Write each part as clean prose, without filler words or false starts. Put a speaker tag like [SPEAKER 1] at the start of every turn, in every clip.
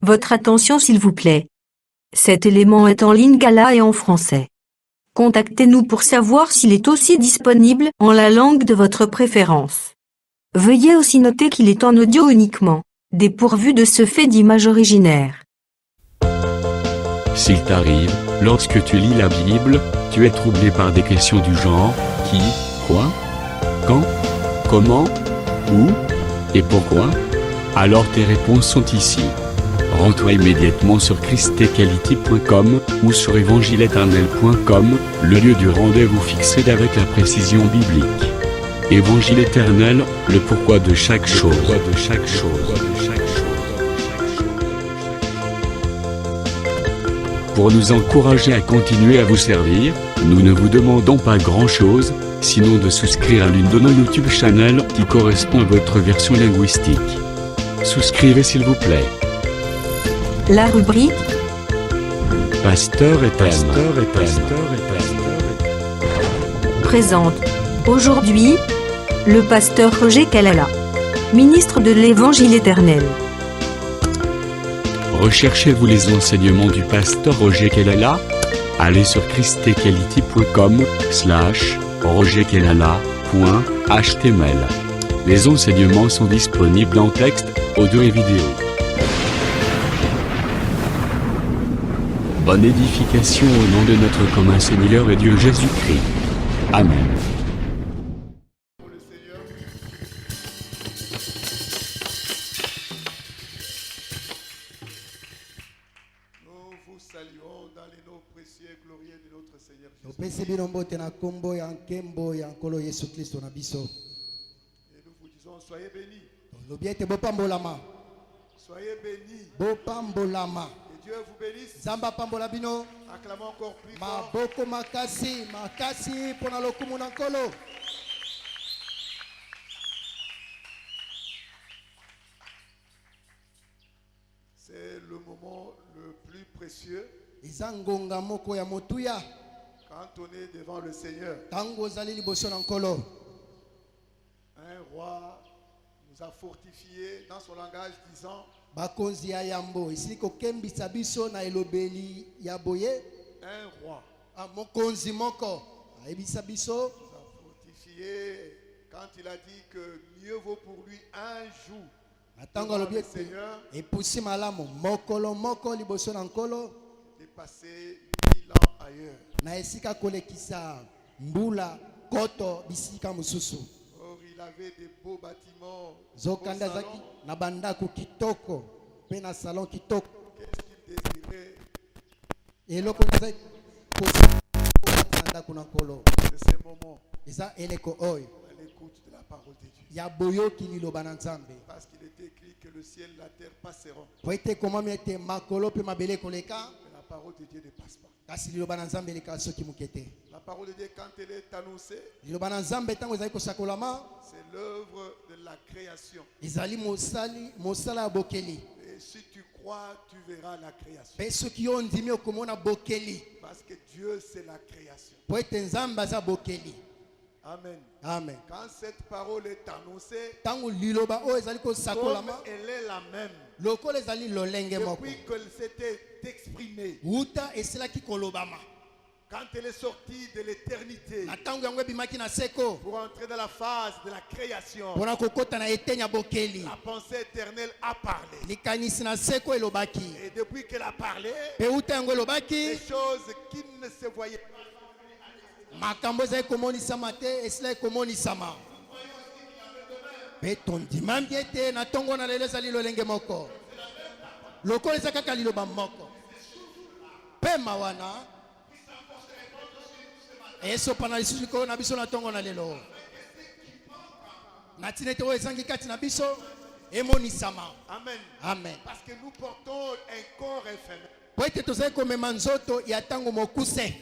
[SPEAKER 1] Votre attention s'il vous plaît. Cet élément est en lingala et en français. Contactez-nous pour savoir s'il est aussi disponible en la langue de votre préférence. Veuillez aussi noter qu'il est en audio uniquement, dépourvu de ce fait d'image originaire.
[SPEAKER 2] S'il t'arrive, lorsque tu lis la Bible, tu es troublé par des questions du genre « qui, quoi, quand, comment, où et pourquoi ?» Alors tes réponses sont ici. Rends-toi immédiatement sur christequality.com ou sur évangile-éternel.com, le lieu du rendez-vous fixé avec la précision biblique. Évangile éternel, le pourquoi de chaque chose. Pour nous encourager à continuer à vous servir, nous ne vous demandons pas grand-chose, sinon de souscrire à l'une de nos YouTube channels qui correspond à votre version linguistique. Souscrivez s'il vous plaît.
[SPEAKER 1] La rubrique
[SPEAKER 2] Pasteur éternel.
[SPEAKER 1] présente aujourd'hui le pasteur Roger Kalala, ministre de l'Évangile éternel.
[SPEAKER 2] Recherchez-vous les enseignements du pasteur Roger Kalala? Allez sur christequality.com/rogerkelala.html. Les enseignements sont disponibles en texte, audio et vidéo. Bonne édification au nom de notre commun Seigneur et Dieu Jésus-Christ. Amen.
[SPEAKER 3] Nous vous saluons dans les noms précieux et glorieux de notre Seigneur Jésus.
[SPEAKER 4] topesi bino mbote na nkombo ya nkembo ya nkolo yesu kristo na biso
[SPEAKER 3] Et nous vous disons, soyez bénis.
[SPEAKER 4] tolobi ete bopambolama
[SPEAKER 3] Soyez bénis.
[SPEAKER 4] bopambolama
[SPEAKER 3] Que Dieu vous bénisse.
[SPEAKER 4] nzambe apambola bino
[SPEAKER 3] Acclamons encore plus fort.
[SPEAKER 4] maboko makasi makasi mpo na lokumu na nkolo
[SPEAKER 3] C'est le moment le plus précieux
[SPEAKER 4] eza ngonga moko ya motuya
[SPEAKER 3] quand on est devant le Seigneur.
[SPEAKER 4] ntango ozali liboso na nkolo
[SPEAKER 3] Un roi nous a fortifiés dans son langage disant,
[SPEAKER 4] bakonzi ya yambo esili kokembisa biso na elobeli ya boye
[SPEAKER 3] un roi
[SPEAKER 4] mokonzi moko ayebisa biso
[SPEAKER 3] nous a fortifiés quand il a dit que mieux vaut pour lui un jour
[SPEAKER 4] na ntango
[SPEAKER 3] devant
[SPEAKER 4] alobi
[SPEAKER 3] le
[SPEAKER 4] ete
[SPEAKER 3] Seigneur
[SPEAKER 4] epusi malamu mokolo moko liboso na nkolo
[SPEAKER 3] de passer 1000 ans ailleurs.
[SPEAKER 4] na esika kolekisa mbula koto bisika mosusu
[SPEAKER 3] Or, il avait des beaux bâtiments, beaux
[SPEAKER 4] zokanda
[SPEAKER 3] salons.
[SPEAKER 4] azaki na bandako kitoko mpe na salon kitoko
[SPEAKER 3] Qu'est-ce qu'il désirait
[SPEAKER 4] eloko nazali kosa na ndako na nkolo
[SPEAKER 3] de ces moments
[SPEAKER 4] eza eleko oyo
[SPEAKER 3] à l'écoute de la parole de Dieu?
[SPEAKER 4] ya boyoki liloba na nzambe
[SPEAKER 3] Parce qu'il est écrit que le ciel et la terre passeront,
[SPEAKER 4] po ete ekomami ete makolo mpe mabele ekoleka
[SPEAKER 3] mais la parole de Dieu ne passe pas.
[SPEAKER 4] kasi liloba na nzambe eleka soki moke te
[SPEAKER 3] La parole de Dieu, quand elle est annoncée,
[SPEAKER 4] liloba na nzambe ntango ezali kosakolama
[SPEAKER 3] c'est l'œuvre de la création.
[SPEAKER 4] ezali mosala ya bokeli
[SPEAKER 3] Et si tu crois, tu verras la création.
[SPEAKER 4] mpe soki yo ondimi okomona bokeli
[SPEAKER 3] Parce que Dieu, c'est la création.
[SPEAKER 4] po ete nzambe aza bokeli
[SPEAKER 3] Amen.
[SPEAKER 4] amen
[SPEAKER 3] Quand cette parole est annoncée,
[SPEAKER 4] ntango liloba oyo ezali
[SPEAKER 3] comme
[SPEAKER 4] kosakolama
[SPEAKER 3] elle est la même,
[SPEAKER 4] lokola ezali lolenge moko
[SPEAKER 3] depuis qu'elle s'était exprimée,
[SPEAKER 4] wuta esilaki kolobama
[SPEAKER 3] quand elle est sortie de l'éternité,
[SPEAKER 4] na ntango yango ebimaki na seko
[SPEAKER 3] pour entrer dans la phase de la création,
[SPEAKER 4] mpona kokɔta na eteni ya bokeli
[SPEAKER 3] la pensée éternelle a parlé.
[SPEAKER 4] likanisi na seko elobaki
[SPEAKER 3] Et depuis qu'elle a parlé,
[SPEAKER 4] mpe wuta yango elobaki
[SPEAKER 3] les choses qui ne se voyaient pas,
[SPEAKER 4] makambo ezali komonisama te esila ekomonisama mpe tondimami ete na ntongo na lelo ezali lolenge moko lokola eza kaka liloba moko pema wana esopa na lisusu likolo na biso na ntongo na lelo na ntina ete oyo ezangi kati na biso emonisama
[SPEAKER 3] amen.
[SPEAKER 4] amen
[SPEAKER 3] Parce que nous portons un corps éphémère.
[SPEAKER 4] po ete tozali komema nzoto ya ntango mokuse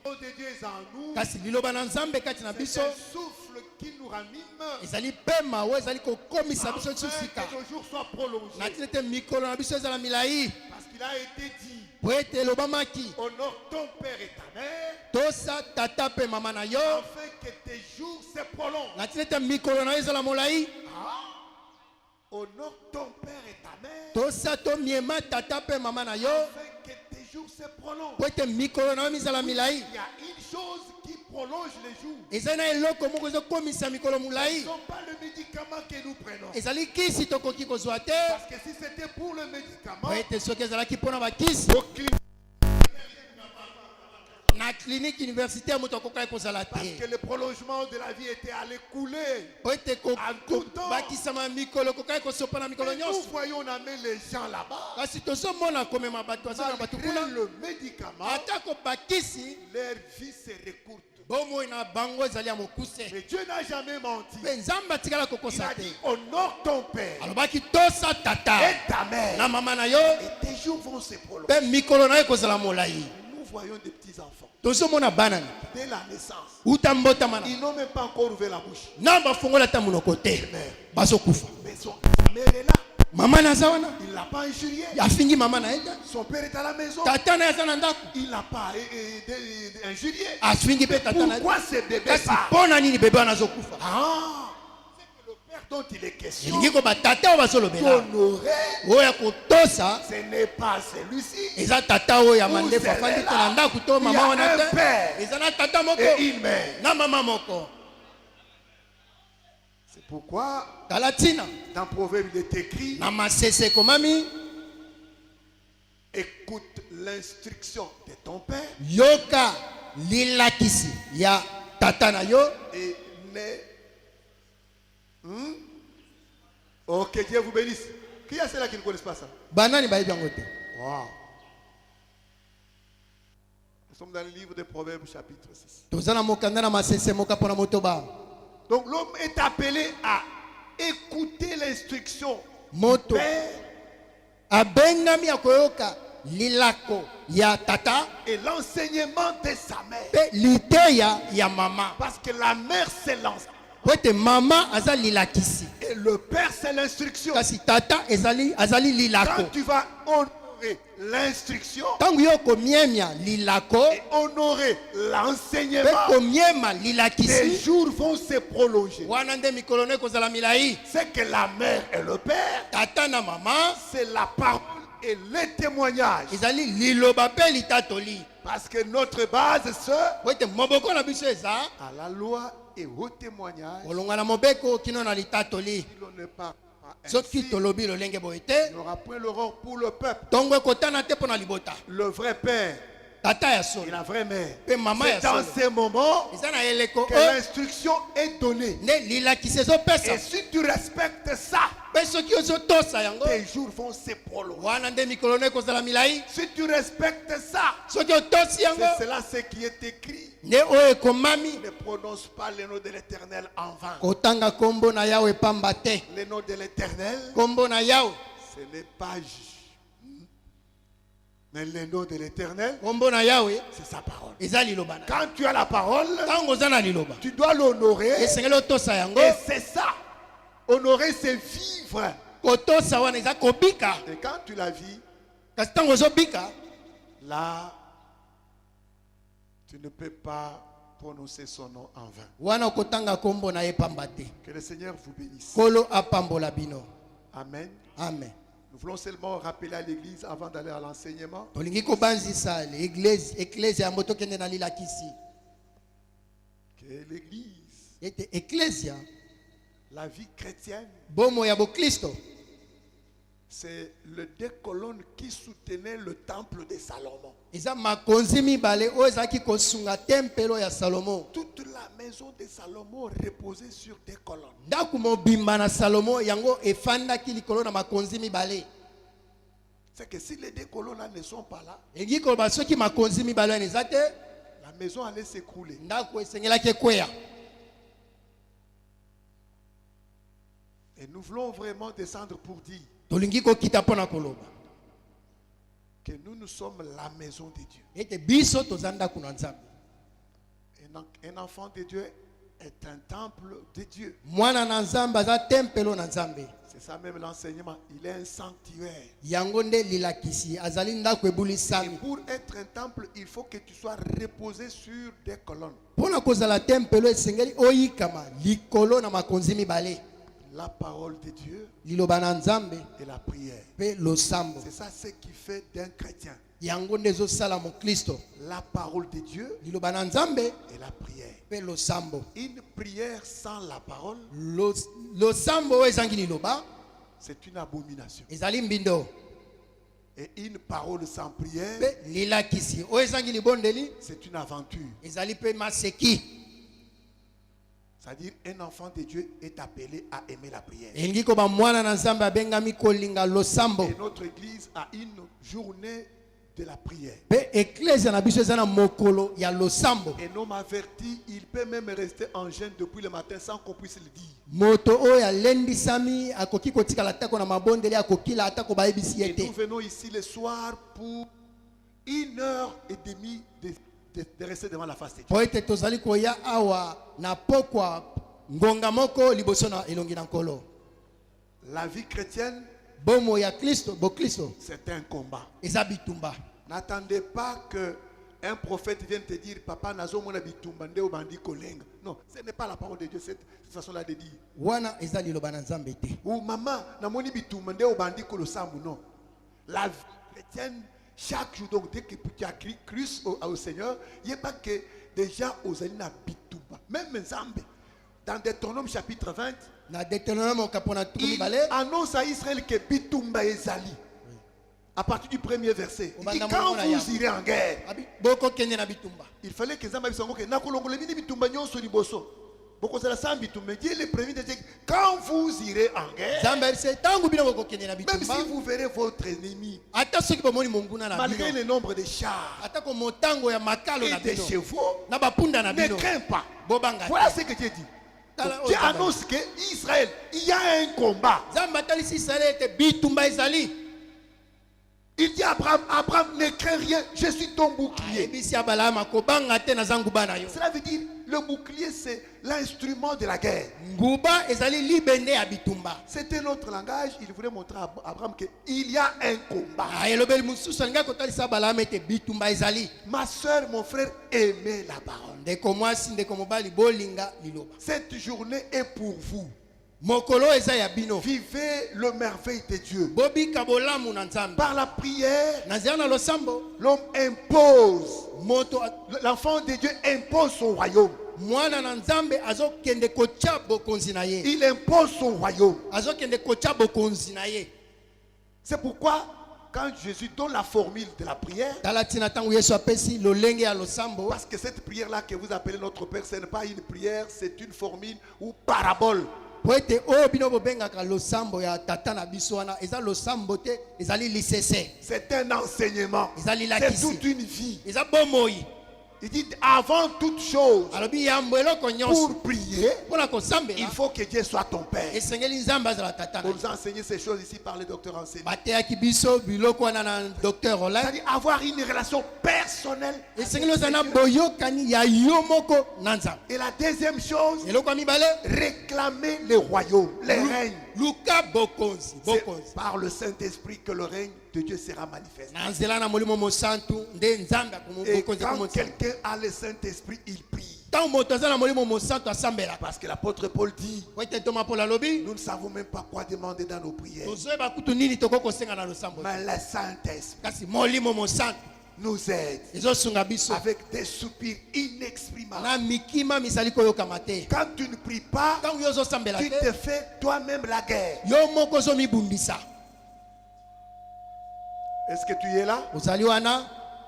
[SPEAKER 3] La parole de Dieu est en nous.
[SPEAKER 4] kasi liloba na nzambe kati na
[SPEAKER 3] C'est
[SPEAKER 4] biso
[SPEAKER 3] un souffle qui nous ranime.
[SPEAKER 4] ezali pema oyo ezali kokomisa biso
[SPEAKER 3] Afin
[SPEAKER 4] lisusu sika
[SPEAKER 3] que nos jours soient prolongés.
[SPEAKER 4] na ntina ete mikolo na biso ezala milai
[SPEAKER 3] Parce qu'il a été dit,
[SPEAKER 4] po ete elobamaki
[SPEAKER 3] honore ton Père et ta mère,
[SPEAKER 4] tosa tata mpe mama na yo
[SPEAKER 3] afin que tes jours se prolongent.
[SPEAKER 4] na ntina ete mikolo na yo ezala molai
[SPEAKER 3] Honore ton père et ta mère.
[SPEAKER 4] tosa tomiema tata pe mama na yo
[SPEAKER 3] Afin que tes jours se prolongent.
[SPEAKER 4] po ete mikolo na yo mizala milai.
[SPEAKER 3] Il y a une chose qui prolonge les jours.
[SPEAKER 4] eza na eloko moko ezokomisa mikolo
[SPEAKER 3] Ce
[SPEAKER 4] mulai.
[SPEAKER 3] ne sont pas le médicament que nous prenons.
[SPEAKER 4] ezali kisi tokoki kozwa te
[SPEAKER 3] Parce que si c'était pour le médicament,
[SPEAKER 4] po ete soki ezalaki mpona bakisi
[SPEAKER 3] nos cliniques,
[SPEAKER 4] na klinike universitaire moto akokaki kozala
[SPEAKER 3] parce que
[SPEAKER 4] te
[SPEAKER 3] le prolongement de la vie était à l'écouler.
[SPEAKER 4] po ete
[SPEAKER 3] En tout temps.
[SPEAKER 4] bakisama mikolo kokaki kosopa na mikolo
[SPEAKER 3] Mais nous
[SPEAKER 4] nyonso.
[SPEAKER 3] voyons, on amène les gens là-bas.
[SPEAKER 4] kasi tozomona komema bato aza na bato
[SPEAKER 3] Malgré
[SPEAKER 4] kuna
[SPEAKER 3] le médicament,
[SPEAKER 4] atako bakisi
[SPEAKER 3] leur vie se recourte.
[SPEAKER 4] bomoi na bango ezali ya mokuse
[SPEAKER 3] Mais Dieu n'a jamais menti.
[SPEAKER 4] mpe nzambe atikala
[SPEAKER 3] Il
[SPEAKER 4] kokosa
[SPEAKER 3] a
[SPEAKER 4] te
[SPEAKER 3] dit, honore ton père
[SPEAKER 4] alobaki tosa tata
[SPEAKER 3] et ta mère.
[SPEAKER 4] na mama na yo
[SPEAKER 3] Et tes jours vont se prolonger.
[SPEAKER 4] mpe mikolo na ye kozala molai.
[SPEAKER 3] Nous voyons des petits enfants.
[SPEAKER 4] tozomona bana
[SPEAKER 3] Dès la naissance,
[SPEAKER 4] uta mbotama na
[SPEAKER 3] ils n'ont même pas encore ouvert la bouche.
[SPEAKER 4] na bafongola ata monoko te bazokufa.
[SPEAKER 3] Mais sa mère est là.
[SPEAKER 4] mama naza wana
[SPEAKER 3] Il ne l'a pas injurié.
[SPEAKER 4] afingi mama na ye te
[SPEAKER 3] Son père est à la maison.
[SPEAKER 4] tata na ye aza na ndako
[SPEAKER 3] Il ne l'a pas injurié.
[SPEAKER 4] afingi mpe tata na ye
[SPEAKER 3] Pourquoi ce bébé
[SPEAKER 4] kasi
[SPEAKER 3] part?
[SPEAKER 4] mpo na nini bebe wana azokufa.
[SPEAKER 3] Ah, c'est que le père dont il est question
[SPEAKER 4] elingi koba tata oyo bazolobela
[SPEAKER 3] d'honorer,
[SPEAKER 4] oyo ya kotosa
[SPEAKER 3] ce n'est pas celui-ci.
[SPEAKER 4] eza tata oyo ya
[SPEAKER 3] Ou
[SPEAKER 4] mandefu
[SPEAKER 3] c'est
[SPEAKER 4] afandi te
[SPEAKER 3] là.
[SPEAKER 4] na ndako to
[SPEAKER 3] Il y
[SPEAKER 4] mama
[SPEAKER 3] a
[SPEAKER 4] wana
[SPEAKER 3] un
[SPEAKER 4] te
[SPEAKER 3] père
[SPEAKER 4] eza na tata moko
[SPEAKER 3] et une mère.
[SPEAKER 4] na mama moko.
[SPEAKER 3] C'est pourquoi
[SPEAKER 4] tala ntina
[SPEAKER 3] dans Proverbe il est écrit,
[SPEAKER 4] na masese ekomami
[SPEAKER 3] écoute l'instruction de ton père
[SPEAKER 4] yoka lilakisi ya tata na yo
[SPEAKER 3] et ne... Oh, que Dieu vous bénisse. Qui a ceux-là qui ne connaissent pas ça?
[SPEAKER 4] banani bayebi yango te.
[SPEAKER 3] Wow. Nous sommes dans le livre de Proverbes chapitre 6.
[SPEAKER 4] toza na mokanda na masese moka mpona motoba.
[SPEAKER 3] Donc l'homme est appelé à écouter l'instruction du
[SPEAKER 4] moto
[SPEAKER 3] père
[SPEAKER 4] abengami akoyoka lilako ya tata
[SPEAKER 3] et l'enseignement de sa mère.
[SPEAKER 4] mpe liteya ya mama
[SPEAKER 3] Parce que la mère c'est l'enseignement
[SPEAKER 4] po ete mama aza lilakisi
[SPEAKER 3] et le père c'est l'instruction.
[SPEAKER 4] kasi tata azali lilako.
[SPEAKER 3] Quand tu vas honorer l'instruction
[SPEAKER 4] ntango yo komiemia lilako
[SPEAKER 3] et honorer
[SPEAKER 4] mpe
[SPEAKER 3] l'enseignement,
[SPEAKER 4] komiema
[SPEAKER 3] les
[SPEAKER 4] lilakisi
[SPEAKER 3] jours vont se prolonger.
[SPEAKER 4] wana nde mikolo no ekozala milai.
[SPEAKER 3] C'est que la mère et le père,
[SPEAKER 4] tata na mama
[SPEAKER 3] c'est la parole et les témoignages.
[SPEAKER 4] ezali liloba mpe litatoli
[SPEAKER 3] Parce que notre base, c'est
[SPEAKER 4] po ete moboko na biso eza
[SPEAKER 3] à la loi et au témoignage.
[SPEAKER 4] kolonga na mobeko kino na litatoli.
[SPEAKER 3] Si l'on ne parle pas
[SPEAKER 4] soki
[SPEAKER 3] ainsi,
[SPEAKER 4] tolobi lolenge boye
[SPEAKER 3] il
[SPEAKER 4] te
[SPEAKER 3] n'y aura point l'aurore pour le peuple.
[SPEAKER 4] ntongo ekotana te mpo na libota.
[SPEAKER 3] Le vrai père
[SPEAKER 4] tata ya
[SPEAKER 3] et
[SPEAKER 4] solo
[SPEAKER 3] la vraie mère.
[SPEAKER 4] mpe mama ya
[SPEAKER 3] C'est dans
[SPEAKER 4] solo
[SPEAKER 3] ces moments
[SPEAKER 4] eza na eleko
[SPEAKER 3] que
[SPEAKER 4] oyo
[SPEAKER 3] l'instruction est donnée.
[SPEAKER 4] nde lilakisi ezopesa.
[SPEAKER 3] Et si tu respectes ça,
[SPEAKER 4] mpe soki ozotosa yango
[SPEAKER 3] tes jours vont se prolonger.
[SPEAKER 4] wana nde mikolo no ekozala milai.
[SPEAKER 3] Si tu respectes ça,
[SPEAKER 4] soki otosi yango
[SPEAKER 3] c'est cela ce qui est écrit.
[SPEAKER 4] nde oyo ekomami
[SPEAKER 3] Ne prononce pas le nom de l'Éternel en vain.
[SPEAKER 4] kotanga nkombo na yawe pamba te.
[SPEAKER 3] Le nom de l'Éternel,
[SPEAKER 4] nkombo na yawe
[SPEAKER 3] ce n'est pas mais le nom de l'Éternel,
[SPEAKER 4] nkombo na yawe
[SPEAKER 3] c'est sa parole.
[SPEAKER 4] eza liloba na ye.
[SPEAKER 3] Quand tu as la parole,
[SPEAKER 4] ntango oza na liloba
[SPEAKER 3] tu dois l'honorer.
[SPEAKER 4] esengeli otosa yango.
[SPEAKER 3] Et c'est ça. Honorer, c'est vivre.
[SPEAKER 4] kotosa wana eza kobika.
[SPEAKER 3] Et quand tu la vis,
[SPEAKER 4] kasi ntango ozobika
[SPEAKER 3] là, tu ne peux pas prononcer son nom en vain.
[SPEAKER 4] wana okotanga nkombo na ye pamba te.
[SPEAKER 3] Que le Seigneur vous bénisse.
[SPEAKER 4] kolo apambola bino.
[SPEAKER 3] Amen.
[SPEAKER 4] amen.
[SPEAKER 3] Nous voulons seulement rappeler à l'église avant d'aller à l'enseignement
[SPEAKER 4] tolingi kobanzisa eklezia yango tokende na lilakisi
[SPEAKER 3] que l'église,
[SPEAKER 4] ete eklezia
[SPEAKER 3] la vie chrétienne,
[SPEAKER 4] bomo ya boklisto
[SPEAKER 3] c'est le deux colonnes qui soutenaient le temple de Salomon.
[SPEAKER 4] eza makonzi mibale oyo ezalaki kosunga tempelo ya salomo.
[SPEAKER 3] Toute la maison de Salomon reposait sur deux colonnes.
[SPEAKER 4] ndako mobimba na salomo yango efandaki likolo na makonzi mibale.
[SPEAKER 3] C'est que si les deux colonnes ne sont pas là,
[SPEAKER 4] elingi koloba soki makonzi mibale wana eza te
[SPEAKER 3] la maison allait s'écrouler.
[SPEAKER 4] ndako esengelaki ekweya.
[SPEAKER 3] Et nous voulons vraiment descendre pour dire
[SPEAKER 4] tolingi kokita mpo na koloba
[SPEAKER 3] que nous sommes la maison de Dieu.
[SPEAKER 4] ete biso toza ndako na nzambe.
[SPEAKER 3] Un enfant de Dieu est un temple de Dieu.
[SPEAKER 4] mwana na nzambe aza tempelo na nzambe.
[SPEAKER 3] C'est ça même l'enseignement. Il est un sanctuaire.
[SPEAKER 4] yango nde lilakisi azali ndako
[SPEAKER 3] Et
[SPEAKER 4] ebulisami.
[SPEAKER 3] pour être un temple, il faut que tu sois reposé sur des colonnes.
[SPEAKER 4] mpo na kozala tempelo esengeli oyikama likolo na makonzi mibale.
[SPEAKER 3] la parole de Dieu
[SPEAKER 4] liloba na nzambe
[SPEAKER 3] et la prière.
[SPEAKER 4] pe losambo.
[SPEAKER 3] C'est ça ce qui fait d'un chrétien.
[SPEAKER 4] Yango nde ezosala mokristo.
[SPEAKER 3] La parole de Dieu
[SPEAKER 4] Liloba na nzambe
[SPEAKER 3] et la prière.
[SPEAKER 4] pe losambo.
[SPEAKER 3] Une prière sans la parole,
[SPEAKER 4] Losambo oyo ezangi liloba
[SPEAKER 3] c'est une abomination.
[SPEAKER 4] ezali mbindo.
[SPEAKER 3] Et une parole sans prière,
[SPEAKER 4] Pe lilakisi oyo ezangi libondeli
[SPEAKER 3] c'est une aventure.
[SPEAKER 4] ezali pe maseki.
[SPEAKER 3] C'est-à-dire, un enfant de Dieu est appelé à aimer la prière.
[SPEAKER 4] Elingi koba mwana na nzambe abengami kolinga losambo.
[SPEAKER 3] Et notre église a une journée de la prière.
[SPEAKER 4] Pe eklezia na biso eza na mokolo ya losambo.
[SPEAKER 3] Et l'homme averti, il peut même rester en jeûne depuis le matin sans qu'on puisse le dire.
[SPEAKER 4] Moto oyo alendisami akoki kotikala atako na mabondeli akokila atako bayebisi
[SPEAKER 3] Et nous
[SPEAKER 4] ete.
[SPEAKER 3] venons ici le soir pour 1h30 de rester devant la face de Dieu.
[SPEAKER 4] Po ete tozali koya awa na pokwa ngonga moko liboso na elongi na nkolo.
[SPEAKER 3] La vie chrétienne,
[SPEAKER 4] Bomo ya Kristo, bo Kristo
[SPEAKER 3] c'est un combat.
[SPEAKER 4] eza bitumba.
[SPEAKER 3] N'attendez pas que un prophète vienne te dire, Papa, nazo mona bitumba nde obandi kolenga. Non, ce n'est pas la parole de Dieu, cette façon-là de dire.
[SPEAKER 4] Wana eza liloba na nzambe te.
[SPEAKER 3] Ou maman, namoni bitumba nde obandi kolosambu. Non. La vie chrétienne, chaque jour, donc dès que tu as cru au Seigneur, il n'y a pas que déjà aux alina bitumba. Même Nzambe, dans Deutéronome chapitre 20,
[SPEAKER 4] Na Deutéronome kapona tukumi
[SPEAKER 3] il
[SPEAKER 4] bale.
[SPEAKER 3] annonce à Israël que bitumba ezali. À partir du premier verset, il dit, quand vous irez en guerre,
[SPEAKER 4] Abi boko kende na bitumba.
[SPEAKER 3] il fallait que Nzambe bisango que nakolongole bini bitumba nyonso liboso. Boko sala sa bitumba. Dieu le premier de dire, quand vous irez en guerre,
[SPEAKER 4] Nzambe se tangu bino boko kende na
[SPEAKER 3] même
[SPEAKER 4] bitumba.
[SPEAKER 3] si vous verrez votre ennemi,
[SPEAKER 4] Ata soki bomoni monguna na
[SPEAKER 3] malgré
[SPEAKER 4] bino.
[SPEAKER 3] le nombre de chars
[SPEAKER 4] Ata ko motango ya makalo
[SPEAKER 3] et
[SPEAKER 4] na
[SPEAKER 3] de
[SPEAKER 4] bino.
[SPEAKER 3] chevaux,
[SPEAKER 4] Na bapunda na
[SPEAKER 3] ne
[SPEAKER 4] bino.
[SPEAKER 3] crains pas.
[SPEAKER 4] Bobanga.
[SPEAKER 3] Voilà ce que Dieu dit.
[SPEAKER 4] Tala
[SPEAKER 3] Donc, Dieu
[SPEAKER 4] oyo
[SPEAKER 3] annonce que Israël, il y a un combat.
[SPEAKER 4] Nzambe atalisi Israele ete bitumba ezali.
[SPEAKER 3] Il dit à Abraham, Abraham, ne crains rien, je suis ton bouclier.
[SPEAKER 4] Ebisi abalama kobanga te na zanguba na yo.
[SPEAKER 3] Cela veut dire, le bouclier, c'est l'instrument de la guerre.
[SPEAKER 4] Nguba ezali libende ya bitumba.
[SPEAKER 3] C'était notre langage, il voulait montrer à Abraham qu'il y a un combat.
[SPEAKER 4] Elobeli mususu alinga kotalisa balama ete bitumba ezali.
[SPEAKER 3] Ma soeur, mon frère, aimez la parole.
[SPEAKER 4] Ndeko mwasi ndeko mobali bolinga liloba.
[SPEAKER 3] Cette journée est pour vous.
[SPEAKER 4] Mokolo eza ya bino.
[SPEAKER 3] Vivez le merveille de Dieu.
[SPEAKER 4] Bobika bolamu na nzambe.
[SPEAKER 3] Par la prière,
[SPEAKER 4] Na nzela na losambo.
[SPEAKER 3] l'homme impose.
[SPEAKER 4] Moto
[SPEAKER 3] L'enfant de Dieu impose son royaume.
[SPEAKER 4] mwana na nzambe azokende kocha bokonzi na ye.
[SPEAKER 3] Il impose son royaume.
[SPEAKER 4] Azokende kocha bokonzi na ye.
[SPEAKER 3] C'est pourquoi, quand Jésus donne la formule de la prière,
[SPEAKER 4] Tala tina tangu Yesu apesi lolenge ya losambo.
[SPEAKER 3] parce que cette prière-là que vous appelez notre Père, ce n'est pas une prière, c'est une formule ou parabole.
[SPEAKER 4] Po ete oyo bino bobengaka losambo ya tata na biso wana eza losambo te ezali lisese.
[SPEAKER 3] C'est un enseignement.
[SPEAKER 4] Ezali
[SPEAKER 3] C'est
[SPEAKER 4] lakisi.
[SPEAKER 3] toute une vie.
[SPEAKER 4] Eza bomoi.
[SPEAKER 3] Il dit, avant toute chose,
[SPEAKER 4] Alobi yambo eloko nyonso.
[SPEAKER 3] pour prier,
[SPEAKER 4] Pona kosambela.
[SPEAKER 3] il faut que Dieu soit ton Père.
[SPEAKER 4] Esengeli nzambe azala tata na
[SPEAKER 3] Pour
[SPEAKER 4] yo.
[SPEAKER 3] nous enseigner ces choses ici par le docteur enseignant.
[SPEAKER 4] Bateyaki biso biloko wana na docteur Roland.
[SPEAKER 3] C'est-à-dire avoir une relation personnelle.
[SPEAKER 4] Esengeli ozala na boyokani ya yo moko na nzambe.
[SPEAKER 3] Et la deuxième chose,
[SPEAKER 4] Eloko ya mibale.
[SPEAKER 3] réclamer le royaume, les règnes.
[SPEAKER 4] Luka bokonzi.
[SPEAKER 3] C'est
[SPEAKER 4] Bokonzi.
[SPEAKER 3] par le Saint-Esprit que le règne de Dieu sera manifeste.
[SPEAKER 4] Na nzela na molimo mosantu nde nzambe
[SPEAKER 3] Et
[SPEAKER 4] bokonzi
[SPEAKER 3] quand
[SPEAKER 4] komonisa.
[SPEAKER 3] quelqu'un a le Saint-Esprit, il prie.
[SPEAKER 4] Tango moto aza na molimo mosantu asambela.
[SPEAKER 3] Parce que l'apôtre Paul dit,
[SPEAKER 4] Po ete toma mpo lalobi.
[SPEAKER 3] nous ne savons même pas quoi demander dans nos prières.
[SPEAKER 4] Tozoyeba kutu nini tokoki kosenga na losambo.
[SPEAKER 3] Mais le Saint-Esprit
[SPEAKER 4] Kasi molimo mosantu
[SPEAKER 3] nous aide
[SPEAKER 4] ezosunga biso.
[SPEAKER 3] avec des soupirs inexprimables.
[SPEAKER 4] Na mikima misali koyokama te.
[SPEAKER 3] Quand tu ne pries pas,
[SPEAKER 4] Tango yo ozosambela
[SPEAKER 3] tu
[SPEAKER 4] te.
[SPEAKER 3] te fais toi-même la guerre.
[SPEAKER 4] Yo moko ozomibumbisa.
[SPEAKER 3] Est-ce que tu es là?
[SPEAKER 4] Ozali wana.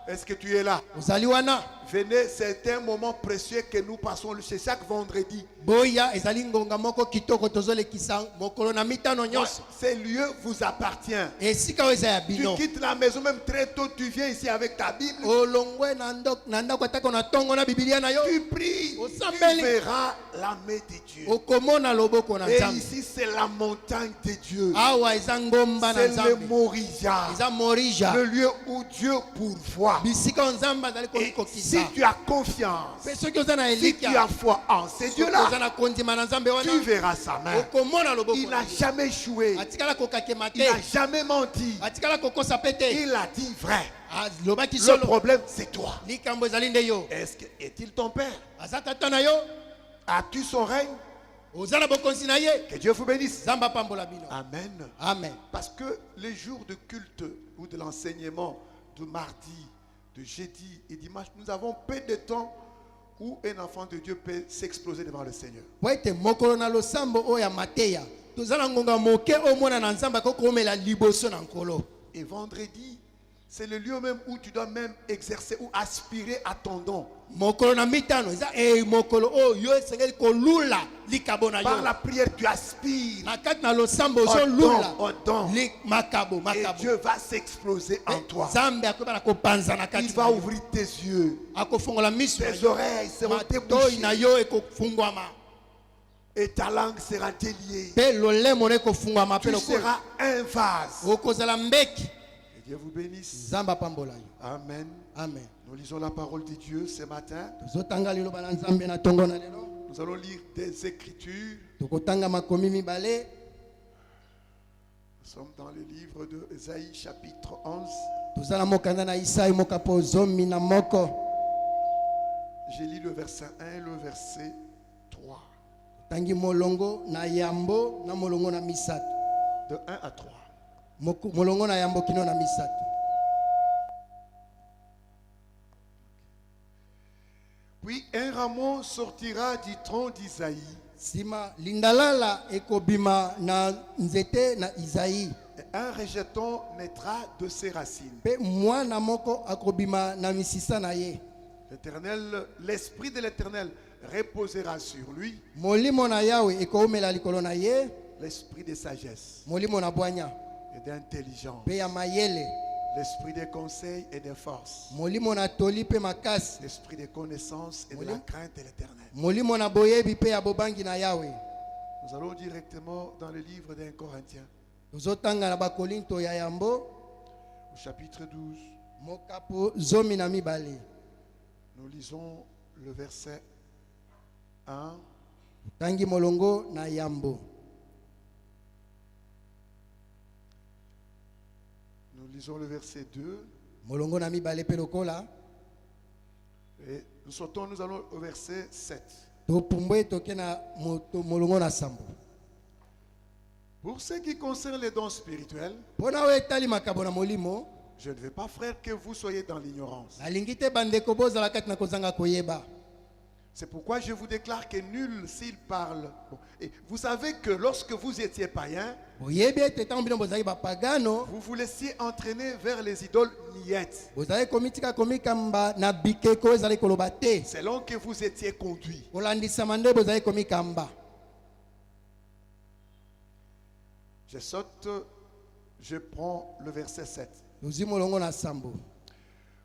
[SPEAKER 3] Est-ce que tu es là?
[SPEAKER 4] Ozali wana.
[SPEAKER 3] Venez, c'est un moment précieux que nous passons chez chaque vendredi.
[SPEAKER 4] Boya ezali ngonga moko kitoko tozolekisa mokolo na mitano nyonso.
[SPEAKER 3] Ce lieu vous appartient.
[SPEAKER 4] Esika oyo eza ya
[SPEAKER 3] Tu
[SPEAKER 4] bino.
[SPEAKER 3] quittes la maison même très tôt, tu viens ici avec ta Bible.
[SPEAKER 4] Olongwe na ndako atako na tongo na bibilia na yo.
[SPEAKER 3] Tu pries,
[SPEAKER 4] Au
[SPEAKER 3] tu
[SPEAKER 4] Sambeli.
[SPEAKER 3] verras la main de Dieu.
[SPEAKER 4] Okomona loboko na
[SPEAKER 3] Et
[SPEAKER 4] nzambe.
[SPEAKER 3] ici, c'est la montagne de Dieu.
[SPEAKER 4] Awa eza ngomba na
[SPEAKER 3] C'est le
[SPEAKER 4] nzambe.
[SPEAKER 3] Moria,
[SPEAKER 4] Eza morija.
[SPEAKER 3] le lieu où Dieu pourvoit.
[SPEAKER 4] Bisika oyo nzambe azali
[SPEAKER 3] Et
[SPEAKER 4] komikokisa.
[SPEAKER 3] si tu as confiance,
[SPEAKER 4] Pe soki oza na
[SPEAKER 3] si tu
[SPEAKER 4] elikya.
[SPEAKER 3] as foi en ces
[SPEAKER 4] Soki oza
[SPEAKER 3] dieux-là,
[SPEAKER 4] na kondima na nzambe wana.
[SPEAKER 3] tu verras sa main.
[SPEAKER 4] Okomona loboko
[SPEAKER 3] Il
[SPEAKER 4] na
[SPEAKER 3] n'a
[SPEAKER 4] ye.
[SPEAKER 3] jamais échoué.
[SPEAKER 4] Atikala kokakema
[SPEAKER 3] Il n'a
[SPEAKER 4] te.
[SPEAKER 3] jamais menti.
[SPEAKER 4] Atikala kokosa pe te.
[SPEAKER 3] Il a dit vrai.
[SPEAKER 4] Lobaki
[SPEAKER 3] Le
[SPEAKER 4] solo.
[SPEAKER 3] problème, c'est toi.
[SPEAKER 4] Likambo ezali nde yo.
[SPEAKER 3] Est-il ton père?
[SPEAKER 4] Aza tata na yo.
[SPEAKER 3] As-tu son règne?
[SPEAKER 4] ozala bokonzi na ye.
[SPEAKER 3] Que Dieu vous bénisse.
[SPEAKER 4] Zamba pambola bino.
[SPEAKER 3] Amen.
[SPEAKER 4] Amen.
[SPEAKER 3] Parce que les jours de culte ou de l'enseignement de mardi, de jeudi et dimanche, nous avons peu de temps où un enfant de Dieu peut s'exploser devant le Seigneur.
[SPEAKER 4] Poete mokolo na losambo oya mateya. Tozala ngonga moke omona na nzamba ko komela liboso na nkolo.
[SPEAKER 3] Et vendredi, c'est le lieu même où tu dois même exercer ou aspirer à ton don.
[SPEAKER 4] Mokolo na mitano eza mokolo o yo esengeli kolula likabo na yo.
[SPEAKER 3] Par la prière, tu aspires.
[SPEAKER 4] Na kati na losambo zo lula.
[SPEAKER 3] Au don.
[SPEAKER 4] Makabo.
[SPEAKER 3] Et Dieu va s'exploser en toi.
[SPEAKER 4] Zambe akoba na kopanza na kati.
[SPEAKER 3] Il va ouvrir tes yeux.
[SPEAKER 4] Akofongola miso.
[SPEAKER 3] Tes oreilles seront
[SPEAKER 4] débouchées. Na yo ekofungwama.
[SPEAKER 3] Et ta langue sera déliée.
[SPEAKER 4] Pe lolemo ne kofungwama pe
[SPEAKER 3] Tu
[SPEAKER 4] lokolo.
[SPEAKER 3] seras un vase.
[SPEAKER 4] Okozala mbeki.
[SPEAKER 3] Que Dieu vous bénisse.
[SPEAKER 4] Zamba pambola yo.
[SPEAKER 3] Amen.
[SPEAKER 4] Amen.
[SPEAKER 3] Nous lisons la parole de Dieu ce matin.
[SPEAKER 4] Tozotanga liloba na Nzambe na tongo na lelo.
[SPEAKER 3] Nous allons lire des écritures.
[SPEAKER 4] Tokotanga makomi mibale.
[SPEAKER 3] Nous sommes dans le livre de Ésaïe chapitre 11.
[SPEAKER 4] Tozala mokanda na Isaïe mokapo zomi na moko.
[SPEAKER 3] J'ai lu le verset 1 et le verset 3.
[SPEAKER 4] Tangi molongo na yambo na molongo na misato.
[SPEAKER 3] De 1 à 3.
[SPEAKER 4] Molongo na yambo kino na misato.
[SPEAKER 3] Puis un rameau sortira du tronc d'Isaïe.
[SPEAKER 4] Sima lindalala ekobima na nzete na Isaïe.
[SPEAKER 3] Et un rejeton naîtra de ses racines.
[SPEAKER 4] Pe mwana moko akobima na misisa na ye.
[SPEAKER 3] L'Éternel, l'esprit de l'Éternel reposera sur lui.
[SPEAKER 4] Molimo na Yawe ekomela likolo na ye.
[SPEAKER 3] L'esprit de sagesse
[SPEAKER 4] Molimo na bwanya.
[SPEAKER 3] et d'intelligence.
[SPEAKER 4] Pe ya mayele.
[SPEAKER 3] L'esprit de conseil et de force.
[SPEAKER 4] Molimo na toli pe makasi.
[SPEAKER 3] L'esprit de connaissance et de la crainte de l'Éternel.
[SPEAKER 4] Molimo na boyebi pe ya bobangi na Yawe.
[SPEAKER 3] Nous allons directement dans le livre d'un Corinthiens,
[SPEAKER 4] Tozotanga na bakolinto ya yambo.
[SPEAKER 3] au chapitre 12.
[SPEAKER 4] Mokapo zomi na mibale.
[SPEAKER 3] Nous lisons le verset 1.
[SPEAKER 4] Tangi molongo na yambo.
[SPEAKER 3] Nous lisons le verset 2.
[SPEAKER 4] Molongo na mibale pe lokola.
[SPEAKER 3] Et nous sautons, nous allons au verset 7.
[SPEAKER 4] Topumbwe toke na molongo na sambo.
[SPEAKER 3] Pour ce qui concerne les dons spirituels,
[SPEAKER 4] Pona we tali makabo na molimo.
[SPEAKER 3] je ne veux pas, frère, que vous soyez dans l'ignorance.
[SPEAKER 4] Nalingi te bandeko bozala kati na kozanga koyeba.
[SPEAKER 3] C'est pourquoi je vous déclare que nul s'il parle. Bon, et vous savez que lorsque vous étiez païen,
[SPEAKER 4] Boyebi ete tango bino bozali bapagano.
[SPEAKER 3] vous vous laissiez entraîner vers les idoles niettes,
[SPEAKER 4] Bozali komitika komikamba na bikeko ezali koloba te.
[SPEAKER 3] selon que vous étiez conduits.
[SPEAKER 4] Kolandisama nde bozali komikamba.
[SPEAKER 3] Je saute, je prends le verset 7.
[SPEAKER 4] Tozi molongo na sambo.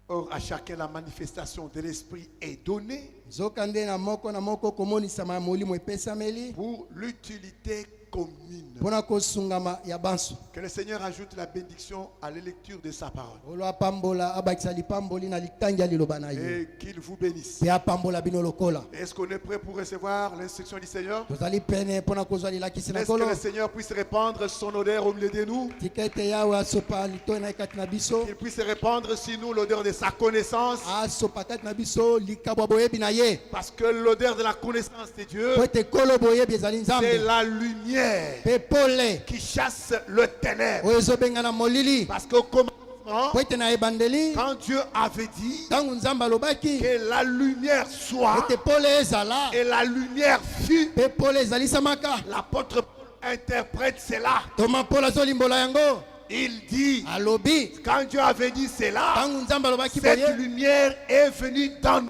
[SPEAKER 3] Or, à chacun la manifestation de l'esprit est donnée
[SPEAKER 4] Zokande na moko komonisama ya molimo epesameli.
[SPEAKER 3] pour l'utilité commune.
[SPEAKER 4] Pona kosungama ya banso.
[SPEAKER 3] Que le Seigneur ajoute la bénédiction à la lecture de sa parole.
[SPEAKER 4] Olo apambola abakisa lipamboli na litangi ya liloba na ye.
[SPEAKER 3] Et qu'il vous bénisse.
[SPEAKER 4] Pe apambola bino lokola.
[SPEAKER 3] Est-ce qu'on est prêt pour recevoir l'instruction du Seigneur?
[SPEAKER 4] Tozali pene pona kozwa lilakisi na
[SPEAKER 3] Est-ce que
[SPEAKER 4] kolo.
[SPEAKER 3] le Seigneur puisse répandre son odeur au milieu de nous?
[SPEAKER 4] Tikete yawe asopa lito na kati na biso.
[SPEAKER 3] Qu'il puisse répandre sur nous l'odeur de sa connaissance.
[SPEAKER 4] Asopa kati na biso likabwa boyebi na ye.
[SPEAKER 3] Parce que l'odeur de la connaissance de Dieu,
[SPEAKER 4] Po ete kolo boyebi ezali
[SPEAKER 3] c'est
[SPEAKER 4] nzambe.
[SPEAKER 3] la lumière
[SPEAKER 4] Pe pole
[SPEAKER 3] qui chasse le ténèbre.
[SPEAKER 4] oyo ezobengana molili.
[SPEAKER 3] Parce qu'au commencement,
[SPEAKER 4] Po ete na ebandeli
[SPEAKER 3] quand Dieu avait dit
[SPEAKER 4] ntango nzambe alobaki
[SPEAKER 3] que la lumière soit,
[SPEAKER 4] ete pole ezala
[SPEAKER 3] et la lumière fut,
[SPEAKER 4] pe pole ezalisamaka.
[SPEAKER 3] l'apôtre Paul interprète cela.
[SPEAKER 4] Toma pole azolimbola yango
[SPEAKER 3] Il dit,
[SPEAKER 4] alobi
[SPEAKER 3] quand Dieu avait dit cela,
[SPEAKER 4] ntango nzambe alobaki
[SPEAKER 3] cette
[SPEAKER 4] boye
[SPEAKER 3] lumière est venue dans nous.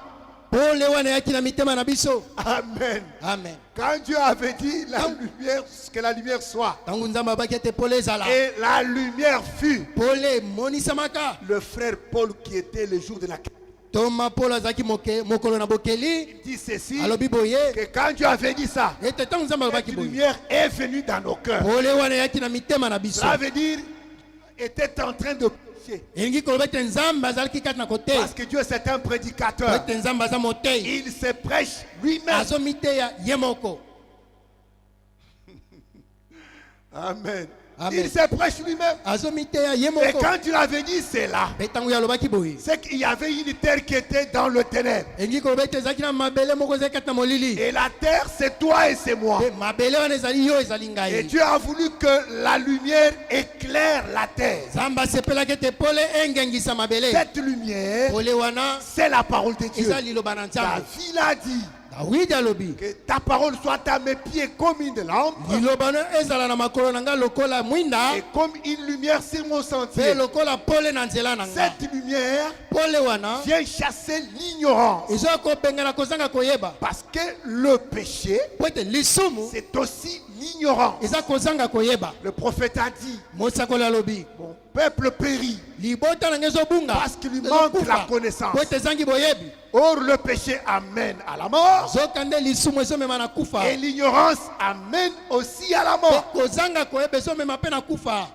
[SPEAKER 4] pole wana eyaki na mitema na biso.
[SPEAKER 3] Amen.
[SPEAKER 4] Amen.
[SPEAKER 3] Quand Dieu avait dit la lumière, que la lumière soit,
[SPEAKER 4] Ntango nzambe alobaki ete pole ezala
[SPEAKER 3] et la lumière fut,
[SPEAKER 4] pole emonisamaka.
[SPEAKER 3] le frère Paul qui était le jour de la
[SPEAKER 4] Toma pole azalaki mokolo na bokeli
[SPEAKER 3] dit ceci,
[SPEAKER 4] alobi boye
[SPEAKER 3] que quand Dieu avait dit ça,
[SPEAKER 4] ete ntango nzambe
[SPEAKER 3] cette
[SPEAKER 4] alobaki boye
[SPEAKER 3] lumière est venue dans nos cœurs.
[SPEAKER 4] pole wana eyaki na mitema na biso.
[SPEAKER 3] Ça veut dire, était en train de prêcher.
[SPEAKER 4] elingi koloba ete nzambe azalaki kati na koteya.
[SPEAKER 3] Parce que Dieu c'est un
[SPEAKER 4] Po
[SPEAKER 3] prédicateur.
[SPEAKER 4] ete nzambe aza moteyi
[SPEAKER 3] Il se prêche lui-même.
[SPEAKER 4] azomiteya ye moko.
[SPEAKER 3] Amen.
[SPEAKER 4] Amen.
[SPEAKER 3] Il se prêche lui-même.
[SPEAKER 4] Azomiteya ye
[SPEAKER 3] Et
[SPEAKER 4] moko.
[SPEAKER 3] quand il avait dit c'est là,
[SPEAKER 4] Pe tango ya lobaki boye.
[SPEAKER 3] c'est qu'il y avait une terre qui était dans le ténèbre.
[SPEAKER 4] Engi ko bete ezaki na mabele moko ezaki na molili.
[SPEAKER 3] Et la terre, c'est toi et c'est moi.
[SPEAKER 4] Pe mabele wana ezali yo ezali
[SPEAKER 3] Et
[SPEAKER 4] ngai.
[SPEAKER 3] Dieu a voulu que la lumière éclaire la terre.
[SPEAKER 4] Zamba sepelaki te pole engengisa mabele.
[SPEAKER 3] Cette lumière,
[SPEAKER 4] Pole wana
[SPEAKER 3] c'est la parole de Dieu.
[SPEAKER 4] ezali loba na Nzambe.
[SPEAKER 3] David a dit
[SPEAKER 4] Dawidi alobi.
[SPEAKER 3] que ta parole soit à mes pieds comme une lampe
[SPEAKER 4] Liloba na ezala na makolo na nga lokola mwinda.
[SPEAKER 3] et comme une lumière sur mon
[SPEAKER 4] Pe
[SPEAKER 3] sentier.
[SPEAKER 4] lokola pole na nzela na nga.
[SPEAKER 3] Cette lumière
[SPEAKER 4] Pole wana
[SPEAKER 3] vient chasser l'ignorance.
[SPEAKER 4] ezo kobengana kozanga koyeba.
[SPEAKER 3] Parce que le péché,
[SPEAKER 4] Po ete lisumu
[SPEAKER 3] c'est aussi l'ignorance.
[SPEAKER 4] eza kozanga koyeba.
[SPEAKER 3] Le prophète a dit,
[SPEAKER 4] Mosakoli alobi.
[SPEAKER 3] mon peuple périt
[SPEAKER 4] Libota na nga ezobunga.
[SPEAKER 3] parce qu'il lui manque la connaissance.
[SPEAKER 4] Po ete ezangi boyebi.
[SPEAKER 3] Or, le péché amène à la mort
[SPEAKER 4] Zokande lisumu ezomema na kufa.
[SPEAKER 3] et l'ignorance amène aussi à la mort.
[SPEAKER 4] Kozanga koyeba ezomema pe na kufa.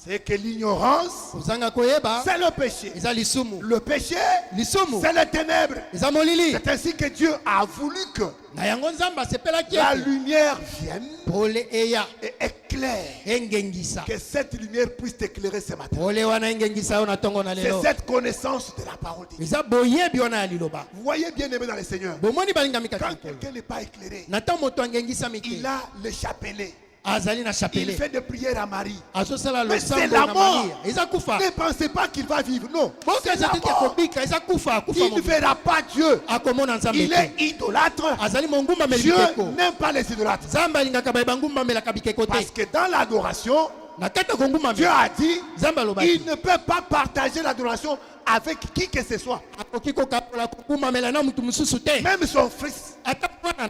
[SPEAKER 3] C'est que l'ignorance,
[SPEAKER 4] Kozanga koyeba
[SPEAKER 3] c'est le péché.
[SPEAKER 4] eza lisumu.
[SPEAKER 3] Le péché,
[SPEAKER 4] Lisumu
[SPEAKER 3] c'est les ténèbres.
[SPEAKER 4] eza molili.
[SPEAKER 3] C'est ainsi que Dieu a voulu que
[SPEAKER 4] Na yango Nzambe asepelaki
[SPEAKER 3] la
[SPEAKER 4] ete
[SPEAKER 3] lumière vienne
[SPEAKER 4] pole eya
[SPEAKER 3] et éclaire.
[SPEAKER 4] engengisa.
[SPEAKER 3] Que cette lumière puisse t'éclairer ce matin.
[SPEAKER 4] Pole wana engengisa yo na tongo na
[SPEAKER 3] C'est
[SPEAKER 4] lelo.
[SPEAKER 3] cette connaissance de la parole de Dieu.
[SPEAKER 4] Eza boyebi wana ya liloba.
[SPEAKER 3] Vous voyez bien aimé dans le Seigneur.
[SPEAKER 4] Bomoni balingami
[SPEAKER 3] Quand
[SPEAKER 4] kati.
[SPEAKER 3] quelqu'un n'est pas éclairé,
[SPEAKER 4] Na tango moto angengisa
[SPEAKER 3] il
[SPEAKER 4] mike.
[SPEAKER 3] a le chapelet.
[SPEAKER 4] Azali na
[SPEAKER 3] Il
[SPEAKER 4] chapelet.
[SPEAKER 3] fait des prières à Marie.
[SPEAKER 4] Azosala
[SPEAKER 3] Mais c'est
[SPEAKER 4] losambo
[SPEAKER 3] la
[SPEAKER 4] na
[SPEAKER 3] mort.
[SPEAKER 4] Maria. Eza kufa.
[SPEAKER 3] Ne pensez pas qu'il va vivre. Non.
[SPEAKER 4] Boka
[SPEAKER 3] C'est la
[SPEAKER 4] eza tete
[SPEAKER 3] mort.
[SPEAKER 4] kobika eza kufa kufa
[SPEAKER 3] Il ne
[SPEAKER 4] mobi.
[SPEAKER 3] verra pas Dieu.
[SPEAKER 4] Akomona Nzambe
[SPEAKER 3] Il est
[SPEAKER 4] te.
[SPEAKER 3] idolâtre.
[SPEAKER 4] Azali mongumba
[SPEAKER 3] Dieu
[SPEAKER 4] melibeko.
[SPEAKER 3] n'aime pas les idolâtres.
[SPEAKER 4] Nzambe alingaka bayeba melaka bikeko
[SPEAKER 3] Parce
[SPEAKER 4] te.
[SPEAKER 3] que dans l'adoration,
[SPEAKER 4] Na kati ya kongumba
[SPEAKER 3] Dieu a dit
[SPEAKER 4] Nzambe alobaki.
[SPEAKER 3] il ne peut pas partager l'adoration avec qui que ce soit.
[SPEAKER 4] Akoki kokapola kongumamela na mutu mosusu te.
[SPEAKER 3] Même son fils.
[SPEAKER 4] Ata mwana.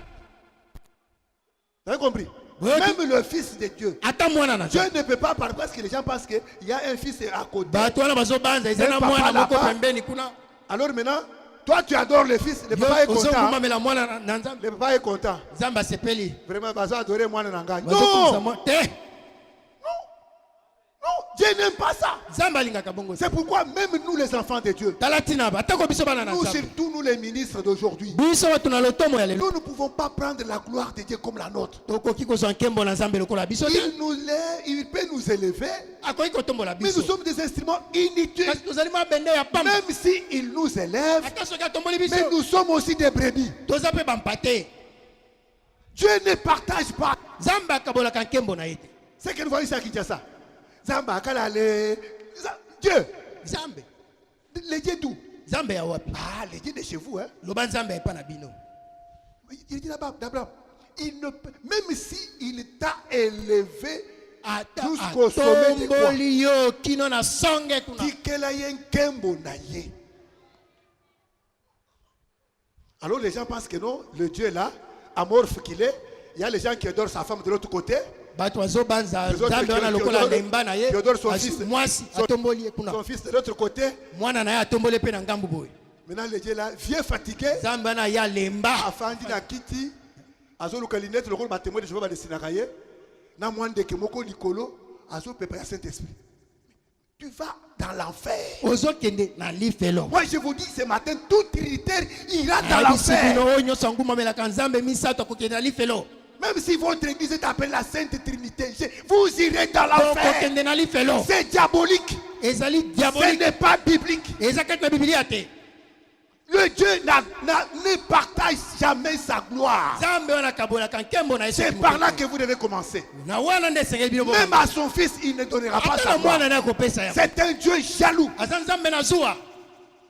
[SPEAKER 3] Vous avez compris?
[SPEAKER 4] Oui.
[SPEAKER 3] Même le fils de Dieu.
[SPEAKER 4] Ata mwana na
[SPEAKER 3] Dieu
[SPEAKER 4] Nzambe.
[SPEAKER 3] ne peut pas parler parce que les gens pensent qu'il y a un fils à côté.
[SPEAKER 4] Bato wana bazobanza eza na
[SPEAKER 3] Papa
[SPEAKER 4] mwana moko
[SPEAKER 3] là-bas.
[SPEAKER 4] pembeni kuna.
[SPEAKER 3] Alors maintenant, toi tu adores le fils, le
[SPEAKER 4] Yo
[SPEAKER 3] papa est content.
[SPEAKER 4] ozongumamela mwana na Nzambe.
[SPEAKER 3] Le papa est content.
[SPEAKER 4] Nzambe asepeli.
[SPEAKER 3] Vraiment, bazo adorer moi nangai.
[SPEAKER 4] Bazokumisa
[SPEAKER 3] Non,
[SPEAKER 4] mwana te.
[SPEAKER 3] non, Dieu n'aime pas ça.
[SPEAKER 4] Nzambe alingaka bongo.
[SPEAKER 3] C'est pourquoi même nous les enfants de Dieu,
[SPEAKER 4] Tala tina ba atako biso bana na
[SPEAKER 3] nous
[SPEAKER 4] Nzambe.
[SPEAKER 3] surtout nous les ministres d'aujourd'hui,
[SPEAKER 4] Biso watu na lotomo ya lelo.
[SPEAKER 3] nous ne pouvons pas prendre la gloire de Dieu comme la nôtre.
[SPEAKER 4] Tokoki kozwa nkembo na Nzambe lokola biso te.
[SPEAKER 3] Il peut nous élever,
[SPEAKER 4] Akoki kotombola
[SPEAKER 3] mais nous
[SPEAKER 4] biso.
[SPEAKER 3] sommes des instruments inutiles.
[SPEAKER 4] Kasi tozali mabende ya pamba.
[SPEAKER 3] Même s'il nous élève,
[SPEAKER 4] Ata soki atomboli
[SPEAKER 3] mais
[SPEAKER 4] biso.
[SPEAKER 3] nous sommes aussi des brebis.
[SPEAKER 4] Toza pe bampate.
[SPEAKER 3] Dieu ne partage pas.
[SPEAKER 4] Nzambe akabolaka nkembo na ye te.
[SPEAKER 3] C'est que nous voyons ici à Kinshasa. Zamba, Kalale, Dieu,
[SPEAKER 4] Nzambe.
[SPEAKER 3] les dieux d'où?
[SPEAKER 4] Nzambe ya wapi?
[SPEAKER 3] Ah, les dieux de chez vous, hein?
[SPEAKER 4] Loba Nzambe epa na bino.
[SPEAKER 3] Il dit là-bas, d'Abraham, il ne peut, même s'il t'a élevé
[SPEAKER 4] Ata
[SPEAKER 3] jusqu'au sommet des croix,
[SPEAKER 4] atomboli yo kino na songe kuna.
[SPEAKER 3] tikela ye nkembo na ye. Alors les gens pensent que non, le Dieu est là, amorphe qu'il est. Il y a les gens qui adorent sa femme de l'autre côté.
[SPEAKER 4] Bato bazobanza
[SPEAKER 3] Les autres
[SPEAKER 4] Nzambe wana
[SPEAKER 3] qui
[SPEAKER 4] lokola
[SPEAKER 3] adorent-
[SPEAKER 4] lemba na ye.
[SPEAKER 3] qui adorent son fils.
[SPEAKER 4] Mwasi
[SPEAKER 3] Son-
[SPEAKER 4] atomboli ye kuna.
[SPEAKER 3] Son fils de l'autre côté.
[SPEAKER 4] Mwana na ye atomboli pe na ngambu boye.
[SPEAKER 3] Maintenant le Dieu là, vieux fatigué,
[SPEAKER 4] Nzambe wana ya lemba.
[SPEAKER 3] afandi na kiti, azoluka linette lokolo batémoin de Jéhovah badesinaka ye. Na mwandeke moko likolo, azopepa ya Saint-Esprit. Tu vas dans l'enfer.
[SPEAKER 4] Ozokende na lifelo.
[SPEAKER 3] Moi je vous dis ce matin, tout trinitaire ira dans
[SPEAKER 4] Ayebisi bino
[SPEAKER 3] l'enfer.
[SPEAKER 4] oyo nyonso angumamelaka Nzambe misato akokende na lifelo.
[SPEAKER 3] Même si votre église est appelée la Sainte Trinité, vous irez dans l'enfer.
[SPEAKER 4] Okokende na lifelo.
[SPEAKER 3] C'est diabolique.
[SPEAKER 4] Ezali
[SPEAKER 3] Ce
[SPEAKER 4] diabolique.
[SPEAKER 3] n'est pas biblique.
[SPEAKER 4] Eza kati na Biblia te.
[SPEAKER 3] Le Dieu ne partage jamais sa gloire.
[SPEAKER 4] Nzambe wana kabolaka nkembo na Yesu.
[SPEAKER 3] C'est par là que vous devez commencer.
[SPEAKER 4] Na wana nde esengeli bino bo.
[SPEAKER 3] Même à son fils, il ne donnera pas
[SPEAKER 4] Ata
[SPEAKER 3] sa
[SPEAKER 4] na
[SPEAKER 3] gloire.
[SPEAKER 4] mwana na akopesa ya.
[SPEAKER 3] C'est un Dieu jaloux.
[SPEAKER 4] Aza Nzambe na zuwa.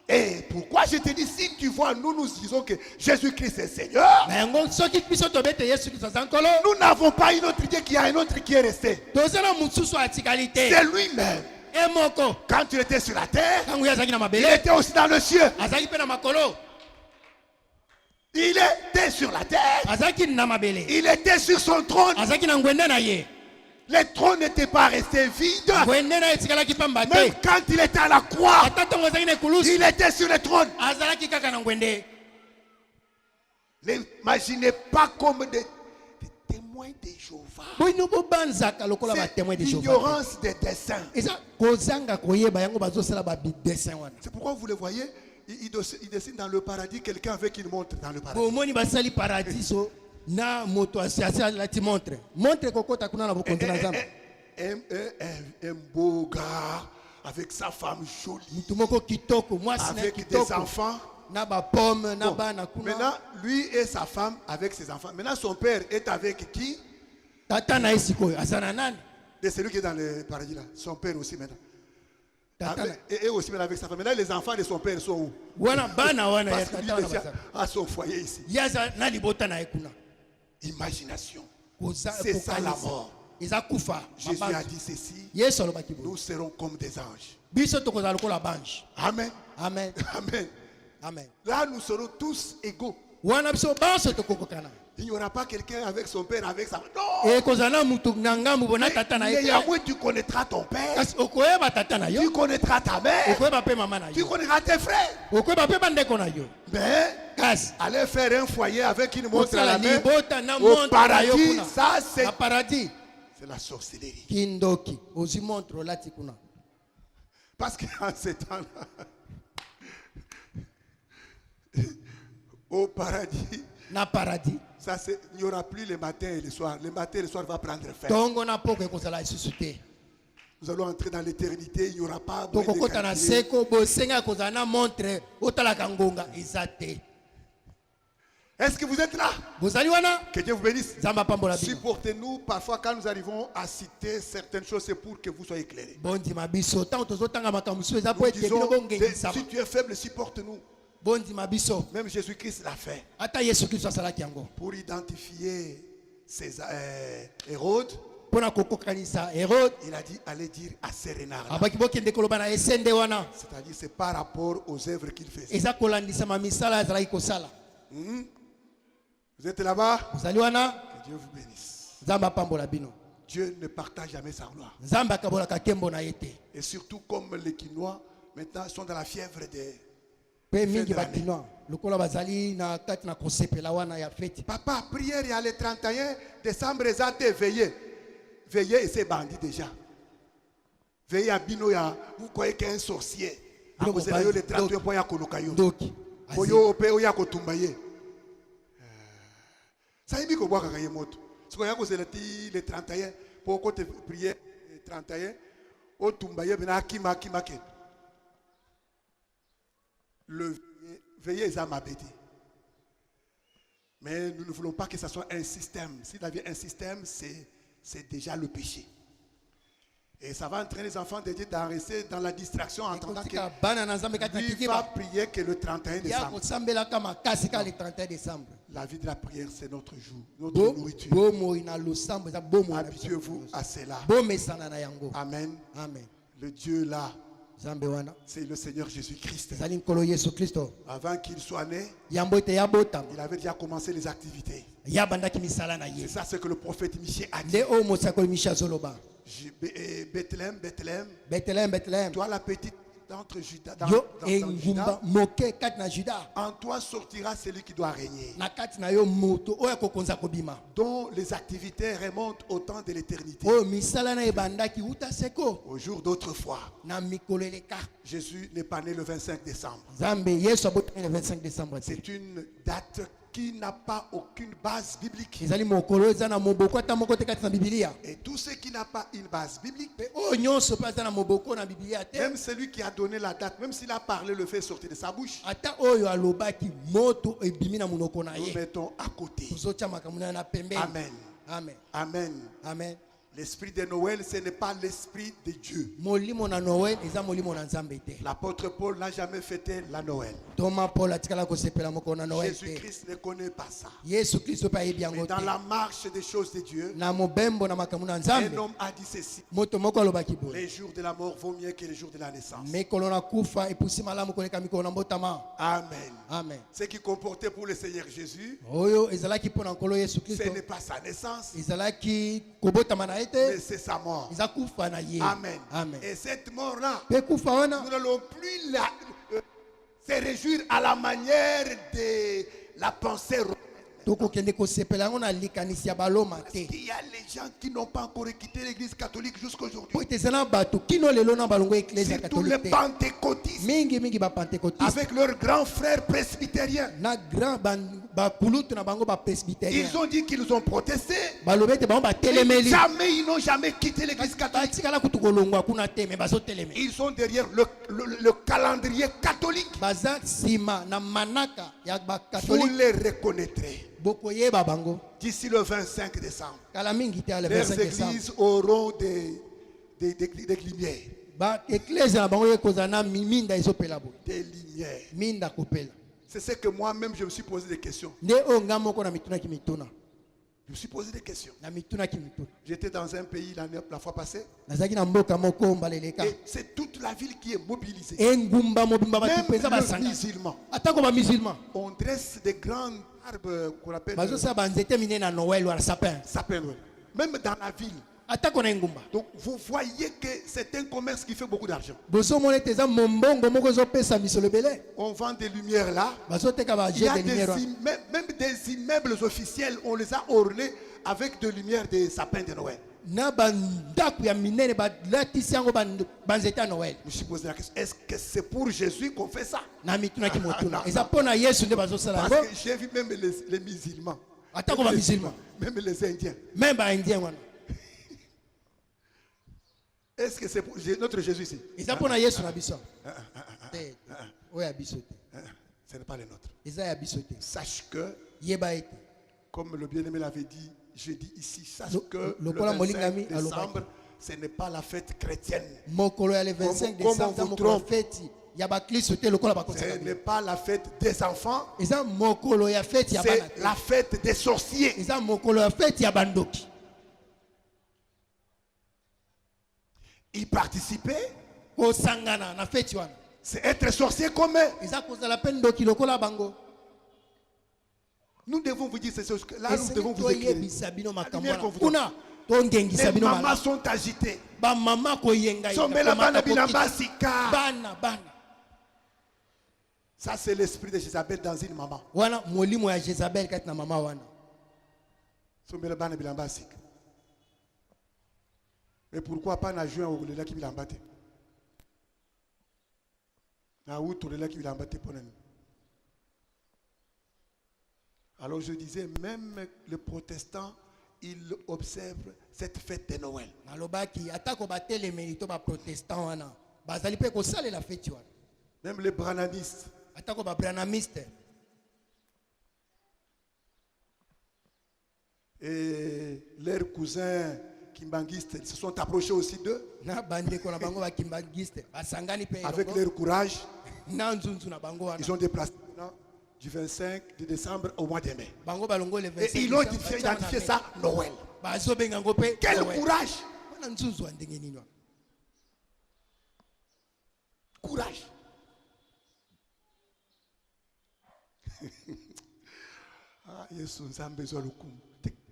[SPEAKER 3] Et pourquoi je te dis, si tu vois, nous disons que Jésus-Christ est Seigneur,
[SPEAKER 4] Na yango soki biso tobete Yesu Kristo aza nkolo.
[SPEAKER 3] nous n'avons pas une autre Dieu qui a un autre qui est resté.
[SPEAKER 4] Tozala mosusu atikali te.
[SPEAKER 3] C'est lui-même.
[SPEAKER 4] E moko.
[SPEAKER 3] Quand il était sur la terre,
[SPEAKER 4] Tangu ye azalaki na
[SPEAKER 3] il
[SPEAKER 4] mabele.
[SPEAKER 3] était aussi dans le ciel.
[SPEAKER 4] Azalaki pe na makolo.
[SPEAKER 3] Il était sur la terre.
[SPEAKER 4] Azalaki na mabele.
[SPEAKER 3] Il était sur son trône.
[SPEAKER 4] Azalaki na ngwende na ye.
[SPEAKER 3] Les trônes n'étaient pas restés vides.
[SPEAKER 4] Ngwende na ye etikalaki pamba te.
[SPEAKER 3] Même quand il était à la croix,
[SPEAKER 4] Ata ntongo azalaki na ekulusu.
[SPEAKER 3] il était sur le trône.
[SPEAKER 4] Azalaki kaka na ngwende.
[SPEAKER 3] N'imaginez pas comme des témoins de Jéhovah.
[SPEAKER 4] Bino bobanzaka lokola ba
[SPEAKER 3] C'est
[SPEAKER 4] témoin de Jéhovah.
[SPEAKER 3] l'ignorance des desseins.
[SPEAKER 4] Eza kozanga koyeba yango bazosala ba dessin wana.
[SPEAKER 3] C'est pourquoi vous le voyez, il dessine dans le paradis quelqu'un avec une montre dans le paradis.
[SPEAKER 4] Bomoni basali paradiso na moto asiasi alati montre. Montre kokota kuna na bokonzi na Nzambe.
[SPEAKER 3] un beau gars avec sa femme jolie,
[SPEAKER 4] mutu moko kitoko mwasi na
[SPEAKER 3] avec des
[SPEAKER 4] kitoko
[SPEAKER 3] enfants.
[SPEAKER 4] na ba pomme na
[SPEAKER 3] Bon,
[SPEAKER 4] bana kuna
[SPEAKER 3] maintenant, lui et sa femme avec ses enfants. Maintenant, son père est avec qui?
[SPEAKER 4] tata na esikoyo azana nani
[SPEAKER 3] C'est celui qui est dans le paradis là. Son père aussi maintenant.
[SPEAKER 4] tata na
[SPEAKER 3] Et aussi maintenant avec sa femme. Maintenant, les enfants de son père sont où?
[SPEAKER 4] wana bana wana ya
[SPEAKER 3] Parce que lui
[SPEAKER 4] tata wana
[SPEAKER 3] déjà
[SPEAKER 4] bazana
[SPEAKER 3] a son foyer ici.
[SPEAKER 4] yaza na libota na ekuna
[SPEAKER 3] Imagination.
[SPEAKER 4] koza
[SPEAKER 3] C'est ça la
[SPEAKER 4] kokanisa.
[SPEAKER 3] mort.
[SPEAKER 4] eza kufa
[SPEAKER 3] Jésus a
[SPEAKER 4] mabanzo.
[SPEAKER 3] dit ceci.
[SPEAKER 4] yesu alobaki boye
[SPEAKER 3] Nous serons comme des anges.
[SPEAKER 4] biso tokozala lokola bange
[SPEAKER 3] Amen.
[SPEAKER 4] amen
[SPEAKER 3] Amen.
[SPEAKER 4] amen
[SPEAKER 3] Là, nous serons tous égaux.
[SPEAKER 4] wana biso banso tokokokana
[SPEAKER 3] Il n'y aura pas quelqu'un avec son père, avec sa... Non!
[SPEAKER 4] ekozala na mutu na ngambu bona tata na ye
[SPEAKER 3] Mais
[SPEAKER 4] te.
[SPEAKER 3] Yahweh, tu connaîtras ton père.
[SPEAKER 4] kasi okoyeba tata na
[SPEAKER 3] Tu
[SPEAKER 4] yo
[SPEAKER 3] connaîtras ta mère.
[SPEAKER 4] okoyeba mpe mama na
[SPEAKER 3] Tu
[SPEAKER 4] yo
[SPEAKER 3] connaîtras tes frères.
[SPEAKER 4] okoyeba mpe bandeko na yo
[SPEAKER 3] Mais
[SPEAKER 4] kasi
[SPEAKER 3] aller faire un foyer avec une montre à
[SPEAKER 4] kosala
[SPEAKER 3] la main
[SPEAKER 4] libota na
[SPEAKER 3] au
[SPEAKER 4] montre na yo
[SPEAKER 3] paradis,
[SPEAKER 4] kuna
[SPEAKER 3] ça c'est
[SPEAKER 4] na paradis
[SPEAKER 3] la sorcellerie.
[SPEAKER 4] kindoki ozwi montre olati kuna
[SPEAKER 3] Parce qu'en ces temps-là, au paradis,
[SPEAKER 4] na paradis
[SPEAKER 3] ça c'est, il n'y aura plus le matin et le soir. Le matin et le soir va prendre fin.
[SPEAKER 4] ntongo na poko ekozala lisusu te
[SPEAKER 3] Nous allons entrer dans l'éternité. Il n'y aura pas moyen de
[SPEAKER 4] tokokota na
[SPEAKER 3] calculer.
[SPEAKER 4] seko bosenga kozala na montre otalaka ngonga eza te
[SPEAKER 3] Est-ce que vous êtes là?
[SPEAKER 4] bozali wana
[SPEAKER 3] Que Dieu vous bénisse.
[SPEAKER 4] nzambe apambola bino
[SPEAKER 3] Supportez-nous. Parfois, quand nous arrivons à citer certaines choses, c'est pour que vous soyez éclairés.
[SPEAKER 4] bondima biso ntango tozotanga makambo mosusu eza po
[SPEAKER 3] Nous
[SPEAKER 4] ete bino
[SPEAKER 3] disons,
[SPEAKER 4] bongengisama
[SPEAKER 3] si tu es faible, supporte-nous.
[SPEAKER 4] bondima biso
[SPEAKER 3] Même Jésus-Christ l'a fait
[SPEAKER 4] ata yesu kristo asalaki yango
[SPEAKER 3] pour identifier ces Hérode.
[SPEAKER 4] mpo na kokokanisa herode
[SPEAKER 3] Il a dit, allez dire à Sérénard.
[SPEAKER 4] abaki bokende koloba na esende wana
[SPEAKER 3] C'est-à-dire, c'est par rapport aux œuvres qu'il faisait.
[SPEAKER 4] eza kolandisama misala azalaki kosala
[SPEAKER 3] Vous êtes là-bas?
[SPEAKER 4] ozali wana
[SPEAKER 3] Que Dieu vous bénisse.
[SPEAKER 4] nzambe apambola bino
[SPEAKER 3] Dieu ne partage jamais sa gloire.
[SPEAKER 4] nzambe akabolaka nkembo na ye te
[SPEAKER 3] Et surtout, comme les Quinois, maintenant, sont dans la fièvre des...
[SPEAKER 4] mpe
[SPEAKER 3] Fin
[SPEAKER 4] mingi
[SPEAKER 3] de l'année.
[SPEAKER 4] bakinois lokola bazali na kati na kosepela wana ya feti
[SPEAKER 3] Papa, prière, il y a le 31 décembre, ils ont veillé. Veillez et c'est bandit déjà. Veillez à Bino, vous croyez qu'il y a un sorcier. À
[SPEAKER 4] Bino
[SPEAKER 3] cause de
[SPEAKER 4] bobandi,
[SPEAKER 3] le 31 pour Yakolokayo.
[SPEAKER 4] ndoki
[SPEAKER 3] Oyo ope oya kotumbaye. Ça y est, qu'on voit quand il y a moto. Ce qu'on a causé le 31 pour qu'on te prier le 31. Au tumbaye, ben akima ke. Le veillez les âmes abédées. Mais nous ne voulons pas que ce soit un système. S'il avait un système, c'est déjà le péché. Et ça va entraîner les enfants de Dieu à rester dans la distraction en attendant que
[SPEAKER 4] ekotika bana na nzambe kati na
[SPEAKER 3] lui va
[SPEAKER 4] kikiba
[SPEAKER 3] prier que le 31
[SPEAKER 4] ya
[SPEAKER 3] décembre.
[SPEAKER 4] kosambelaka makasi kaka le 31 décembre
[SPEAKER 3] La vie de la prière, c'est notre jour, notre nourriture.
[SPEAKER 4] bomoi na losambo eza bomoi na biso
[SPEAKER 3] Habituez-vous à cela.
[SPEAKER 4] bomesana na yango
[SPEAKER 3] Amen.
[SPEAKER 4] amen
[SPEAKER 3] Le Dieu là,
[SPEAKER 4] nzambe wana
[SPEAKER 3] c'est le Seigneur Jésus-Christ.
[SPEAKER 4] ezali nkolo yesu kristo
[SPEAKER 3] Avant qu'il soit né,
[SPEAKER 4] yambo ete yabotama
[SPEAKER 3] il avait déjà commencé les activités.
[SPEAKER 4] yabandaki misala na
[SPEAKER 3] C'est
[SPEAKER 4] ye
[SPEAKER 3] ça ce que le prophète Michée a dit.
[SPEAKER 4] nde oyo mosakoli mishi azoloba
[SPEAKER 3] Bethléem, Bethléem,
[SPEAKER 4] betelehem betelehem
[SPEAKER 3] toi la petite d'entre Juda, dans
[SPEAKER 4] yo
[SPEAKER 3] Juda,
[SPEAKER 4] engumba moke kati na juda
[SPEAKER 3] en toi sortira celui qui doit régner,
[SPEAKER 4] na kati na yo moto oyo akokonza kobima
[SPEAKER 3] dont les activités remontent au temps de l'éternité,
[SPEAKER 4] oyo misala na ebandaki uta seko
[SPEAKER 3] au jour d'autrefois.
[SPEAKER 4] na mikolo eleka
[SPEAKER 3] Jésus n'est pas né le 25 décembre.
[SPEAKER 4] nzambe yesu abotami le 25 décembre te
[SPEAKER 3] C'est une date qui n'a pas aucune base biblique.
[SPEAKER 4] ezali mokolo eza na moboko ata moko te kati na bibilia
[SPEAKER 3] Et tout ce qui n'a pas une base biblique,
[SPEAKER 4] mpe oyo nyonso mpe aza na moboko na bibilia te
[SPEAKER 3] même celui qui a donné la date, même s'il a parlé, le fait sortir de sa bouche,
[SPEAKER 4] ata oyo alobaki moto ebimi na monoko na
[SPEAKER 3] nous
[SPEAKER 4] ye
[SPEAKER 3] mettons à côté.
[SPEAKER 4] tozotia makambo na ye na pembeni
[SPEAKER 3] Amen.
[SPEAKER 4] amen
[SPEAKER 3] Amen.
[SPEAKER 4] amen
[SPEAKER 3] L'esprit de Noël, ce n'est pas l'esprit de Dieu.
[SPEAKER 4] molimo na noel eza molimo na nzambe te
[SPEAKER 3] L'apôtre Paul n'a jamais fêté la Noël.
[SPEAKER 4] toma paul atikala kosepela mokolo na noel te
[SPEAKER 3] Jésus-Christ ne connaît pas ça.
[SPEAKER 4] yesu kristo mpe ayebi yango
[SPEAKER 3] Mais dans
[SPEAKER 4] te
[SPEAKER 3] la marche des choses de Dieu,
[SPEAKER 4] na mobembo na makambo na
[SPEAKER 3] un
[SPEAKER 4] nzambe
[SPEAKER 3] homme a dit ceci.
[SPEAKER 4] moto moko alobaki boye
[SPEAKER 3] Les jours de la mort vaut mieux que les jours de la naissance.
[SPEAKER 4] mikolo na kufa epusi malamu koleka mikolo na mbotama
[SPEAKER 3] Amen.
[SPEAKER 4] amen
[SPEAKER 3] Ce qui comportait pour le Seigneur Jésus,
[SPEAKER 4] oyo ezalaki mpo na nkolo yesu
[SPEAKER 3] ce
[SPEAKER 4] kristo
[SPEAKER 3] n'est pas sa naissance,
[SPEAKER 4] ezalaki kobotama na ye
[SPEAKER 3] mais
[SPEAKER 4] te
[SPEAKER 3] c'est sa mort.
[SPEAKER 4] eza kufa na ye
[SPEAKER 3] Amen.
[SPEAKER 4] amen
[SPEAKER 3] Et cette mort-là,
[SPEAKER 4] mpe kufa wana
[SPEAKER 3] nous n'allons plus se réjouir à la manière de la pensée romaine.
[SPEAKER 4] tokokende kosepela yango na likanisi ya baloma te
[SPEAKER 3] Il y a les gens qui n'ont pas encore quitté l'église catholique jusqu'aujourd'hui.
[SPEAKER 4] po ete eza na bato kino lelo na balongo eklezia
[SPEAKER 3] Surtout les
[SPEAKER 4] katolike te
[SPEAKER 3] pentecôtistes
[SPEAKER 4] mingi bapentekotiste
[SPEAKER 3] avec leurs grands frères presbytériens.
[SPEAKER 4] na grand bakulutu na bango ba presbytérien
[SPEAKER 3] Ils ont dit qu'ils nous ont protesté.
[SPEAKER 4] balobi ete bango
[SPEAKER 3] Mais
[SPEAKER 4] batelemeli
[SPEAKER 3] jamais, ils n'ont jamais quitté l'église catholique.
[SPEAKER 4] batikala kutu kolongwa kuna te me bazotelemela
[SPEAKER 3] Ils sont derrière le calendrier catholique.
[SPEAKER 4] baza nsima na manaka ya
[SPEAKER 3] Vous
[SPEAKER 4] bakatolike
[SPEAKER 3] les reconnaîtrez.
[SPEAKER 4] bokoyeba bango
[SPEAKER 3] D'ici le 25 décembre,
[SPEAKER 4] kala mingi te ya le
[SPEAKER 3] les
[SPEAKER 4] 25 décembre
[SPEAKER 3] églises auront des lumières.
[SPEAKER 4] baeklese na bango ekozala na minda ezopela boye
[SPEAKER 3] Des lumières.
[SPEAKER 4] minda kopela
[SPEAKER 3] C'est ce que moi-même, je me suis posé des questions.
[SPEAKER 4] nde oyo nga moko na mitunaki mituna
[SPEAKER 3] Je me suis posé des questions.
[SPEAKER 4] na mitunaki mituna
[SPEAKER 3] J'étais dans un pays la fois passée.
[SPEAKER 4] nazalaki na mboka moko mbala eleka
[SPEAKER 3] Et c'est toute la ville qui est mobilisée.
[SPEAKER 4] engumba mobimba bato
[SPEAKER 3] Même
[SPEAKER 4] mpenza
[SPEAKER 3] les
[SPEAKER 4] basanga
[SPEAKER 3] musulmans.
[SPEAKER 4] atako bamusulman
[SPEAKER 3] On dresse des grands arbres qu'on appelle
[SPEAKER 4] bazosala banzete minene na noel wana sapin
[SPEAKER 3] sapins. Même dans la ville.
[SPEAKER 4] atako na engumba
[SPEAKER 3] Donc vous voyez que c'est un commerce qui fait beaucoup d'argent.
[SPEAKER 4] bozomona ete eza mombongo moko ezopesa misolo ebele
[SPEAKER 3] On vend des lumières là.
[SPEAKER 4] bazoteka
[SPEAKER 3] Il y
[SPEAKER 4] bajet
[SPEAKER 3] a
[SPEAKER 4] de lumière wana
[SPEAKER 3] même des immeubles officiels, on les a ornés avec de lumières des sapins de Noël.
[SPEAKER 4] na bandako ya minene balatisi yango banzete ya noel
[SPEAKER 3] Je me suis posé la question, est-ce que c'est pour Jésus qu'on fait ça?
[SPEAKER 4] na mitunaki motuna eza mpo na yesu nde bazosala
[SPEAKER 3] Parce
[SPEAKER 4] yango
[SPEAKER 3] que j'ai vu même les musulmans.
[SPEAKER 4] atako bamusulman
[SPEAKER 3] Même les Indiens.
[SPEAKER 4] même baindien wana
[SPEAKER 3] Est-ce que c'est pour notre Jésus ici?
[SPEAKER 4] eza mpo na yesu na biso te oyo ya biso te
[SPEAKER 3] Ce n'est pas le nôtre.
[SPEAKER 4] eza ya biso te
[SPEAKER 3] Sache que,
[SPEAKER 4] yeba ete
[SPEAKER 3] comme le bien-aimé l'avait dit, je dis ici, sache
[SPEAKER 4] Le-
[SPEAKER 3] que
[SPEAKER 4] le
[SPEAKER 3] le
[SPEAKER 4] Kola
[SPEAKER 3] 25
[SPEAKER 4] Molingami
[SPEAKER 3] décembre, ce n'est pas la fête chrétienne.
[SPEAKER 4] mokolo ya le 25
[SPEAKER 3] Comment
[SPEAKER 4] décembre eza
[SPEAKER 3] vous
[SPEAKER 4] mokolo ya
[SPEAKER 3] trompe?
[SPEAKER 4] feti ya baklisto te lokola
[SPEAKER 3] Ce
[SPEAKER 4] bakosaka
[SPEAKER 3] n'est pas la fête des enfants,
[SPEAKER 4] eza mokolo ya feti ya bana
[SPEAKER 3] c'est
[SPEAKER 4] te
[SPEAKER 3] la fête des sorciers.
[SPEAKER 4] eza mokolo ya feti ya bandoki
[SPEAKER 3] Y participer,
[SPEAKER 4] kosangana na feti wana
[SPEAKER 3] c'est être sorcier comme eux.
[SPEAKER 4] eza kozala mpe ndoki lokola bango
[SPEAKER 3] Nous devons vous dire ces choses. Là, nous
[SPEAKER 4] esengeli
[SPEAKER 3] devons vous éclairer.
[SPEAKER 4] toyebisa bino makambo
[SPEAKER 3] lumière qu'on
[SPEAKER 4] wana
[SPEAKER 3] vous
[SPEAKER 4] kuna tongengisa
[SPEAKER 3] Les
[SPEAKER 4] bino
[SPEAKER 3] mamans
[SPEAKER 4] malamu
[SPEAKER 3] sont agitées.
[SPEAKER 4] bamama koyenga
[SPEAKER 3] Sombela bana bilamba sika.
[SPEAKER 4] bana
[SPEAKER 3] Ça, c'est l'esprit de Jézabel dans une maman.
[SPEAKER 4] wana molimo ya jezabel kati na mama wana
[SPEAKER 3] Sombela bana bilamba sika. Mais pourquoi pas na juin au lela qui bilamba te? Na août au lela qui bilamba te pour nous. Alors je disais, même les protestants, ils observent cette fête de Noël.
[SPEAKER 4] nalobaki atako batelemeli to baprotestant wana bazali mpe kosalela feti wana
[SPEAKER 3] Même les brananistes,
[SPEAKER 4] atako babranamiste
[SPEAKER 3] et leurs cousins kimbanguistes, ils se sont approchés aussi d'eux
[SPEAKER 4] na bandeko na bango bakimbangiste basangani mpe
[SPEAKER 3] avec
[SPEAKER 4] elongo.
[SPEAKER 3] leur courage.
[SPEAKER 4] na nzunzu na bango wana
[SPEAKER 3] Ils ont déplacé maintenant du 25 de décembre au mois de mai.
[SPEAKER 4] bango balongo le 25
[SPEAKER 3] Et ils ont
[SPEAKER 4] décembre,
[SPEAKER 3] identifié ça Noël.
[SPEAKER 4] bazobenga ngo mpe
[SPEAKER 3] Quel
[SPEAKER 4] Noël.
[SPEAKER 3] courage!
[SPEAKER 4] wana nzunzu wa ndenge nini wana
[SPEAKER 3] Courage! Ah, Yesu Nzambe zwa lokumu.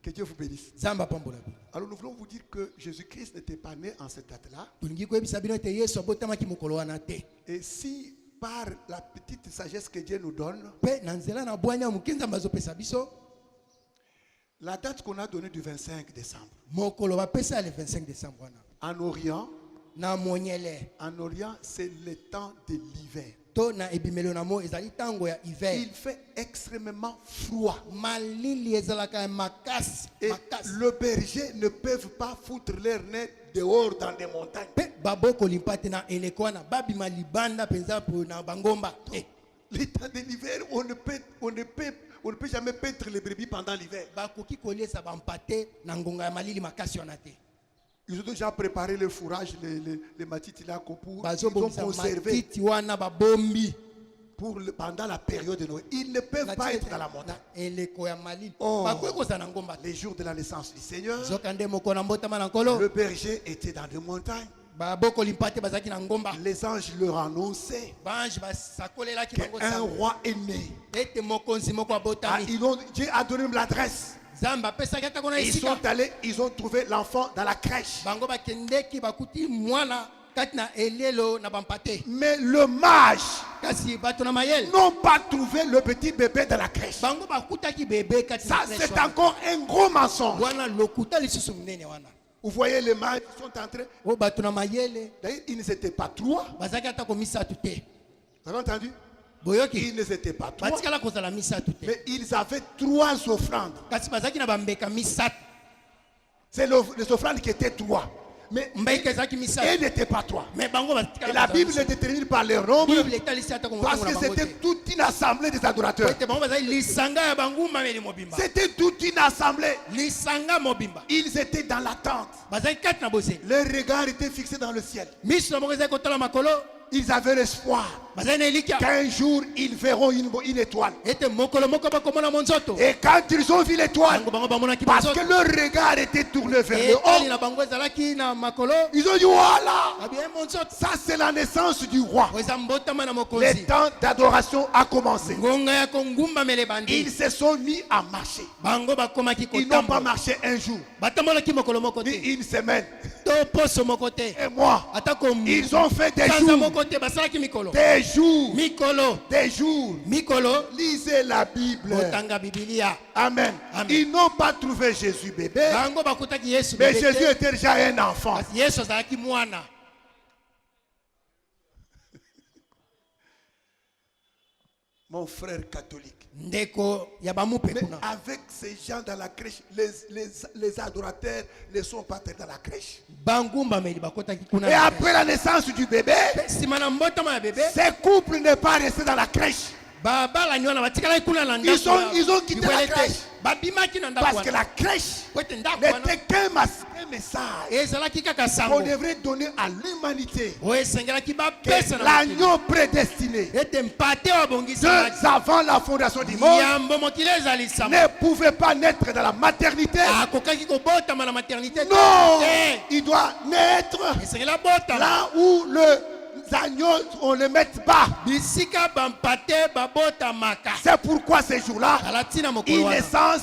[SPEAKER 3] Que Dieu vous bénisse.
[SPEAKER 4] nzambe apambola bino
[SPEAKER 3] Alors nous voulons vous dire que Jésus-Christ n'était pas né en cette date-là.
[SPEAKER 4] tolingi koyebisa bino ete yesu abotamaki mokolo wana te
[SPEAKER 3] Et si par la petite sagesse que Dieu nous donne,
[SPEAKER 4] mpe na nzela na bwanya ya moke nzambe azopesa biso
[SPEAKER 3] la date qu'on a donnée du 25 décembre,
[SPEAKER 4] mokolo bapesa ya le 25 décembre wana
[SPEAKER 3] en Orient,
[SPEAKER 4] na monyele
[SPEAKER 3] c'est le temps de l'hiver.
[SPEAKER 4] to na ebimelo na mo ezali ntango ya hiver
[SPEAKER 3] Il fait extrêmement froid.
[SPEAKER 4] malili ezalaka ya makasi
[SPEAKER 3] Et
[SPEAKER 4] makasi
[SPEAKER 3] le berger ne peuvent pas foutre leur nez dehors dans des montagnes.
[SPEAKER 4] mpe babokoli mpa te na eleko wana babima libanda mpenza po na bangomba te
[SPEAKER 3] Le temps de l'hiver, on ne peut jamais paître les brebis pendant l'hiver.
[SPEAKER 4] bakoki koliesa bampa te na ngonga ya malili makasi wana te
[SPEAKER 3] Ils ont déjà préparé le fourrage, les matites là, pour ils ont
[SPEAKER 4] bazobongisa
[SPEAKER 3] conservé
[SPEAKER 4] matiti wana babombi
[SPEAKER 3] pendant la période de Noël. Ils ne peuvent
[SPEAKER 4] Na
[SPEAKER 3] pas
[SPEAKER 4] tina
[SPEAKER 3] être
[SPEAKER 4] ete
[SPEAKER 3] dans la montagne.
[SPEAKER 4] na eleko ya malili
[SPEAKER 3] Oh.
[SPEAKER 4] bakoki kozala na ngomba te
[SPEAKER 3] Les jours de la naissance du Seigneur,
[SPEAKER 4] zoka nde moko na mbotama na nkolo
[SPEAKER 3] le berger était dans des montagnes.
[SPEAKER 4] babokoli mpa te bazalaki na ngomba
[SPEAKER 3] Les anges leur annonçaient
[SPEAKER 4] bange basakolelaki bango
[SPEAKER 3] qu'un
[SPEAKER 4] sango
[SPEAKER 3] roi est né.
[SPEAKER 4] ete mokonzi moko
[SPEAKER 3] Ah,
[SPEAKER 4] abotami
[SPEAKER 3] Dieu a donné l'adresse.
[SPEAKER 4] nzambe apesaki atako na
[SPEAKER 3] Ils
[SPEAKER 4] esika
[SPEAKER 3] sont allés, ils ont trouvé l'enfant dans la crèche.
[SPEAKER 4] bango bakendeki bakuti mwana kati na elelo na bampa te
[SPEAKER 3] Mais le mage
[SPEAKER 4] kasi bato na mayele
[SPEAKER 3] n'ont pas trouvé le petit bébé dans la crèche.
[SPEAKER 4] bango bakutaki bebe kati na
[SPEAKER 3] Ça,
[SPEAKER 4] crèche
[SPEAKER 3] c'est
[SPEAKER 4] wana.
[SPEAKER 3] encore un gros mensonge.
[SPEAKER 4] wana lokuta lisusu monene wana
[SPEAKER 3] Vous voyez, les mages sont en train.
[SPEAKER 4] o bato na mayele
[SPEAKER 3] D'ailleurs, ils ne s'étaient pas trois.
[SPEAKER 4] bazalaki atako misatu te
[SPEAKER 3] Vous avez entendu?
[SPEAKER 4] boyoki
[SPEAKER 3] Ils n'étaient pas trois,
[SPEAKER 4] batikala kozala misato te
[SPEAKER 3] mais ils avaient 3 offrandes.
[SPEAKER 4] kasi bazalaki na bambeka misato
[SPEAKER 3] C'est les offrandes qui étaient 3. Mais
[SPEAKER 4] mbeka ezalaki
[SPEAKER 3] elles
[SPEAKER 4] misato
[SPEAKER 3] n'étaient pas 3.
[SPEAKER 4] mais bango
[SPEAKER 3] Et
[SPEAKER 4] batikala
[SPEAKER 3] la Bible les détermine par leur nombre
[SPEAKER 4] bible etalisi ata
[SPEAKER 3] parce que c'était toute une assemblée des adorateurs.
[SPEAKER 4] ete bango bazali lisanga ya bangumbameli mobimba
[SPEAKER 3] C'était toute une assemblée.
[SPEAKER 4] lisanga mobimba
[SPEAKER 3] Ils étaient dans l'attente.
[SPEAKER 4] bazali kati na bozeli
[SPEAKER 3] Leur regard était fixé dans le ciel.
[SPEAKER 4] miso na bango ezali kotala makolo
[SPEAKER 3] Ils avaient l'espoir
[SPEAKER 4] bazali na elikya
[SPEAKER 3] qu'un jour ils verront une étoile.
[SPEAKER 4] ete mokolo moko bakomona monzoto
[SPEAKER 3] Et quand ils ont vu l'étoile,
[SPEAKER 4] bango bango bamonaki
[SPEAKER 3] parce
[SPEAKER 4] monzoto
[SPEAKER 3] que leur regard était tourné vers le
[SPEAKER 4] etali
[SPEAKER 3] haut,
[SPEAKER 4] na bango ezalaki na makolo
[SPEAKER 3] ils ont dit voilà,
[SPEAKER 4] babie monzoto
[SPEAKER 3] ça c'est la naissance du roi.
[SPEAKER 4] eza mbotama na
[SPEAKER 3] Le
[SPEAKER 4] mokonzi
[SPEAKER 3] temps d'adoration a commencé.
[SPEAKER 4] ngonga ya kongumbamela ebandi
[SPEAKER 3] Ils se sont mis à marcher.
[SPEAKER 4] bango bakomaki
[SPEAKER 3] Ils n'ont pas
[SPEAKER 4] kotambola
[SPEAKER 3] marché un jour,
[SPEAKER 4] batambolaki mokolo moko
[SPEAKER 3] ni
[SPEAKER 4] te
[SPEAKER 3] une semaine.
[SPEAKER 4] to poso moko te
[SPEAKER 3] Et moi,
[SPEAKER 4] atako
[SPEAKER 3] ils ont fait des
[SPEAKER 4] sanza
[SPEAKER 3] jours,
[SPEAKER 4] moko te basalaki mikolo
[SPEAKER 3] des jours,
[SPEAKER 4] mikolo
[SPEAKER 3] des jours.
[SPEAKER 4] mikolo
[SPEAKER 3] Lisez la Bible.
[SPEAKER 4] kotanga bibilia
[SPEAKER 3] Amen.
[SPEAKER 4] Amen.
[SPEAKER 3] Ils n'ont pas trouvé Jésus bébé,
[SPEAKER 4] bango bakutaki yesu
[SPEAKER 3] mais
[SPEAKER 4] bebe te,
[SPEAKER 3] Jésus était déjà un enfant.
[SPEAKER 4] kasi yesu azalaki mwana
[SPEAKER 3] Mon frère catholique.
[SPEAKER 4] ndeko ya bamupe
[SPEAKER 3] Mais
[SPEAKER 4] kuna
[SPEAKER 3] avec ces gens dans la crèche, les adorateurs ne sont pas entrés dans la crèche.
[SPEAKER 4] bangumbameli bakotaki
[SPEAKER 3] Et
[SPEAKER 4] kuna
[SPEAKER 3] après la naissance du bébé,
[SPEAKER 4] nsima na mbotama ya bebe
[SPEAKER 3] ces couples ne pas restés dans la crèche.
[SPEAKER 4] babalani wana batikalaki kuna na
[SPEAKER 3] Ils ont quitté la crèche.
[SPEAKER 4] babimaki na ndako
[SPEAKER 3] Parce que
[SPEAKER 4] wana
[SPEAKER 3] la crèche
[SPEAKER 4] po ete ndako wana
[SPEAKER 3] n'était qu'un message
[SPEAKER 4] ezalaki kaka
[SPEAKER 3] qu'on
[SPEAKER 4] sango
[SPEAKER 3] devrait donner à l'humanité.
[SPEAKER 4] oyo esengelaki
[SPEAKER 3] Que
[SPEAKER 4] bapesa na mokili.
[SPEAKER 3] l'agneau prédestiné,
[SPEAKER 4] ete mpate oyo abongisi
[SPEAKER 3] deux avant la fondation du monde,
[SPEAKER 4] yambo mokili ezalisama
[SPEAKER 3] ne pouvait pas naître dans la maternité.
[SPEAKER 4] akokaki kobotama na maternité te.
[SPEAKER 3] Non,
[SPEAKER 4] te
[SPEAKER 3] il doit naître
[SPEAKER 4] esengeli abotama
[SPEAKER 3] là où les agneaux, on les met bas.
[SPEAKER 4] bisika bampate babotamaka
[SPEAKER 3] C'est pourquoi ces jours-là,
[SPEAKER 4] ala ntina mokolo
[SPEAKER 3] une
[SPEAKER 4] wana
[SPEAKER 3] naissance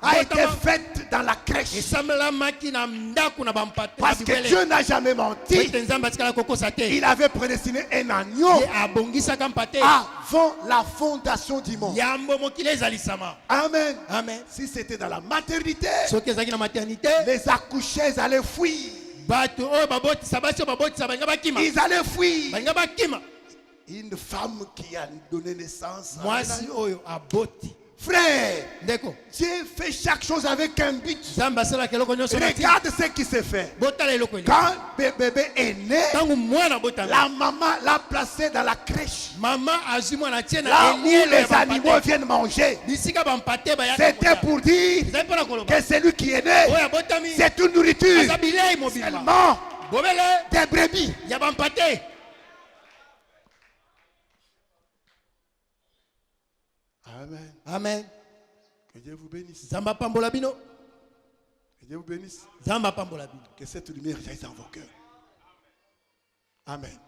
[SPEAKER 3] a été faite dans la crèche.
[SPEAKER 4] esamelamaki na ndako na bampate
[SPEAKER 3] Parce que Dieu n'a jamais menti.
[SPEAKER 4] ete nzambe atikala kokosa te
[SPEAKER 3] Il avait prédestiné un agneau
[SPEAKER 4] ye abongisaka mpate
[SPEAKER 3] avant la fondation du monde.
[SPEAKER 4] yambo mokili ezalisama
[SPEAKER 3] Amen.
[SPEAKER 4] amen
[SPEAKER 3] Si c'était dans la maternité,
[SPEAKER 4] soki ezalaki na maternité
[SPEAKER 3] les accouchés allaient fuir.
[SPEAKER 4] bato oyo babotisa basi oyo babotisa balinga bakima
[SPEAKER 3] Ils allaient fuir.
[SPEAKER 4] balinga bakima
[SPEAKER 3] Une femme qui a donné naissance à un
[SPEAKER 4] mwasi
[SPEAKER 3] agneau.
[SPEAKER 4] oyo aboti
[SPEAKER 3] Frère,
[SPEAKER 4] ndeko
[SPEAKER 3] Dieu fait chaque chose avec un but.
[SPEAKER 4] nzambe asalaka eloko nyonso na ntina.
[SPEAKER 3] Regarde ce qui s'est fait.
[SPEAKER 4] botala eloko eli
[SPEAKER 3] Quand le bébé est né,
[SPEAKER 4] ntango mwana botala
[SPEAKER 3] la maman l'a placé dans la crèche.
[SPEAKER 4] mama azwi mwana atie na
[SPEAKER 3] Là où
[SPEAKER 4] elielo ya
[SPEAKER 3] les animaux
[SPEAKER 4] bampate
[SPEAKER 3] viennent manger.
[SPEAKER 4] bisika bampate bayaka
[SPEAKER 3] C'était
[SPEAKER 4] kolia.
[SPEAKER 3] pour dire
[SPEAKER 4] ezali mpona koloba
[SPEAKER 3] que celui qui est né,
[SPEAKER 4] oyo abotami
[SPEAKER 3] c'est une nourriture.
[SPEAKER 4] aza bilei mobimba
[SPEAKER 3] Seulement
[SPEAKER 4] bobele
[SPEAKER 3] des brebis.
[SPEAKER 4] ya bampate
[SPEAKER 3] Amen.
[SPEAKER 4] amen
[SPEAKER 3] Que Dieu vous bénisse.
[SPEAKER 4] nzambe apambola bino
[SPEAKER 3] Que Dieu vous bénisse.
[SPEAKER 4] nzambe apambola bino
[SPEAKER 3] Que cette lumière jaillisse dans vos cœurs. Amen.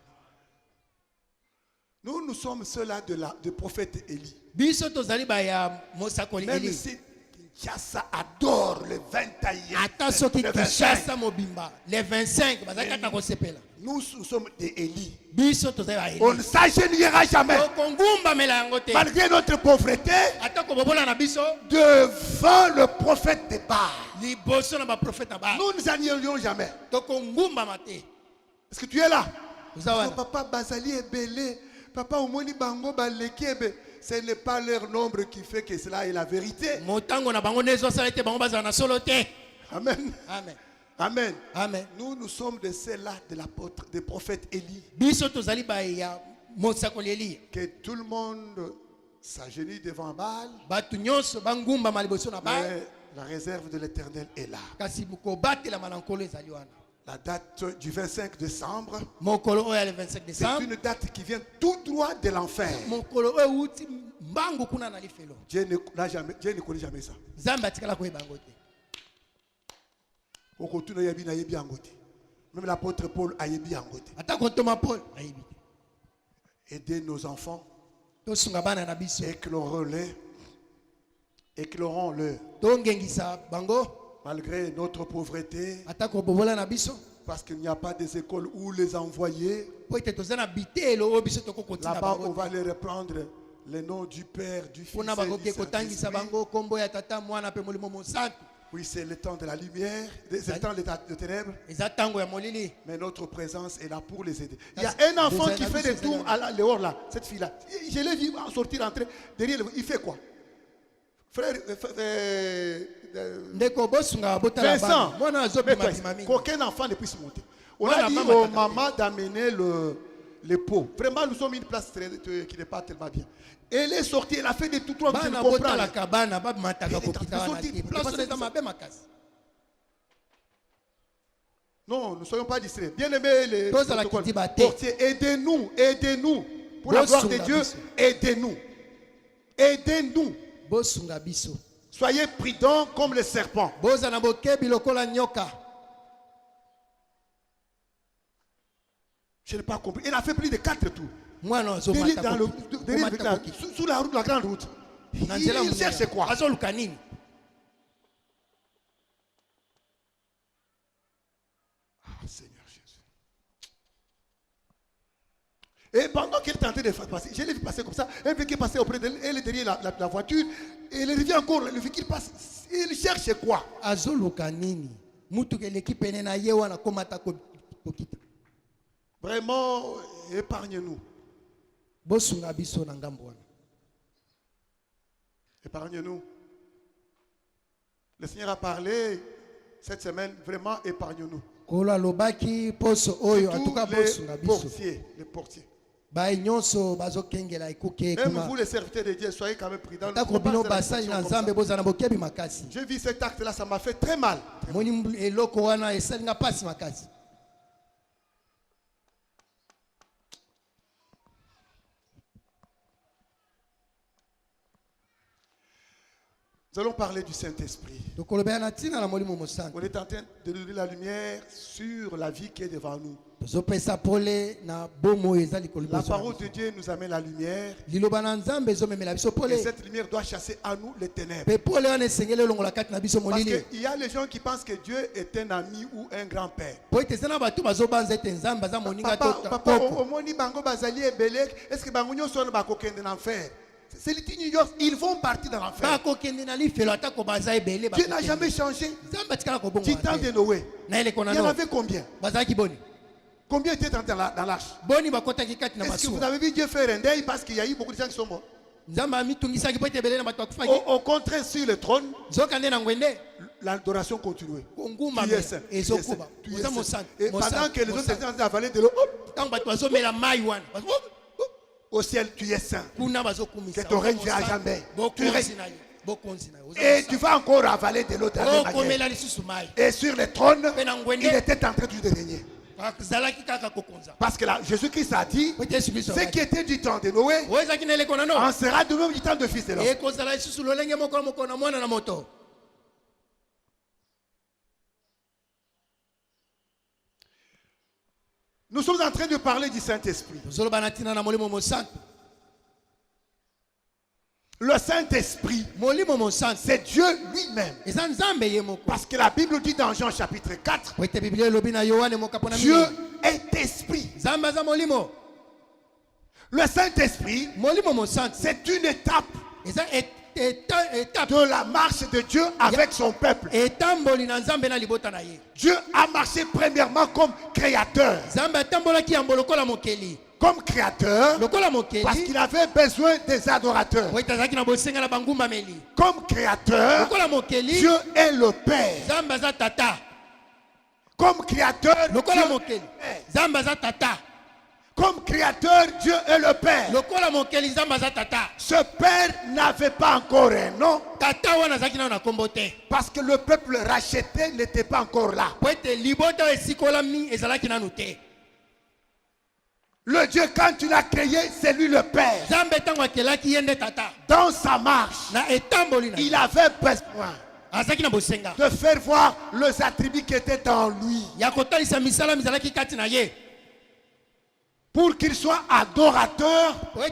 [SPEAKER 3] Nous sommes ceux-là du prophète Élie.
[SPEAKER 4] biso tozali baya mosakoli
[SPEAKER 3] Même
[SPEAKER 4] eli
[SPEAKER 3] si Kinshasa adore le 21.
[SPEAKER 4] ata soki
[SPEAKER 3] le 25,
[SPEAKER 4] kinshasa mobimba le 25 bazali kaka kosepela
[SPEAKER 3] nous sommes des Élie.
[SPEAKER 4] biso tozali
[SPEAKER 3] On
[SPEAKER 4] baeli
[SPEAKER 3] ne s'agenouillera jamais.
[SPEAKER 4] okongumbamela yango te
[SPEAKER 3] Malgré notre pauvreté,
[SPEAKER 4] ata kobobola na biso
[SPEAKER 3] devant le prophète de Baal.
[SPEAKER 4] liboso na baprofete na ba
[SPEAKER 3] Nous ne nous agenouillons jamais.
[SPEAKER 4] tokongumbama te
[SPEAKER 3] Est-ce que tu es là?
[SPEAKER 4] oza
[SPEAKER 3] Oh,
[SPEAKER 4] wana
[SPEAKER 3] papa Bazali est belé. Papa Omoni Bango Baleki est belé. Ce n'est pas leur nombre qui fait que cela est la vérité.
[SPEAKER 4] motango na bango nde ezosala ete bango bazala na solo te
[SPEAKER 3] Amen.
[SPEAKER 4] amen
[SPEAKER 3] Amen.
[SPEAKER 4] amen
[SPEAKER 3] Nous sommes de ceux-là de l'apôtre, des prophètes Élie.
[SPEAKER 4] biso tozali baya mosakoli eli
[SPEAKER 3] Que tout le monde s'agenouille devant Baal.
[SPEAKER 4] bato nyonso bangumbama liboso na ba
[SPEAKER 3] Mais la réserve de l'éternel est là.
[SPEAKER 4] kasi kobatelama na nkolo ezali wana
[SPEAKER 3] La date du 25 décembre,
[SPEAKER 4] mokolo oyo ya le 25
[SPEAKER 3] c'est
[SPEAKER 4] décembre
[SPEAKER 3] une date qui vient tout droit de l'enfer.
[SPEAKER 4] mokolo oyo euti mbangu kuna na lifelo
[SPEAKER 3] Dieu ne connaît jamais ça.
[SPEAKER 4] nzambe atikala koyeba yango te
[SPEAKER 3] Okotuna yebi na yebi yango te. Même l'apôtre Paul a yebi yango te.
[SPEAKER 4] ata kotoma paul ayebi te
[SPEAKER 3] Aider nos enfants,
[SPEAKER 4] tosunga bana na biso
[SPEAKER 3] éclairons-le
[SPEAKER 4] tongengisa bango
[SPEAKER 3] malgré notre pauvreté,
[SPEAKER 4] ata kobobola na biso
[SPEAKER 3] parce qu'il n'y a pas des écoles où les envoyer.
[SPEAKER 4] po ete toza na bitelo oyo biso tokokotina
[SPEAKER 3] Là-bas, on
[SPEAKER 4] bango
[SPEAKER 3] va les reprendre le nom du Père, du Fils
[SPEAKER 4] mpona
[SPEAKER 3] et du
[SPEAKER 4] bakoki kotangisa
[SPEAKER 3] Saint-Esprit.
[SPEAKER 4] bango nkombo ya tata mwana mpe molimo mosantu
[SPEAKER 3] Oui, c'est le temps de la lumière, c'est le temps de ténèbres.
[SPEAKER 4] eza ntango ya molili.
[SPEAKER 3] Mais notre présence est là pour les aider. Il y a un enfant qui fait des tours dehors là, cette fille-là. Je l'ai vu sortir, entrer derrière. Il fait quoi? Frère,
[SPEAKER 4] ndeko bosunga botala bana
[SPEAKER 3] Vincent,
[SPEAKER 4] mwana azobima bima mingi.
[SPEAKER 3] qu'aucun enfant ne puisse monter. On a dit aux mamans d'amener les pots. Vraiment, nous sommes une place qui n'est pas tellement bien. Elle est sortie, elle a fait des tout droits.
[SPEAKER 4] Bana botala kabana babimataka kokita wana te. Place eza mabe makasi.
[SPEAKER 3] Non, ne soyons pas distraits. Bien aimés les
[SPEAKER 4] portiers,
[SPEAKER 3] aidez-nous, aidez-nous. Pour la gloire de Dieu, aidez-nous. Aidez-nous.
[SPEAKER 4] Bosunga biso.
[SPEAKER 3] Soyez prudents comme le serpent.
[SPEAKER 4] Boza na bokebi lokola nyoka.
[SPEAKER 3] Je n'ai pas compris. Il a fait plus de 4 tours.
[SPEAKER 4] Mwana
[SPEAKER 3] Sous la route, la grande route. Il cherche quoi?
[SPEAKER 4] Azoluka nini?
[SPEAKER 3] Seigneur Jésus. Et pendant qu'il est en train de faire passer, je l'ai vu passer comme ça, un véhicule passait auprès d'elle, elle est derrière la voiture, et elle revient encore, le véhicule passe, il cherche quoi?
[SPEAKER 4] Azoluka nini? Mutu ke l'équipe na ye wana komata kokita.
[SPEAKER 3] Vraiment, épargne-nous.
[SPEAKER 4] Bosunga biso na ngambo wana.
[SPEAKER 3] Épargne-nous. Le Seigneur a parlé cette semaine, vraiment épargne-nous.
[SPEAKER 4] Kola lobaki poso oyo
[SPEAKER 3] Tous
[SPEAKER 4] atuka bosunga biso.
[SPEAKER 3] les portiers.
[SPEAKER 4] Ba nyonso bazokengela ikuke
[SPEAKER 3] Même
[SPEAKER 4] kuma.
[SPEAKER 3] vous les serviteurs de Dieu, soyez quand même prudents.
[SPEAKER 4] Tako bino basali na nzambe bozana bokebi makasi.
[SPEAKER 3] J'ai vu cet acte-là, ça m'a fait très mal.
[SPEAKER 4] Moni eloko wana esalinga pasi makasi.
[SPEAKER 3] Nous allons parler du Saint-Esprit.
[SPEAKER 4] On est en
[SPEAKER 3] train de donner la lumière sur la vie qui est devant nous. La parole de Dieu nous amène la lumière. Et cette lumière doit chasser à nous les ténèbres. Parce qu'il y a les gens qui pensent que Dieu est un ami ou un grand-père. Papa, est-ce que ils vont partir dans l'enfer. Dieu n'a jamais changé. Du temps de Noé, il y en avait combien? Combien étaient dans l'arche? Est-ce que vous avez vu Dieu faire un deuil parce qu'il y a eu beaucoup de gens qui sont morts? Au contraire, sur le trône, l'adoration continuait. Tu es saint. Tu es saint. Et pendant que les autres étaient en train d'avaler de l'eau, au ciel, tu es saint. Que ton règne vient à jamais. Et tu vas encore avaler de l'eau de la même manière. Et sur le trône, il était en train de régner. Parce que là, Jésus-Christ a dit, ce qui était du temps de Noé, en sera de même du temps de fils de l'homme. Nous sommes en train de parler du Saint-Esprit. Le Saint-Esprit, c'est Dieu lui-même. Parce que la Bible dit dans Jean chapitre 4, Dieu est esprit. Le Saint-Esprit, c'est une étape de la marche de Dieu avec son peuple. Dieu a marché premièrement comme créateur. Comme créateur, parce qu'il avait besoin des adorateurs. Comme créateur, Dieu est le Père. Comme créateur, Dieu est le Père. Comme créateur, Dieu est le Père. Ce Père n'avait pas encore un nom. Parce que le peuple racheté n'était pas encore là. Le Dieu, quand tu l'as créé, c'est lui le Père. Dans sa marche, il avait besoin de faire voir les attributs qui étaient en lui. Pour qu'il soit adorateur, pour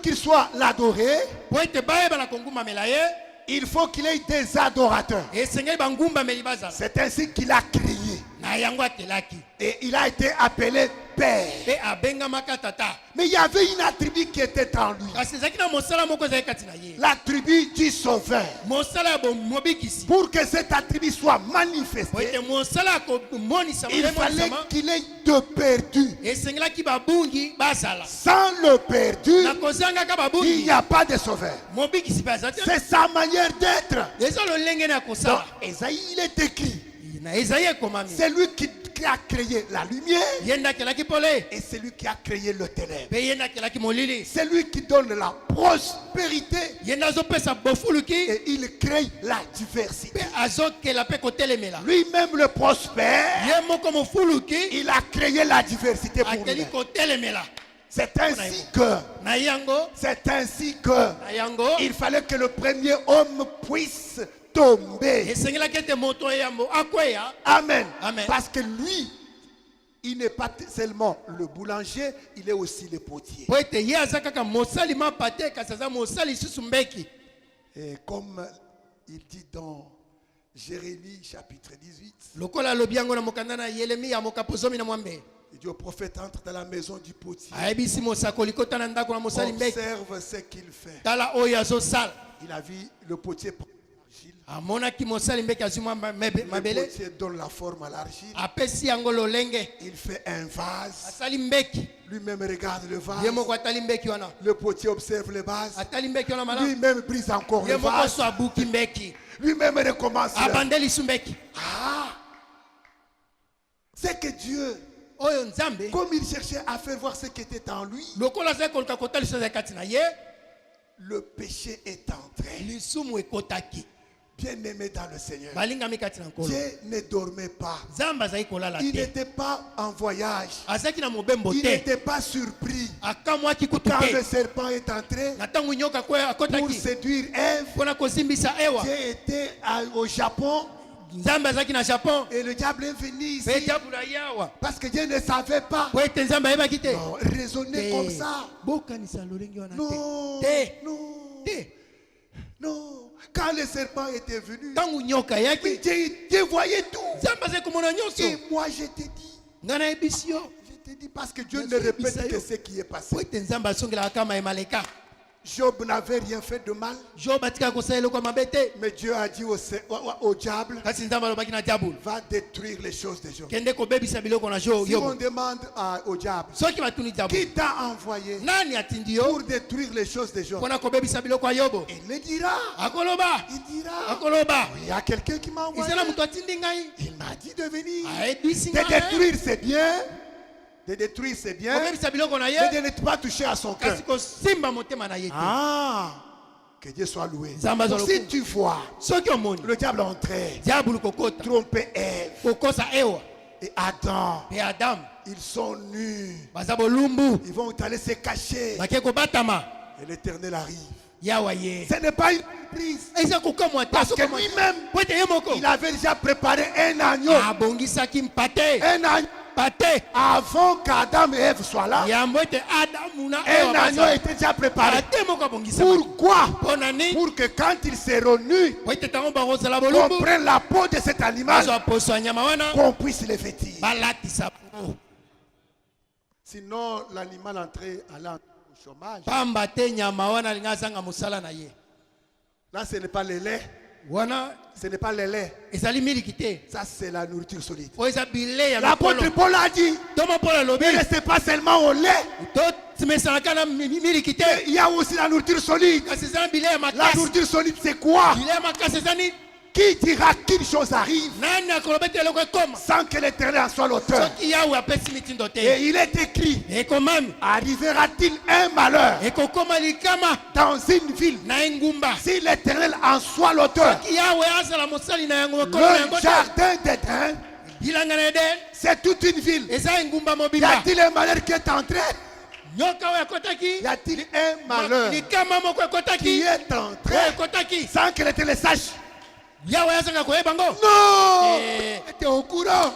[SPEAKER 3] qu'il soit l'adoré, il faut qu'il ait des adorateurs. C'est ainsi qu'il a créé.
[SPEAKER 4] na yango akelaki
[SPEAKER 3] Et il a été appelé Père.
[SPEAKER 4] pe abengamaka tata
[SPEAKER 3] Mais il y avait une attribut qui était en lui.
[SPEAKER 4] kasi ezalaki na mosala moko ezalaki kati na ye
[SPEAKER 3] La tribu du Sauveur.
[SPEAKER 4] mosala ya mobikisi
[SPEAKER 3] Pour que cette attribut soit
[SPEAKER 4] po
[SPEAKER 3] manifestée,
[SPEAKER 4] ete mosala ya komonisama
[SPEAKER 3] il fallait
[SPEAKER 4] emonisama
[SPEAKER 3] qu'il ait de perdu.
[SPEAKER 4] esengelaki babungi bazala
[SPEAKER 3] Sans le perdu,
[SPEAKER 4] na kozangaka
[SPEAKER 3] il
[SPEAKER 4] babungi
[SPEAKER 3] n'y a pas de Sauveur.
[SPEAKER 4] mobikisi mpe aza te
[SPEAKER 3] C'est sa manière d'être.
[SPEAKER 4] eza lolenge na ya
[SPEAKER 3] Dans
[SPEAKER 4] kosala
[SPEAKER 3] Ésaïe, il est écrit.
[SPEAKER 4] na ezayi ekomami
[SPEAKER 3] C'est lui qui a créé la lumière
[SPEAKER 4] ye nde akelaki pole
[SPEAKER 3] et c'est lui qui a créé le ténèbre.
[SPEAKER 4] mpe ye nde akelaki molili
[SPEAKER 3] C'est lui qui donne la prospérité
[SPEAKER 4] ye nde azopesa bofuluki
[SPEAKER 3] et il crée la diversité.
[SPEAKER 4] mpe azokela mpe kotelemela
[SPEAKER 3] Lui-même le prospère,
[SPEAKER 4] ye moko mofuluki
[SPEAKER 3] il a créé la diversité pour
[SPEAKER 4] akeli
[SPEAKER 3] lui.
[SPEAKER 4] kotelemela
[SPEAKER 3] C'est ainsi que,
[SPEAKER 4] na yango
[SPEAKER 3] c'est ainsi que
[SPEAKER 4] na yango
[SPEAKER 3] il fallait que le premier homme puisse tomber.
[SPEAKER 4] esengelaki ete moto eyambo akweya
[SPEAKER 3] Amen.
[SPEAKER 4] Amen.
[SPEAKER 3] Parce que lui, il n'est pas seulement le boulanger, il est aussi le potier.
[SPEAKER 4] po ete ye aza kaka mosali mapa te kasi aza mosali lisusu mbeki
[SPEAKER 3] Et comme il dit dans Jérémie chapitre 18,
[SPEAKER 4] lokola alobi yango na mokanda na yeremiya mokapo zomi na mwambe
[SPEAKER 3] il dit au prophète, entre dans la maison du potier.
[SPEAKER 4] ayebisi mosakoli kota na ndako na mosali mbeki
[SPEAKER 3] Observe ce qu'il fait.
[SPEAKER 4] tala oyo azosala
[SPEAKER 3] Il a vu le potier prendre l'argile.
[SPEAKER 4] amonaki mosali mbeki azwi mwa
[SPEAKER 3] Le
[SPEAKER 4] mabele
[SPEAKER 3] potier donne la forme à l'argile.
[SPEAKER 4] apesi yango lolenge
[SPEAKER 3] Il fait un vase.
[SPEAKER 4] asali mbeki
[SPEAKER 3] Lui-même regarde le
[SPEAKER 4] ye
[SPEAKER 3] vase.
[SPEAKER 4] moko atali mbeki wana
[SPEAKER 3] Le potier observe le vase.
[SPEAKER 4] atali mbeki wana malamu
[SPEAKER 3] Lui-même brise encore
[SPEAKER 4] ye
[SPEAKER 3] le
[SPEAKER 4] moko
[SPEAKER 3] vase.
[SPEAKER 4] so abuki mbeki
[SPEAKER 3] Lui-même recommence.
[SPEAKER 4] abande lisu mbeki
[SPEAKER 3] Ah! C'est que Dieu,
[SPEAKER 4] oyo nzambe
[SPEAKER 3] comme il cherchait à faire voir ce qui était en lui,
[SPEAKER 4] lokola azali koluka kotalisa ezali kati na ye
[SPEAKER 3] le péché est entré.
[SPEAKER 4] lisumu ekotaki
[SPEAKER 3] Bien-aimé dans le Seigneur.
[SPEAKER 4] balingami kati na nkolo
[SPEAKER 3] Dieu ne dormait pas.
[SPEAKER 4] nzambe azali kolala
[SPEAKER 3] Il
[SPEAKER 4] te
[SPEAKER 3] n'était pas en voyage.
[SPEAKER 4] azalaki na mobembo
[SPEAKER 3] Il
[SPEAKER 4] te
[SPEAKER 3] n'était pas surpris
[SPEAKER 4] akamwaki kutu
[SPEAKER 3] quand le
[SPEAKER 4] te
[SPEAKER 3] serpent est entré
[SPEAKER 4] na ntango nyoka
[SPEAKER 3] pour
[SPEAKER 4] akotaki
[SPEAKER 3] séduire Ève.
[SPEAKER 4] mpona kosimbisa ewa
[SPEAKER 3] Dieu était au Japon
[SPEAKER 4] nzambe azalaki na japon
[SPEAKER 3] et le diable est venu
[SPEAKER 4] mpe
[SPEAKER 3] ici
[SPEAKER 4] diabolo ayawa
[SPEAKER 3] parce que Dieu ne savait pas.
[SPEAKER 4] po ete nzambe ayebaki te
[SPEAKER 3] Non, raisonner comme ça.
[SPEAKER 4] bokanisa lolenge wana
[SPEAKER 3] Non,
[SPEAKER 4] te
[SPEAKER 3] non,
[SPEAKER 4] te
[SPEAKER 3] non. Quand le serpent était venu,
[SPEAKER 4] ntango nyoka
[SPEAKER 3] mais
[SPEAKER 4] ayaki
[SPEAKER 3] Dieu voyait tout.
[SPEAKER 4] nzambe azali komona nyonso
[SPEAKER 3] Et moi, je t'ai dit,
[SPEAKER 4] ngai nayebisi yo
[SPEAKER 3] je t'ai dit parce que Dieu
[SPEAKER 4] Mais
[SPEAKER 3] ne
[SPEAKER 4] c'est
[SPEAKER 3] répète
[SPEAKER 4] bizarre.
[SPEAKER 3] que ce qui est passé.
[SPEAKER 4] po ete nzambe asongelaka kama emaleka
[SPEAKER 3] Job n'avait rien fait de mal,
[SPEAKER 4] job atikaka kosala eloko ya mabe te
[SPEAKER 3] mais Dieu a dit au diable,
[SPEAKER 4] kasi nzambe alobaki na diabolo
[SPEAKER 3] va détruire les choses de Job.
[SPEAKER 4] kende kobebisa biloko na
[SPEAKER 3] Si on
[SPEAKER 4] yobo
[SPEAKER 3] demande au diable,
[SPEAKER 4] soki batuni diabolo
[SPEAKER 3] qui t'a envoyé
[SPEAKER 4] nani atindi yo
[SPEAKER 3] pour détruire les choses de Job?
[SPEAKER 4] mpona kobebisa biloko ya yobo
[SPEAKER 3] Il le dira.
[SPEAKER 4] akoloba
[SPEAKER 3] Il dira,
[SPEAKER 4] akoloba
[SPEAKER 3] il y a quelqu'un qui m'a envoyé.
[SPEAKER 4] ezala moto atindi ngai
[SPEAKER 3] Il m'a dit de venir.
[SPEAKER 4] ayebisi
[SPEAKER 3] De
[SPEAKER 4] ngai
[SPEAKER 3] détruire, c'est bien. De détruire, c'est bien.
[SPEAKER 4] kobebisa biloko na
[SPEAKER 3] Mais
[SPEAKER 4] ye
[SPEAKER 3] de ne pas toucher à son cœur.
[SPEAKER 4] kasi kosimba motema na ye te
[SPEAKER 3] Ah, que Dieu soit loué.
[SPEAKER 4] Nzambe
[SPEAKER 3] Donc,
[SPEAKER 4] azala
[SPEAKER 3] si
[SPEAKER 4] lokumu.
[SPEAKER 3] tu vois
[SPEAKER 4] soki omoni
[SPEAKER 3] le diable entrer,
[SPEAKER 4] diabolo kokota
[SPEAKER 3] tromper Ève
[SPEAKER 4] kokosa ewa
[SPEAKER 3] et Adam,
[SPEAKER 4] mpe adamu
[SPEAKER 3] ils sont nus.
[SPEAKER 4] baza bolumbu
[SPEAKER 3] Ils vont aller se cacher.
[SPEAKER 4] bake kobatama
[SPEAKER 3] Et l'Éternel arrive.
[SPEAKER 4] yawa ye
[SPEAKER 3] Ce n'est pas une surprise.
[SPEAKER 4] eza kokamwa te
[SPEAKER 3] Parce que
[SPEAKER 4] azokamwa te.
[SPEAKER 3] lui-même,
[SPEAKER 4] po ete ye moko
[SPEAKER 3] il avait déjà préparé un agneau.
[SPEAKER 4] abongisaki mpate
[SPEAKER 3] Un agneau.
[SPEAKER 4] pate
[SPEAKER 3] Avant qu'Adam et Ève soient là,
[SPEAKER 4] yambo ete adamu na
[SPEAKER 3] un
[SPEAKER 4] ewa
[SPEAKER 3] agneau était déjà préparé.
[SPEAKER 4] pate moko abongisamaki
[SPEAKER 3] Pourquoi?
[SPEAKER 4] mpo na nini
[SPEAKER 3] Pour que quand ils seront nus,
[SPEAKER 4] po ete ntango bakozala
[SPEAKER 3] qu'on
[SPEAKER 4] bolumbu
[SPEAKER 3] prenne la peau de cet animal,
[SPEAKER 4] bazwa poso ya nyama wana
[SPEAKER 3] qu'on puisse les vêtir.
[SPEAKER 4] balatisa po
[SPEAKER 3] Sinon, l'animal entré allant au chômage.
[SPEAKER 4] pamba te nyama wana alingi azanga mosala na ye
[SPEAKER 3] Là, ce n'est pas le lait.
[SPEAKER 4] wana
[SPEAKER 3] Ce n'est pas le lait.
[SPEAKER 4] ezali miliki te
[SPEAKER 3] Ça, c'est la nourriture solide.
[SPEAKER 4] po eza bile ya
[SPEAKER 3] L'apôtre
[SPEAKER 4] mikolo
[SPEAKER 3] Paul a dit,
[SPEAKER 4] toma mpo alobi
[SPEAKER 3] ne restez pas seulement au lait.
[SPEAKER 4] tomesanaka na miliki te
[SPEAKER 3] Il y a aussi la nourriture solide.
[SPEAKER 4] kasi eza na bile ya
[SPEAKER 3] La
[SPEAKER 4] makasi
[SPEAKER 3] nourriture solide, c'est quoi?
[SPEAKER 4] bile ya makasi eza nini
[SPEAKER 3] Qui dira qu'une chose arrive
[SPEAKER 4] nani akoloba ete eloko ekoma
[SPEAKER 3] sans que l'Éternel en soit l'auteur?
[SPEAKER 4] soki yawe apesi mitindo te
[SPEAKER 3] Et il est écrit,
[SPEAKER 4] ekomami
[SPEAKER 3] arrivera-t-il un malheur
[SPEAKER 4] ekokoma likama
[SPEAKER 3] dans une ville
[SPEAKER 4] na engumba
[SPEAKER 3] si l'Éternel en soit l'auteur?
[SPEAKER 4] soki yawe azala mosali na yango ekolo na
[SPEAKER 3] Le
[SPEAKER 4] yango te
[SPEAKER 3] jardin d'Éden,
[SPEAKER 4] bilanga na eden
[SPEAKER 3] c'est toute une ville.
[SPEAKER 4] eza engumba
[SPEAKER 3] Y
[SPEAKER 4] mobimba
[SPEAKER 3] a-t-il un malheur qui est entré?
[SPEAKER 4] nyoka oyo ekotaki
[SPEAKER 3] Y a-t-il un malheur
[SPEAKER 4] likama moko
[SPEAKER 3] qui
[SPEAKER 4] ekotaki
[SPEAKER 3] est
[SPEAKER 4] oyo
[SPEAKER 3] entré
[SPEAKER 4] ekotaki
[SPEAKER 3] sans que l'Éternel sache?
[SPEAKER 4] yawe azanga koyeba ngo
[SPEAKER 3] Non!
[SPEAKER 4] Eh.
[SPEAKER 3] Il était au courant.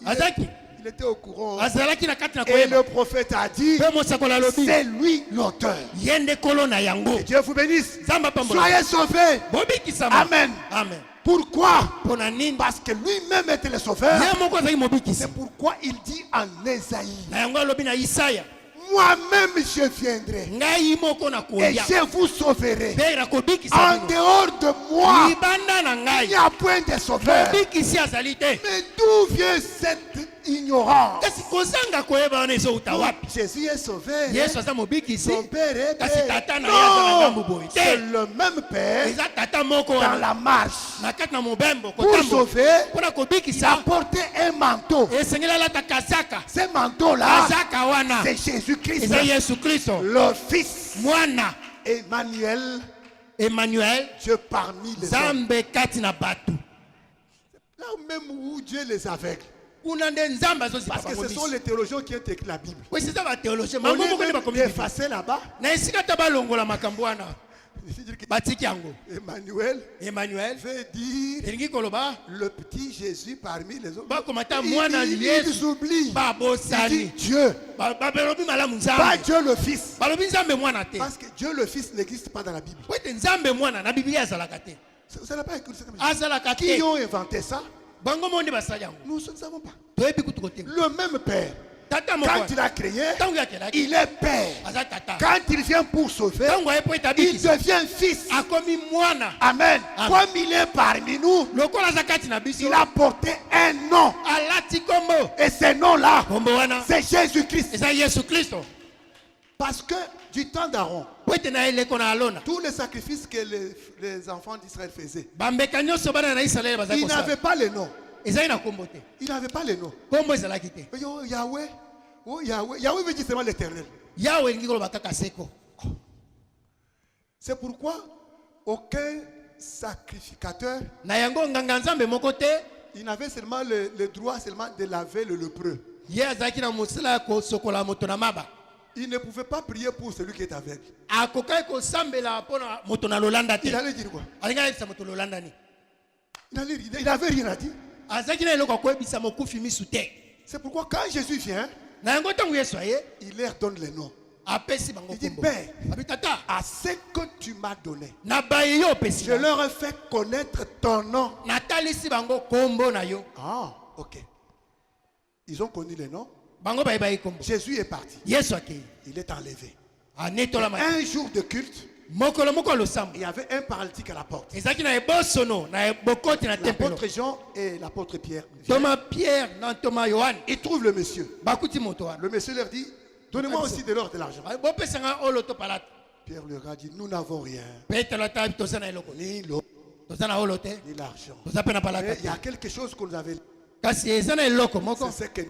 [SPEAKER 4] azaki
[SPEAKER 3] Il était au courant.
[SPEAKER 4] azalaki na kati na
[SPEAKER 3] Et
[SPEAKER 4] koyeba
[SPEAKER 3] le prophète a dit,
[SPEAKER 4] mpe mosakoli alobi
[SPEAKER 3] c'est lui l'auteur.
[SPEAKER 4] ye nde kolo na yango
[SPEAKER 3] Que Dieu vous bénisse.
[SPEAKER 4] nzambe apambola
[SPEAKER 3] Soyez sauvés.
[SPEAKER 4] bobikisama
[SPEAKER 3] Amen.
[SPEAKER 4] amen
[SPEAKER 3] Pourquoi?
[SPEAKER 4] mpona nini
[SPEAKER 3] Parce que lui-même était le sauveur.
[SPEAKER 4] ye moko azalaki mobikisi
[SPEAKER 3] C'est pourquoi il dit en Ésaïe,
[SPEAKER 4] na yango alobi na Isaya
[SPEAKER 3] moi-même je viendrai
[SPEAKER 4] ngai moko
[SPEAKER 3] et
[SPEAKER 4] nakoya
[SPEAKER 3] je vous sauverai.
[SPEAKER 4] mpe nakobikisa
[SPEAKER 3] En
[SPEAKER 4] bino
[SPEAKER 3] dehors de moi,
[SPEAKER 4] libanda na
[SPEAKER 3] il
[SPEAKER 4] ngai
[SPEAKER 3] n'y a point de sauveur.
[SPEAKER 4] mobikisi azali te
[SPEAKER 3] Mais d'où vient cette ignorance?
[SPEAKER 4] kasi kozanga koyeba wana ezouta wapi
[SPEAKER 3] Jésus est sauveur.
[SPEAKER 4] yesu aza mobikisi
[SPEAKER 3] Son père est
[SPEAKER 4] kasi
[SPEAKER 3] père.
[SPEAKER 4] tata na ye aza na ngambu
[SPEAKER 3] Non,
[SPEAKER 4] boye
[SPEAKER 3] c'est
[SPEAKER 4] te
[SPEAKER 3] le même père
[SPEAKER 4] eza tata moko
[SPEAKER 3] dans
[SPEAKER 4] wana
[SPEAKER 3] la marche.
[SPEAKER 4] na kati na mobembo
[SPEAKER 3] Pour
[SPEAKER 4] kotambola
[SPEAKER 3] sauver,
[SPEAKER 4] mpona
[SPEAKER 3] il a
[SPEAKER 4] kobikisa
[SPEAKER 3] porté un manteau.
[SPEAKER 4] esengeli alata kazaka
[SPEAKER 3] Ce manteau-là,
[SPEAKER 4] kazaka wana
[SPEAKER 3] c'est Jésus-Christ,
[SPEAKER 4] eza yesu kristo
[SPEAKER 3] le Fils.
[SPEAKER 4] mwana
[SPEAKER 3] Emmanuel,
[SPEAKER 4] emmanuel
[SPEAKER 3] Dieu parmi les hommes.
[SPEAKER 4] nzambe kati na bato
[SPEAKER 3] Là même où Dieu les aveugle.
[SPEAKER 4] kuna nde nzambe azozipa
[SPEAKER 3] Parce que
[SPEAKER 4] bango
[SPEAKER 3] ce sont
[SPEAKER 4] miso
[SPEAKER 3] les théologiens qui ont écrit la Bible.
[SPEAKER 4] wesi eza bathéologien
[SPEAKER 3] Au
[SPEAKER 4] bango
[SPEAKER 3] lieu
[SPEAKER 4] moko nde
[SPEAKER 3] même
[SPEAKER 4] bakomi Bible.
[SPEAKER 3] d'effacer là-bas,
[SPEAKER 4] na esika ta balongola makambo wana batiki yango
[SPEAKER 3] Emmanuel
[SPEAKER 4] emmanuel
[SPEAKER 3] veut dire
[SPEAKER 4] elingi koloba
[SPEAKER 3] le petit Jésus parmi les autres.
[SPEAKER 4] bakoma ta mwana
[SPEAKER 3] Ils
[SPEAKER 4] yesu
[SPEAKER 3] oublient. Il
[SPEAKER 4] babosani
[SPEAKER 3] dit Dieu,
[SPEAKER 4] balobi malamu
[SPEAKER 3] pas
[SPEAKER 4] nzambe
[SPEAKER 3] Dieu le Fils.
[SPEAKER 4] balobi nzambe mwana te
[SPEAKER 3] Parce que Dieu le Fils n'existe pas dans la Bible.
[SPEAKER 4] po ete nzambe mwana na biblia azalaka te
[SPEAKER 3] Ça n'a pas écrit ça comme ça.
[SPEAKER 4] azalaka
[SPEAKER 3] Qui
[SPEAKER 4] te
[SPEAKER 3] ont inventé ça?
[SPEAKER 4] bango mo nde basali yango
[SPEAKER 3] Nous ne savons pas.
[SPEAKER 4] toyebi kutu kote
[SPEAKER 3] Le même Père,
[SPEAKER 4] tata moko
[SPEAKER 3] quand il a créé,
[SPEAKER 4] ntango yakelaki
[SPEAKER 3] il est Père.
[SPEAKER 4] aza tata
[SPEAKER 3] Quand il vient pour sauver,
[SPEAKER 4] ntango aye po ete
[SPEAKER 3] il
[SPEAKER 4] abikisa
[SPEAKER 3] devient Fils.
[SPEAKER 4] akomi mwana
[SPEAKER 3] Amen.
[SPEAKER 4] Amen.
[SPEAKER 3] Comme il est parmi nous,
[SPEAKER 4] lokola aza kati na biso
[SPEAKER 3] il a porté un nom.
[SPEAKER 4] alati kombo
[SPEAKER 3] Et ce nom-là,
[SPEAKER 4] kombo wana
[SPEAKER 3] c'est Jésus-Christ.
[SPEAKER 4] eza yesu kristo
[SPEAKER 3] Parce que du temps d'Aaron,
[SPEAKER 4] po ete na eleko na alona
[SPEAKER 3] tous les sacrifices que les enfants d'Israël faisaient,
[SPEAKER 4] bambeka nyonso bana na isalaele bazali
[SPEAKER 3] ils n'avaient
[SPEAKER 4] kosala
[SPEAKER 3] pas les noms.
[SPEAKER 4] ezali na kombo te
[SPEAKER 3] Ils n'avaient pas les noms.
[SPEAKER 4] kombo ezalaki te
[SPEAKER 3] Oh, Yahweh. Oh, Yahweh. Yahweh veut dire seulement l'éternel.
[SPEAKER 4] yawe elingi koloba kaka seko
[SPEAKER 3] C'est pourquoi aucun sacrificateur,
[SPEAKER 4] na yango nganga nzambe moko te
[SPEAKER 3] il n'avait seulement le droit seulement de laver le lépreux.
[SPEAKER 4] ye azalaki na mosala ya kosokola moto na maba
[SPEAKER 3] Il ne pouvait pas prier pour celui qui est aveugle.
[SPEAKER 4] akokaki kosambela mpona moto na lolanda te
[SPEAKER 3] Il allait dire quoi?
[SPEAKER 4] alingi ayebisa moto lolanda ni
[SPEAKER 3] Il n'avait rien à dire.
[SPEAKER 4] azalaki na eloko akoyebisa mokufi misu te
[SPEAKER 3] C'est pourquoi quand Jésus vient,
[SPEAKER 4] na yango ntango yesu aye
[SPEAKER 3] il leur donne les noms.
[SPEAKER 4] apesi bango
[SPEAKER 3] Il dit,
[SPEAKER 4] kombo
[SPEAKER 3] Père,
[SPEAKER 4] abi tata
[SPEAKER 3] à ce que tu m'as donné,
[SPEAKER 4] na baye yo opesi
[SPEAKER 3] je leur ai fait connaître ton nom.
[SPEAKER 4] natalisi bango kombo na yo
[SPEAKER 3] Ah, ok. Ils ont connu les noms.
[SPEAKER 4] bango bayeba ye kombo
[SPEAKER 3] Jésus est parti.
[SPEAKER 4] yesu akei
[SPEAKER 3] Il est enlevé.
[SPEAKER 4] anetolama
[SPEAKER 3] Un jour de culte,
[SPEAKER 4] mokolo moko ya losambo
[SPEAKER 3] il y avait un paralytique à la porte.
[SPEAKER 4] ezalaki na ebosono na bokoti na tempelo
[SPEAKER 3] L'apôtre Jean et l'apôtre Pierre.
[SPEAKER 4] toma pierre na toma yohane
[SPEAKER 3] Ils trouvent le monsieur.
[SPEAKER 4] bakuti moto wana
[SPEAKER 3] Le monsieur leur dit, donnez-moi aussi de l'or, de l'argent.
[SPEAKER 4] bopesanga olo to palata
[SPEAKER 3] Pierre leur a dit, nous n'avons rien.
[SPEAKER 4] petelo ata toza na eloko
[SPEAKER 3] Ni l'or,
[SPEAKER 4] toza na olo te
[SPEAKER 3] ni l'argent.
[SPEAKER 4] toza mpe na palata
[SPEAKER 3] Mais il y a
[SPEAKER 4] te
[SPEAKER 3] quelque chose que nous avons.
[SPEAKER 4] kasi eza na eloko moko
[SPEAKER 3] C'est ce que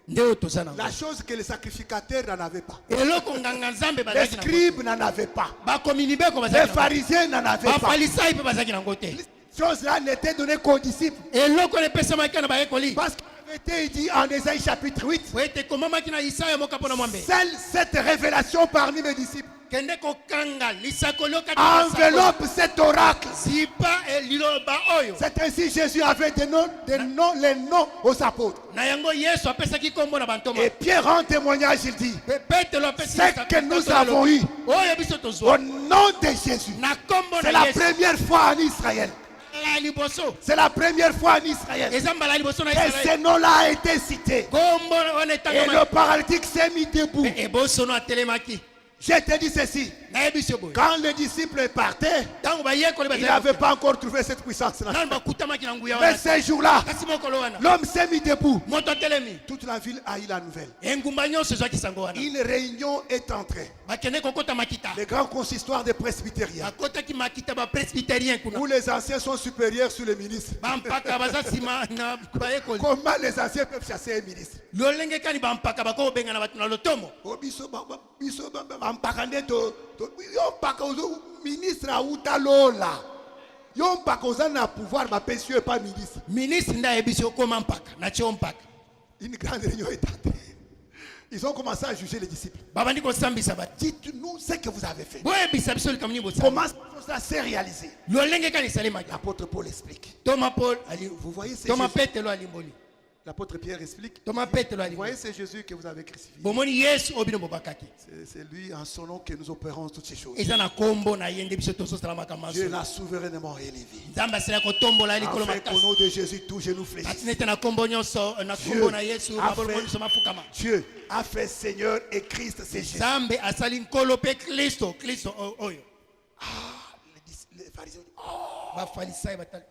[SPEAKER 4] nde oyo toza na
[SPEAKER 3] la chose que les sacrificateurs n'en avaient pas.
[SPEAKER 4] eloko nganga nzambe
[SPEAKER 3] Les
[SPEAKER 4] bazalaki na
[SPEAKER 3] scribes n'en avaient pas.
[SPEAKER 4] bakomi mibeko
[SPEAKER 3] Les
[SPEAKER 4] bazalaki na
[SPEAKER 3] pharisiens n'en avaient pas.
[SPEAKER 4] bafalisai mpe bazalaki nango te
[SPEAKER 3] Ces choses-là n'étaient données qu'aux disciples.
[SPEAKER 4] eloko epesamaki na bayekoli
[SPEAKER 3] Parce qu'il avait été dit en Ésaïe chapitre 8,
[SPEAKER 4] po ete ekomamaki na isaya moka mpo na mwambe
[SPEAKER 3] seule cette révélation parmi mes disciples
[SPEAKER 4] kende kokanga lisakoli okati na lisakoli.
[SPEAKER 3] enveloppe cet oracle.
[SPEAKER 4] zipa liloba oyo
[SPEAKER 3] C'est ainsi Jésus avait des noms, les noms aux apôtres.
[SPEAKER 4] na yango yesu apesaki kombo na bantoma
[SPEAKER 3] Et Pierre rend témoignage, il dit,
[SPEAKER 4] Pe- petelo apesi
[SPEAKER 3] ce que nous avons eu
[SPEAKER 4] oyo biso
[SPEAKER 3] au
[SPEAKER 4] tozwa
[SPEAKER 3] nom de Jésus,
[SPEAKER 4] na kombo
[SPEAKER 3] c'est
[SPEAKER 4] na
[SPEAKER 3] la
[SPEAKER 4] yesu
[SPEAKER 3] première fois en Israël.
[SPEAKER 4] la liboso
[SPEAKER 3] C'est la première fois en Israël
[SPEAKER 4] eza mbala ya liboso na
[SPEAKER 3] que
[SPEAKER 4] israel
[SPEAKER 3] ce nom-là a été cité.
[SPEAKER 4] kombo wana
[SPEAKER 3] Et
[SPEAKER 4] etangama
[SPEAKER 3] le paralytique s'est mis debout.
[SPEAKER 4] ebosono atelemaki
[SPEAKER 3] Je te dis ceci,
[SPEAKER 4] nayebi yo boye
[SPEAKER 3] quand les disciples partaient,
[SPEAKER 4] ntango bayekoli
[SPEAKER 3] ils n'avaient pas encore trouvé cette puissance-là.
[SPEAKER 4] nanu bakutamaki na nguya
[SPEAKER 3] Mais
[SPEAKER 4] wana
[SPEAKER 3] ces jours-là,
[SPEAKER 4] kasi mokolo wana
[SPEAKER 3] l'homme s'est mis debout.
[SPEAKER 4] moto atelemi
[SPEAKER 3] Toute la ville a eu la nouvelle.
[SPEAKER 4] engumba nyonso ezwaki sango wana
[SPEAKER 3] Une réunion est entrée.
[SPEAKER 4] bakende kokota makita
[SPEAKER 3] Le grand consistoire des presbytériens,
[SPEAKER 4] bakotaki makita bapresbytérien kuna
[SPEAKER 3] où les anciens sont supérieurs sur les ministres.
[SPEAKER 4] bampaka baza nsima na bayekoli
[SPEAKER 3] Comment les anciens peuvent chasser un ministre?
[SPEAKER 4] lolenge kani bampaka bakobenga na bato na lotomo
[SPEAKER 3] Oh, biso bampaka nde yo mpaka ministre auta lola. Yo mpaka oza na pouvoir bapesi yo pas ministre.
[SPEAKER 4] ministre nde ayebi so okoma mpaka na tio mpaka
[SPEAKER 3] Une grande réunion est entrée. Ils ont commencé à juger les disciples.
[SPEAKER 4] babandi kosambisa bato
[SPEAKER 3] Dites-nous ce que vous avez fait.
[SPEAKER 4] boyebisa biso likambo nini bosala
[SPEAKER 3] Comment ça s'est réalisé?
[SPEAKER 4] lolenge kani esalemaki
[SPEAKER 3] L'apôtre Paul explique.
[SPEAKER 4] toma paul
[SPEAKER 3] Vous voyez, c'est
[SPEAKER 4] toma
[SPEAKER 3] Jésus.
[SPEAKER 4] petelo alimboli
[SPEAKER 3] l'apôtre Pierre explique.
[SPEAKER 4] Thomas Petro
[SPEAKER 3] Vous
[SPEAKER 4] ali.
[SPEAKER 3] voyez, c'est Jésus que vous avez crucifié.
[SPEAKER 4] Bomoni Yesu obino bobakaki.
[SPEAKER 3] C'est lui, en son nom, que nous opérons toutes ces choses.
[SPEAKER 4] Eza na kombo na yende biso toso salama kama
[SPEAKER 3] Dieu
[SPEAKER 4] so.
[SPEAKER 3] l'a souverainement élevé.
[SPEAKER 4] Nzamba sela ko tombola likolo
[SPEAKER 3] Afin qu'au
[SPEAKER 4] makasi.
[SPEAKER 3] nom de Jésus, tout genou fléchisse.
[SPEAKER 4] Atinete na kombo nyonso na kombo na Yesu
[SPEAKER 3] a
[SPEAKER 4] mabolo
[SPEAKER 3] fait-
[SPEAKER 4] nyonso mafukama.
[SPEAKER 3] Dieu a fait Seigneur et Christ, c'est Jésus.
[SPEAKER 4] Nzambe asali nkolo pe Kristo oyo.
[SPEAKER 3] Les pharisiens disent, oh,
[SPEAKER 4] Bafalisai batali.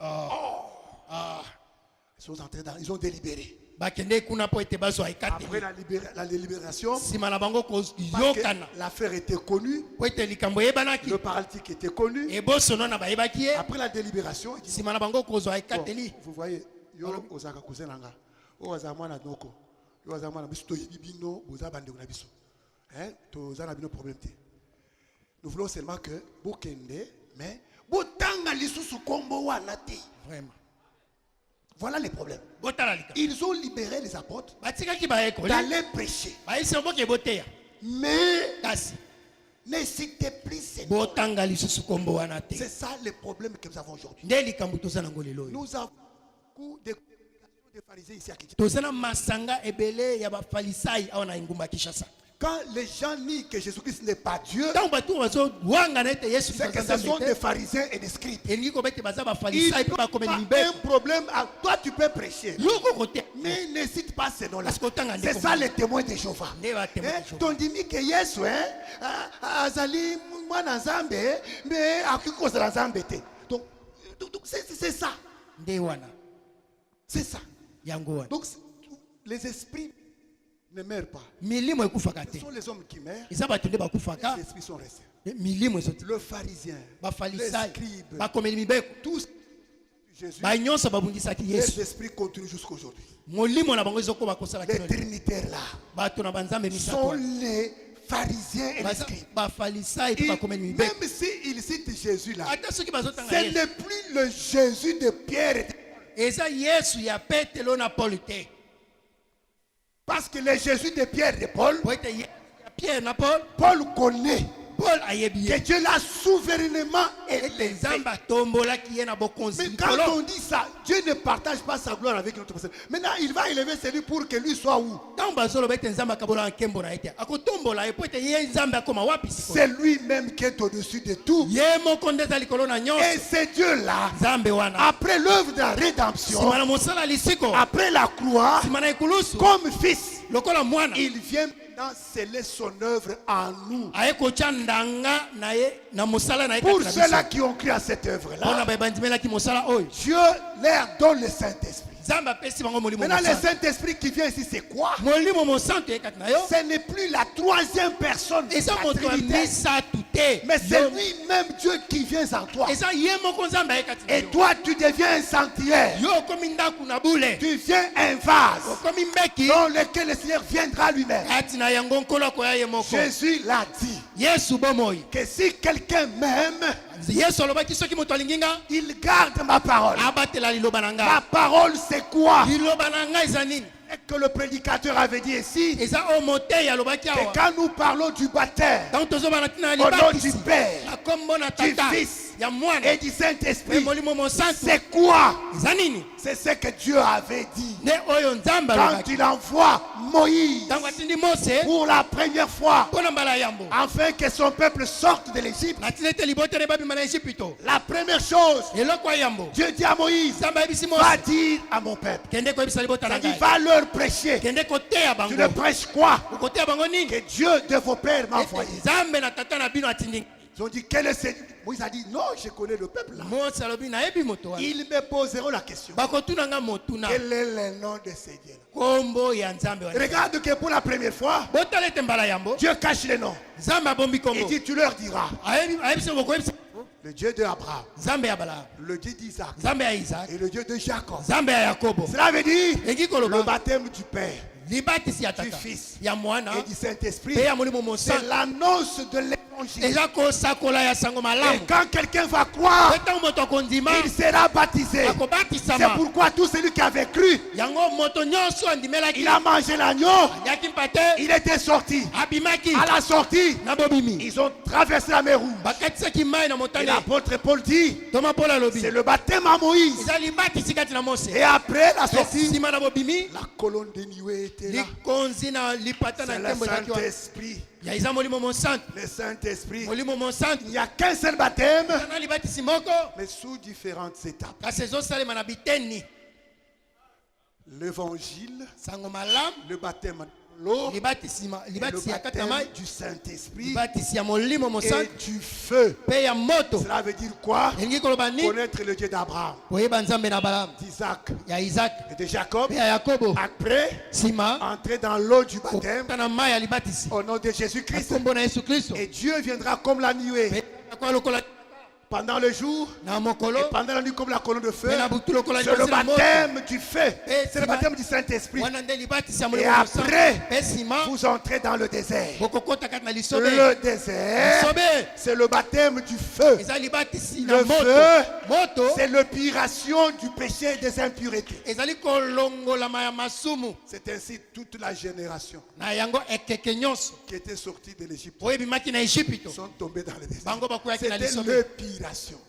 [SPEAKER 3] ils ont délibéré.
[SPEAKER 4] Bakende kuna po ete bazo aikate.
[SPEAKER 3] Après la délibération,
[SPEAKER 4] Sima na bango ko
[SPEAKER 3] parce que
[SPEAKER 4] yokana.
[SPEAKER 3] l'affaire était connue,
[SPEAKER 4] Po ete likambo yebanaki.
[SPEAKER 3] le paralytique était connu.
[SPEAKER 4] E bosono na bayebaki ye.
[SPEAKER 3] Après la délibération, il dit,
[SPEAKER 4] Sima na bango ko zo
[SPEAKER 3] bon,
[SPEAKER 4] aikateli.
[SPEAKER 3] vous voyez, yo ozaka cousin nanga, o azama na noko, yo azama na biso to bino, boza bandeko na biso. Hein, to za na bino problème te. Nous voulons seulement que bokende, mais botanga lisusu kombo wana te.
[SPEAKER 4] Vraiment.
[SPEAKER 3] Voilà les problèmes.
[SPEAKER 4] Botala lika.
[SPEAKER 3] Ils ont libéré les apôtres
[SPEAKER 4] Batikaki baeko.
[SPEAKER 3] d'aller prêcher.
[SPEAKER 4] Baisi mboke boteya.
[SPEAKER 3] Mais
[SPEAKER 4] Kasi
[SPEAKER 3] n'hésitez plus, c'est bon.
[SPEAKER 4] botanga lisusu kombo wana te.
[SPEAKER 3] C'est ça le problème que nous avons aujourd'hui.
[SPEAKER 4] Nde likambo toza nango lelo.
[SPEAKER 3] Nous avons beaucoup de communications des pharisiens ici à Kinshasa.
[SPEAKER 4] Toza na masanga ebele ya bafalisai awa na ngumba Kinshasa.
[SPEAKER 3] Quand les gens nient que Jésus-Christ n'est pas Dieu,
[SPEAKER 4] Tango batu bazo wanga na ete Yesu
[SPEAKER 3] c'est que ce sont des pharisiens et des scribes.
[SPEAKER 4] elingi kobete baza
[SPEAKER 3] Ils
[SPEAKER 4] bafalisai pe
[SPEAKER 3] n'ont
[SPEAKER 4] bakomeli
[SPEAKER 3] pas
[SPEAKER 4] mibeko.
[SPEAKER 3] un problème. Toi, tu peux prêcher.
[SPEAKER 4] Yoko kote.
[SPEAKER 3] Mais ne cite pas ces noms-là.
[SPEAKER 4] Parce qu'autant en
[SPEAKER 3] C'est
[SPEAKER 4] découvre.
[SPEAKER 3] ça les témoins de Jéhovah.
[SPEAKER 4] Ne ba témoin de Jéhovah.
[SPEAKER 3] Ton dimi que Yesu, azali mwana nzambe, mais akikozala nzambe te. Donc, c'est ça.
[SPEAKER 4] Nde wana.
[SPEAKER 3] C'est ça.
[SPEAKER 4] Yango wana.
[SPEAKER 3] Donc, les esprits ne meurent pas.
[SPEAKER 4] Milimo ekufaka
[SPEAKER 3] Ce
[SPEAKER 4] te.
[SPEAKER 3] sont les hommes qui meurent.
[SPEAKER 4] Eza bato nde bakufaka.
[SPEAKER 3] Les esprits sont restés.
[SPEAKER 4] Milimo ezoti.
[SPEAKER 3] Le pharisien, les
[SPEAKER 4] Bafalisai
[SPEAKER 3] scribes,
[SPEAKER 4] bakomeli mibeko.
[SPEAKER 3] tous Jésus,
[SPEAKER 4] Banyonso babundisaki Yesu.
[SPEAKER 3] les esprits continuent jusqu'aujourd'hui.
[SPEAKER 4] Molimo na bango ezoko bakosala
[SPEAKER 3] Les
[SPEAKER 4] kino.
[SPEAKER 3] trinitaires là
[SPEAKER 4] Bato na banzambe
[SPEAKER 3] sont
[SPEAKER 4] misato.
[SPEAKER 3] les pharisiens et les
[SPEAKER 4] Baza
[SPEAKER 3] scribes.
[SPEAKER 4] bafalisai pe
[SPEAKER 3] Et
[SPEAKER 4] bakomeli mibeko.
[SPEAKER 3] même s'ils citent Jésus là,
[SPEAKER 4] Ata soki bazotanga
[SPEAKER 3] ce
[SPEAKER 4] Yesu.
[SPEAKER 3] n'est plus le Jésus de Pierre.
[SPEAKER 4] Eza Yesu ya Petelo na Paul te.
[SPEAKER 3] Parce que le Jésus de Pierre et de Paul,
[SPEAKER 4] Po ete Yesu ya Pierre na Paul.
[SPEAKER 3] Paul connaît
[SPEAKER 4] Paul ayebi
[SPEAKER 3] que
[SPEAKER 4] ye.
[SPEAKER 3] Dieu l'a souverainement
[SPEAKER 4] Ete
[SPEAKER 3] élevé.
[SPEAKER 4] nzambe atombolaki ye na bokonzi
[SPEAKER 3] Mais quand
[SPEAKER 4] likolo.
[SPEAKER 3] on dit ça, Dieu ne partage pas sa gloire avec notre personne. Maintenant, il va élever celui pour que lui soit où?
[SPEAKER 4] Ntango bazoloba ete nzambe akabola nkembo na ye te akotombola ye po ete ye nzambe akoma wapi sikoyo.
[SPEAKER 3] C'est lui-même qui est au-dessus de tout.
[SPEAKER 4] Ye moko nde eza likolo na
[SPEAKER 3] Et
[SPEAKER 4] nyonso.
[SPEAKER 3] c'est Dieu-là,
[SPEAKER 4] Nzambe wana
[SPEAKER 3] après l'œuvre de la rédemption,
[SPEAKER 4] nsima na mosala ya lisiko
[SPEAKER 3] après la croix,
[SPEAKER 4] nsima na ekulusu
[SPEAKER 3] comme fils,
[SPEAKER 4] lokola mwana
[SPEAKER 3] il vient maintenant sceller son œuvre en nous.
[SPEAKER 4] aye kotya ndanga na ye na mosala na ye
[SPEAKER 3] Pour
[SPEAKER 4] kati na
[SPEAKER 3] ceux-là
[SPEAKER 4] biso
[SPEAKER 3] qui ont cru à cette
[SPEAKER 4] mpona
[SPEAKER 3] œuvre-là,
[SPEAKER 4] baye bandimelaki mosala oyo
[SPEAKER 3] Dieu leur donne le Saint-Esprit.
[SPEAKER 4] nzambe apesi bango molimo
[SPEAKER 3] Maintenant, le
[SPEAKER 4] mosantu.
[SPEAKER 3] Saint-Esprit qui vient ici, c'est quoi?
[SPEAKER 4] molimo mosantu ye kati na yo
[SPEAKER 3] Ce n'est plus la troisième personne de
[SPEAKER 4] eza
[SPEAKER 3] la
[SPEAKER 4] moto ya
[SPEAKER 3] Trinité,
[SPEAKER 4] misatu te.
[SPEAKER 3] mais c'est
[SPEAKER 4] Yo-
[SPEAKER 3] lui-même Dieu qui vient en toi.
[SPEAKER 4] eza ye moko nzambe aye kati na
[SPEAKER 3] Et
[SPEAKER 4] yo
[SPEAKER 3] toi, tu deviens un sanctuaire.
[SPEAKER 4] yo okomi ndaku na bule
[SPEAKER 3] Tu deviens un vase
[SPEAKER 4] okomi mbeki
[SPEAKER 3] dans lequel le Seigneur viendra lui-même.
[SPEAKER 4] kati na yango nkolo akoya ye moko.
[SPEAKER 3] Jésus l'a dit
[SPEAKER 4] yesu bomoi
[SPEAKER 3] que si quelqu'un m'aime,
[SPEAKER 4] yesu alobaki soki moto alingi nga
[SPEAKER 3] il garde ma parole.
[SPEAKER 4] abatela liloba na
[SPEAKER 3] Ma
[SPEAKER 4] nga.
[SPEAKER 3] parole, c'est quoi?
[SPEAKER 4] liloba na nga eza nini?
[SPEAKER 3] Et que le prédicateur avait dit ici,
[SPEAKER 4] eza oyo motei alobaki
[SPEAKER 3] que
[SPEAKER 4] awa
[SPEAKER 3] quand nous parlons du baptême,
[SPEAKER 4] ntango tozobana ntina ya
[SPEAKER 3] au nom du
[SPEAKER 4] libatisi
[SPEAKER 3] Père
[SPEAKER 4] na kombo na
[SPEAKER 3] du
[SPEAKER 4] tata
[SPEAKER 3] Fils
[SPEAKER 4] ya mwana
[SPEAKER 3] et du
[SPEAKER 4] pe
[SPEAKER 3] Saint-Esprit,
[SPEAKER 4] molimo mosantu
[SPEAKER 3] c'est quoi?
[SPEAKER 4] eza nini?
[SPEAKER 3] C'est ce que Dieu avait dit
[SPEAKER 4] nde oyo nzambe
[SPEAKER 3] quand
[SPEAKER 4] alobaki
[SPEAKER 3] il envoie Moïse
[SPEAKER 4] ntango atindi mose
[SPEAKER 3] pour la première fois,
[SPEAKER 4] mpo na mbala ya yambo
[SPEAKER 3] afin que son peuple sorte de l'Égypte.
[SPEAKER 4] na tina ete libotele babima na ejipito.
[SPEAKER 3] La première chose,
[SPEAKER 4] eloko ya yambo
[SPEAKER 3] Dieu dit à Moïse,
[SPEAKER 4] nzambe ayebisi
[SPEAKER 3] va
[SPEAKER 4] mose
[SPEAKER 3] dire à mon peuple,
[SPEAKER 4] kende koyebisa libota na
[SPEAKER 3] il
[SPEAKER 4] ngai
[SPEAKER 3] va leur prêcher.
[SPEAKER 4] kende koteya
[SPEAKER 3] Tu ne
[SPEAKER 4] bango.
[SPEAKER 3] prêches quoi?
[SPEAKER 4] okoteya bango nini?
[SPEAKER 3] Que Dieu de vos pères m'a
[SPEAKER 4] ete
[SPEAKER 3] envoyé.
[SPEAKER 4] nzambe na tata na bino atindi.
[SPEAKER 3] Ils ont dit, quel est ce... Moïse a dit, non, je connais le peuple là.
[SPEAKER 4] mose alobi nayebi moto wana.
[SPEAKER 3] Ils me poseront la question.
[SPEAKER 4] bakotuna nga motuna
[SPEAKER 3] Quel est le nom de ce Dieu là?
[SPEAKER 4] kombo ya nzambe wana.
[SPEAKER 3] Regarde que pour la première fois,
[SPEAKER 4] botala ete mbala yambo
[SPEAKER 3] Dieu cache les noms.
[SPEAKER 4] nzambe abombi
[SPEAKER 3] Il
[SPEAKER 4] kombo
[SPEAKER 3] dit, tu leur diras,
[SPEAKER 4] ayebisa bokoyebisa
[SPEAKER 3] le Dieu de Abraham,
[SPEAKER 4] nzambe ya bala
[SPEAKER 3] le Dieu d'Isaac
[SPEAKER 4] nzambe ya isaki
[SPEAKER 3] et le Dieu de Jacob.
[SPEAKER 4] nzambe ya yakobo.
[SPEAKER 3] Cela veut dire
[SPEAKER 4] engi
[SPEAKER 3] le
[SPEAKER 4] koloba
[SPEAKER 3] baptême du Père
[SPEAKER 4] libatisi ya
[SPEAKER 3] du
[SPEAKER 4] tata
[SPEAKER 3] Fils
[SPEAKER 4] ya mwana
[SPEAKER 3] et du Saint-Esprit.
[SPEAKER 4] mpe ya molimo
[SPEAKER 3] C'est
[SPEAKER 4] mosantu
[SPEAKER 3] l'annonce de l'évangile l'évangile.
[SPEAKER 4] eza kosakola ya sango
[SPEAKER 3] Et
[SPEAKER 4] malamu.
[SPEAKER 3] quand quelqu'un va croire,
[SPEAKER 4] Ntango moto akondima
[SPEAKER 3] il sera baptisé. C'est
[SPEAKER 4] akobatisama.
[SPEAKER 3] pourquoi tout celui qui avait cru,
[SPEAKER 4] Yango moto nyonso andimelaki
[SPEAKER 3] il a mangé l'agneau,
[SPEAKER 4] aliaki mpate
[SPEAKER 3] il était sorti.
[SPEAKER 4] abimaki
[SPEAKER 3] À la sortie,
[SPEAKER 4] na bobimi.
[SPEAKER 3] ils ont traversé la mer Rouge.
[SPEAKER 4] Bakatisaki mai na
[SPEAKER 3] Et
[SPEAKER 4] motane.
[SPEAKER 3] l'apôtre Paul dit,
[SPEAKER 4] Toma Paul alobi.
[SPEAKER 3] c'est le baptême à Moïse.
[SPEAKER 4] Eza libatisi kati na Mose.
[SPEAKER 3] Et après la
[SPEAKER 4] Pe
[SPEAKER 3] sortie,
[SPEAKER 4] nsima na bobimi
[SPEAKER 3] la colonne de nuée était là.
[SPEAKER 4] likonzi na lipata na
[SPEAKER 3] C'est le
[SPEAKER 4] ntembo ezalaki wana.
[SPEAKER 3] Saint-Esprit.
[SPEAKER 4] Ya eza molimo monsanto.
[SPEAKER 3] Le Saint-Esprit.
[SPEAKER 4] Molimo monsanto.
[SPEAKER 3] Il n'y a qu'un seul baptême,
[SPEAKER 4] Na libatisi moko
[SPEAKER 3] mais sous différentes étapes.
[SPEAKER 4] kasi ezosalema na biteni.
[SPEAKER 3] L'évangile,
[SPEAKER 4] Sango malamu
[SPEAKER 3] le baptême de l'eau,
[SPEAKER 4] libatisi
[SPEAKER 3] et le
[SPEAKER 4] libatisi ya kati na mai.
[SPEAKER 3] baptême du Saint-Esprit
[SPEAKER 4] Libatisi ya molimo
[SPEAKER 3] et
[SPEAKER 4] monsanto
[SPEAKER 3] du feu.
[SPEAKER 4] pe ya moto.
[SPEAKER 3] Cela veut dire quoi?
[SPEAKER 4] Elingi koloba nini?
[SPEAKER 3] Connaître le Dieu d'Abraham,
[SPEAKER 4] Koyeba nzambe na Balamu,
[SPEAKER 3] d'Isaac
[SPEAKER 4] ya Isaac
[SPEAKER 3] et de Jacob.
[SPEAKER 4] pe ya Yakobo.
[SPEAKER 3] Après,
[SPEAKER 4] Nsima
[SPEAKER 3] entrer dans l'eau du baptême
[SPEAKER 4] kokota na mai ya libatisi.
[SPEAKER 3] au nom de Jésus-Christ.
[SPEAKER 4] Kombo na Yesu Kristo.
[SPEAKER 3] Et Dieu viendra comme la nuée
[SPEAKER 4] Pe akwa lokola
[SPEAKER 3] pendant le jour
[SPEAKER 4] na mokolo.
[SPEAKER 3] et pendant la nuit comme la colonne de feu.
[SPEAKER 4] Pe na butu lokola
[SPEAKER 3] C'est le
[SPEAKER 4] libatisi na moto.
[SPEAKER 3] baptême du feu. C'est le
[SPEAKER 4] Sima-
[SPEAKER 3] baptême du Saint-Esprit.
[SPEAKER 4] Wana nde libatisi ya
[SPEAKER 3] Et
[SPEAKER 4] molimo monsanto.
[SPEAKER 3] après,
[SPEAKER 4] Pe nsima
[SPEAKER 3] vous entrez dans le désert.
[SPEAKER 4] bokokota kati na lisobe.
[SPEAKER 3] Le désert,
[SPEAKER 4] Lisobe
[SPEAKER 3] c'est le baptême du feu.
[SPEAKER 4] eza libatisi na
[SPEAKER 3] Le
[SPEAKER 4] moto.
[SPEAKER 3] feu,
[SPEAKER 4] Moto
[SPEAKER 3] c'est l'épuration du péché et des impuretés.
[SPEAKER 4] ezali kolongolama ya masumu
[SPEAKER 3] C'est ainsi toute la génération
[SPEAKER 4] na yango ekeke nyonso
[SPEAKER 3] qui était sortie de l'Égypte
[SPEAKER 4] oyo ebimaki na Ejipito
[SPEAKER 3] sont tombés dans le désert.
[SPEAKER 4] bango bakweyaki na
[SPEAKER 3] C'était
[SPEAKER 4] lisobe
[SPEAKER 3] l'épuration.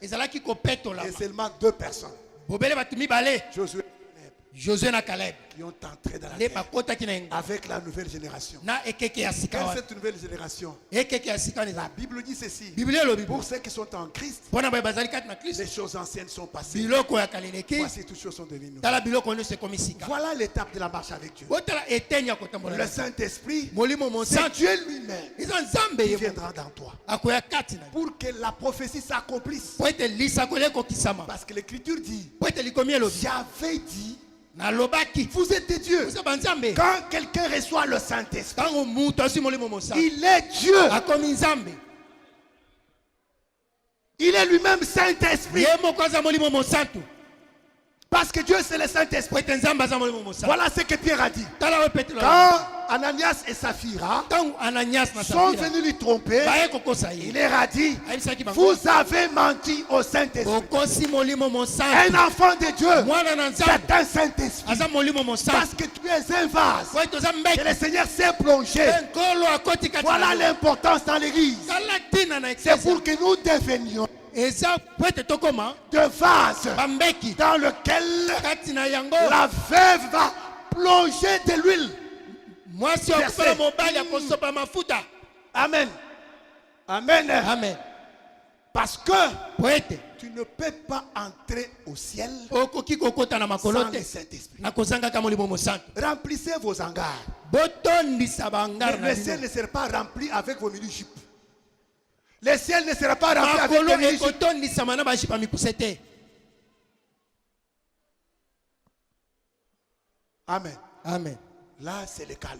[SPEAKER 4] ezalaki
[SPEAKER 3] Et
[SPEAKER 4] kopetolama.
[SPEAKER 3] seulement 2 personnes,
[SPEAKER 4] Bobele bato mibale
[SPEAKER 3] Josué et Caleb,
[SPEAKER 4] Josué na Caleb
[SPEAKER 3] qui ont entré dans la
[SPEAKER 4] nde
[SPEAKER 3] terre
[SPEAKER 4] bakotaki na yango
[SPEAKER 3] avec la nouvelle génération.
[SPEAKER 4] na ekeke ya sika
[SPEAKER 3] Dans
[SPEAKER 4] wana.
[SPEAKER 3] cette nouvelle génération,
[SPEAKER 4] Ekeke ya sika wana
[SPEAKER 3] la
[SPEAKER 4] eza
[SPEAKER 3] Bible dit ceci.
[SPEAKER 4] biblia elobi
[SPEAKER 3] Pour ceux qui sont en Christ,
[SPEAKER 4] mpona baye bazali kati na
[SPEAKER 3] les
[SPEAKER 4] kristo
[SPEAKER 3] choses anciennes sont passées.
[SPEAKER 4] biloko ya kala eleki
[SPEAKER 3] Voici toutes choses sont devenues nouvelles.
[SPEAKER 4] tala biloko nyonso ekomi sika.
[SPEAKER 3] Voilà l'étape de la marche avec Dieu.
[SPEAKER 4] Botala eteni ya kotambola
[SPEAKER 3] Le
[SPEAKER 4] na
[SPEAKER 3] Saint-Esprit,
[SPEAKER 4] molimo
[SPEAKER 3] c'est
[SPEAKER 4] monsanto
[SPEAKER 3] Dieu lui-même
[SPEAKER 4] eza nzambe
[SPEAKER 3] qui
[SPEAKER 4] ye
[SPEAKER 3] viendra dans toi
[SPEAKER 4] akoya kati na yo
[SPEAKER 3] pour que la prophétie s'accomplisse.
[SPEAKER 4] po ete lisakoli ekokisama
[SPEAKER 3] Parce que l'Écriture dit,
[SPEAKER 4] po ete likomi elobi
[SPEAKER 3] j'avais dit,
[SPEAKER 4] nalobaki
[SPEAKER 3] vous êtes des dieux.
[SPEAKER 4] oza banzambe.
[SPEAKER 3] Quand quelqu'un reçoit le Saint-Esprit,
[SPEAKER 4] Ntango mutu azwi molimo monsanto
[SPEAKER 3] il est Dieu.
[SPEAKER 4] akomi nzambe.
[SPEAKER 3] Il est lui-même Saint-Esprit.
[SPEAKER 4] Ye moko aza molimo monsanto
[SPEAKER 3] Parce que Dieu, c'est le
[SPEAKER 4] po
[SPEAKER 3] Saint-Esprit.
[SPEAKER 4] ete nzambe aza molimo monsanto.
[SPEAKER 3] Voilà ce que Pierre a dit.
[SPEAKER 4] Tala oyo petelo
[SPEAKER 3] Quand Ananias et Saphira
[SPEAKER 4] ntango Ananias na
[SPEAKER 3] sont
[SPEAKER 4] Safira
[SPEAKER 3] venus lui tromper,
[SPEAKER 4] baye kokosa
[SPEAKER 3] il
[SPEAKER 4] ye
[SPEAKER 3] leur a dit,
[SPEAKER 4] ayebisaki bango
[SPEAKER 3] vous avez menti au Saint-Esprit.
[SPEAKER 4] okosi molimo
[SPEAKER 3] Un
[SPEAKER 4] monsanto.
[SPEAKER 3] enfant de Dieu,
[SPEAKER 4] Mwana na nzambe
[SPEAKER 3] c'est un Saint-Esprit.
[SPEAKER 4] aza molimo monsanto
[SPEAKER 3] Parce que tu es un vase
[SPEAKER 4] po ete oza
[SPEAKER 3] que
[SPEAKER 4] mbeki
[SPEAKER 3] le Seigneur s'est plongé.
[SPEAKER 4] pe nkolo akoti kati
[SPEAKER 3] Voilà
[SPEAKER 4] na yo.
[SPEAKER 3] l'importance dans l'église.
[SPEAKER 4] tala ntina na
[SPEAKER 3] C'est
[SPEAKER 4] eklesia
[SPEAKER 3] pour que nous devenions
[SPEAKER 4] eza po ete tokoma
[SPEAKER 3] de vases
[SPEAKER 4] bambeki
[SPEAKER 3] dans lequel
[SPEAKER 4] kati na yango
[SPEAKER 3] la veuve va plonger de l'huile.
[SPEAKER 4] mwasi akufela mobali akosopa mafuta.
[SPEAKER 3] Amen. Amen.
[SPEAKER 4] Amen.
[SPEAKER 3] Parce que
[SPEAKER 4] Po ete
[SPEAKER 3] tu ne peux pas entrer au ciel
[SPEAKER 4] okoki kokota na makolo
[SPEAKER 3] sans le
[SPEAKER 4] te
[SPEAKER 3] Saint-Esprit.
[SPEAKER 4] na kozangaka molimo mosanto.
[SPEAKER 3] Remplissez vos hangars.
[SPEAKER 4] Botondisa bangara na
[SPEAKER 3] Le ciel
[SPEAKER 4] bino.
[SPEAKER 3] ne sera pas rempli avec vos mini-jupes. Le ciel ne sera pas rempli avec
[SPEAKER 4] makolo
[SPEAKER 3] vos mini-jupes.
[SPEAKER 4] ekotondisama na bajipa mikuse te.
[SPEAKER 3] Amen.
[SPEAKER 4] Amen.
[SPEAKER 3] Là, c'est le calme.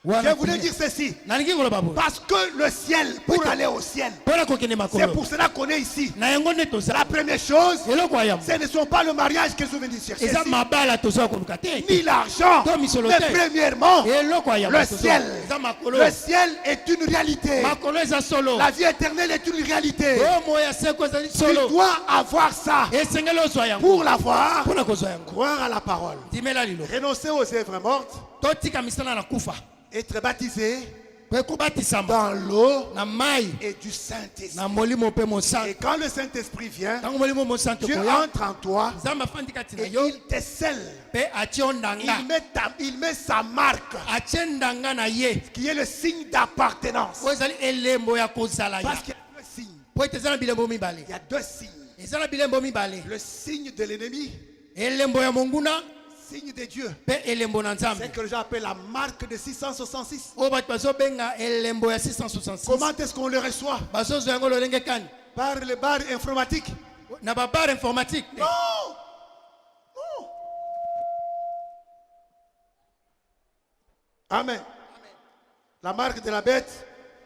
[SPEAKER 4] Wana
[SPEAKER 3] Je voulais
[SPEAKER 4] kimia.
[SPEAKER 3] dire ceci.
[SPEAKER 4] nalingi koloba boye
[SPEAKER 3] Parce que le ciel, pour aller au ciel,
[SPEAKER 4] mpona kokende
[SPEAKER 3] c'est
[SPEAKER 4] makolo
[SPEAKER 3] pour cela qu'on est ici.
[SPEAKER 4] na yango nde toza.
[SPEAKER 3] La première chose,
[SPEAKER 4] eloko ya yambo
[SPEAKER 3] ce ne sont pas le mariage que je viens de chercher
[SPEAKER 4] eza
[SPEAKER 3] ici,
[SPEAKER 4] mabala toza koluka te
[SPEAKER 3] ni l'argent.
[SPEAKER 4] To misolo
[SPEAKER 3] Mais
[SPEAKER 4] te.
[SPEAKER 3] premièrement,
[SPEAKER 4] eloko ya yambo
[SPEAKER 3] le
[SPEAKER 4] toza.
[SPEAKER 3] ciel.
[SPEAKER 4] eza makolo
[SPEAKER 3] Le ciel est une réalité.
[SPEAKER 4] makolo eza solo
[SPEAKER 3] La vie éternelle est une réalité.
[SPEAKER 4] omo ya seko ezali
[SPEAKER 3] Tu
[SPEAKER 4] solo
[SPEAKER 3] dois avoir ça.
[SPEAKER 4] esengeli ozwa yango
[SPEAKER 3] Pour l'avoir,
[SPEAKER 4] mpona kozwa yango
[SPEAKER 3] croire à la parole.
[SPEAKER 4] ndimela lilo
[SPEAKER 3] Renoncer aux œuvres mortes,
[SPEAKER 4] totika misala na kufa
[SPEAKER 3] être baptisé
[SPEAKER 4] mpe kobatisama
[SPEAKER 3] dans l'eau
[SPEAKER 4] na mai
[SPEAKER 3] et du Saint-Esprit.
[SPEAKER 4] na molimo mpe
[SPEAKER 3] Et
[SPEAKER 4] mosanto.
[SPEAKER 3] quand le Saint-Esprit vient,
[SPEAKER 4] ntango molimo mosanto
[SPEAKER 3] Dieu
[SPEAKER 4] koya
[SPEAKER 3] entre en toi
[SPEAKER 4] nzambe afandi kati na
[SPEAKER 3] et
[SPEAKER 4] yo
[SPEAKER 3] il te scelle.
[SPEAKER 4] mpe atie yo ndanga
[SPEAKER 3] Il met sa marque,
[SPEAKER 4] atie ndanga na ye
[SPEAKER 3] qui est le signe d'appartenance.
[SPEAKER 4] oyo ezali elembo ya kozala ya
[SPEAKER 3] Parce qu'il y a deux signes.
[SPEAKER 4] po ete eza na bilembo mibale
[SPEAKER 3] Il y a deux signes.
[SPEAKER 4] eza na bilembo mibale
[SPEAKER 3] Le signe de l'ennemi,
[SPEAKER 4] elembo ya monguna
[SPEAKER 3] signe de Dieu.
[SPEAKER 4] mpe elembo na
[SPEAKER 3] C'est
[SPEAKER 4] nzambe
[SPEAKER 3] que les gens appellent la marque de 666.
[SPEAKER 4] oyo bato bazobenga elembo ya 666
[SPEAKER 3] Comment est-ce qu'on le reçoit?
[SPEAKER 4] bazozwa yango lolenge kani
[SPEAKER 3] Par les barres informatiques?
[SPEAKER 4] na babare informatique te.
[SPEAKER 3] Non! Non! Amen. La marque de la bête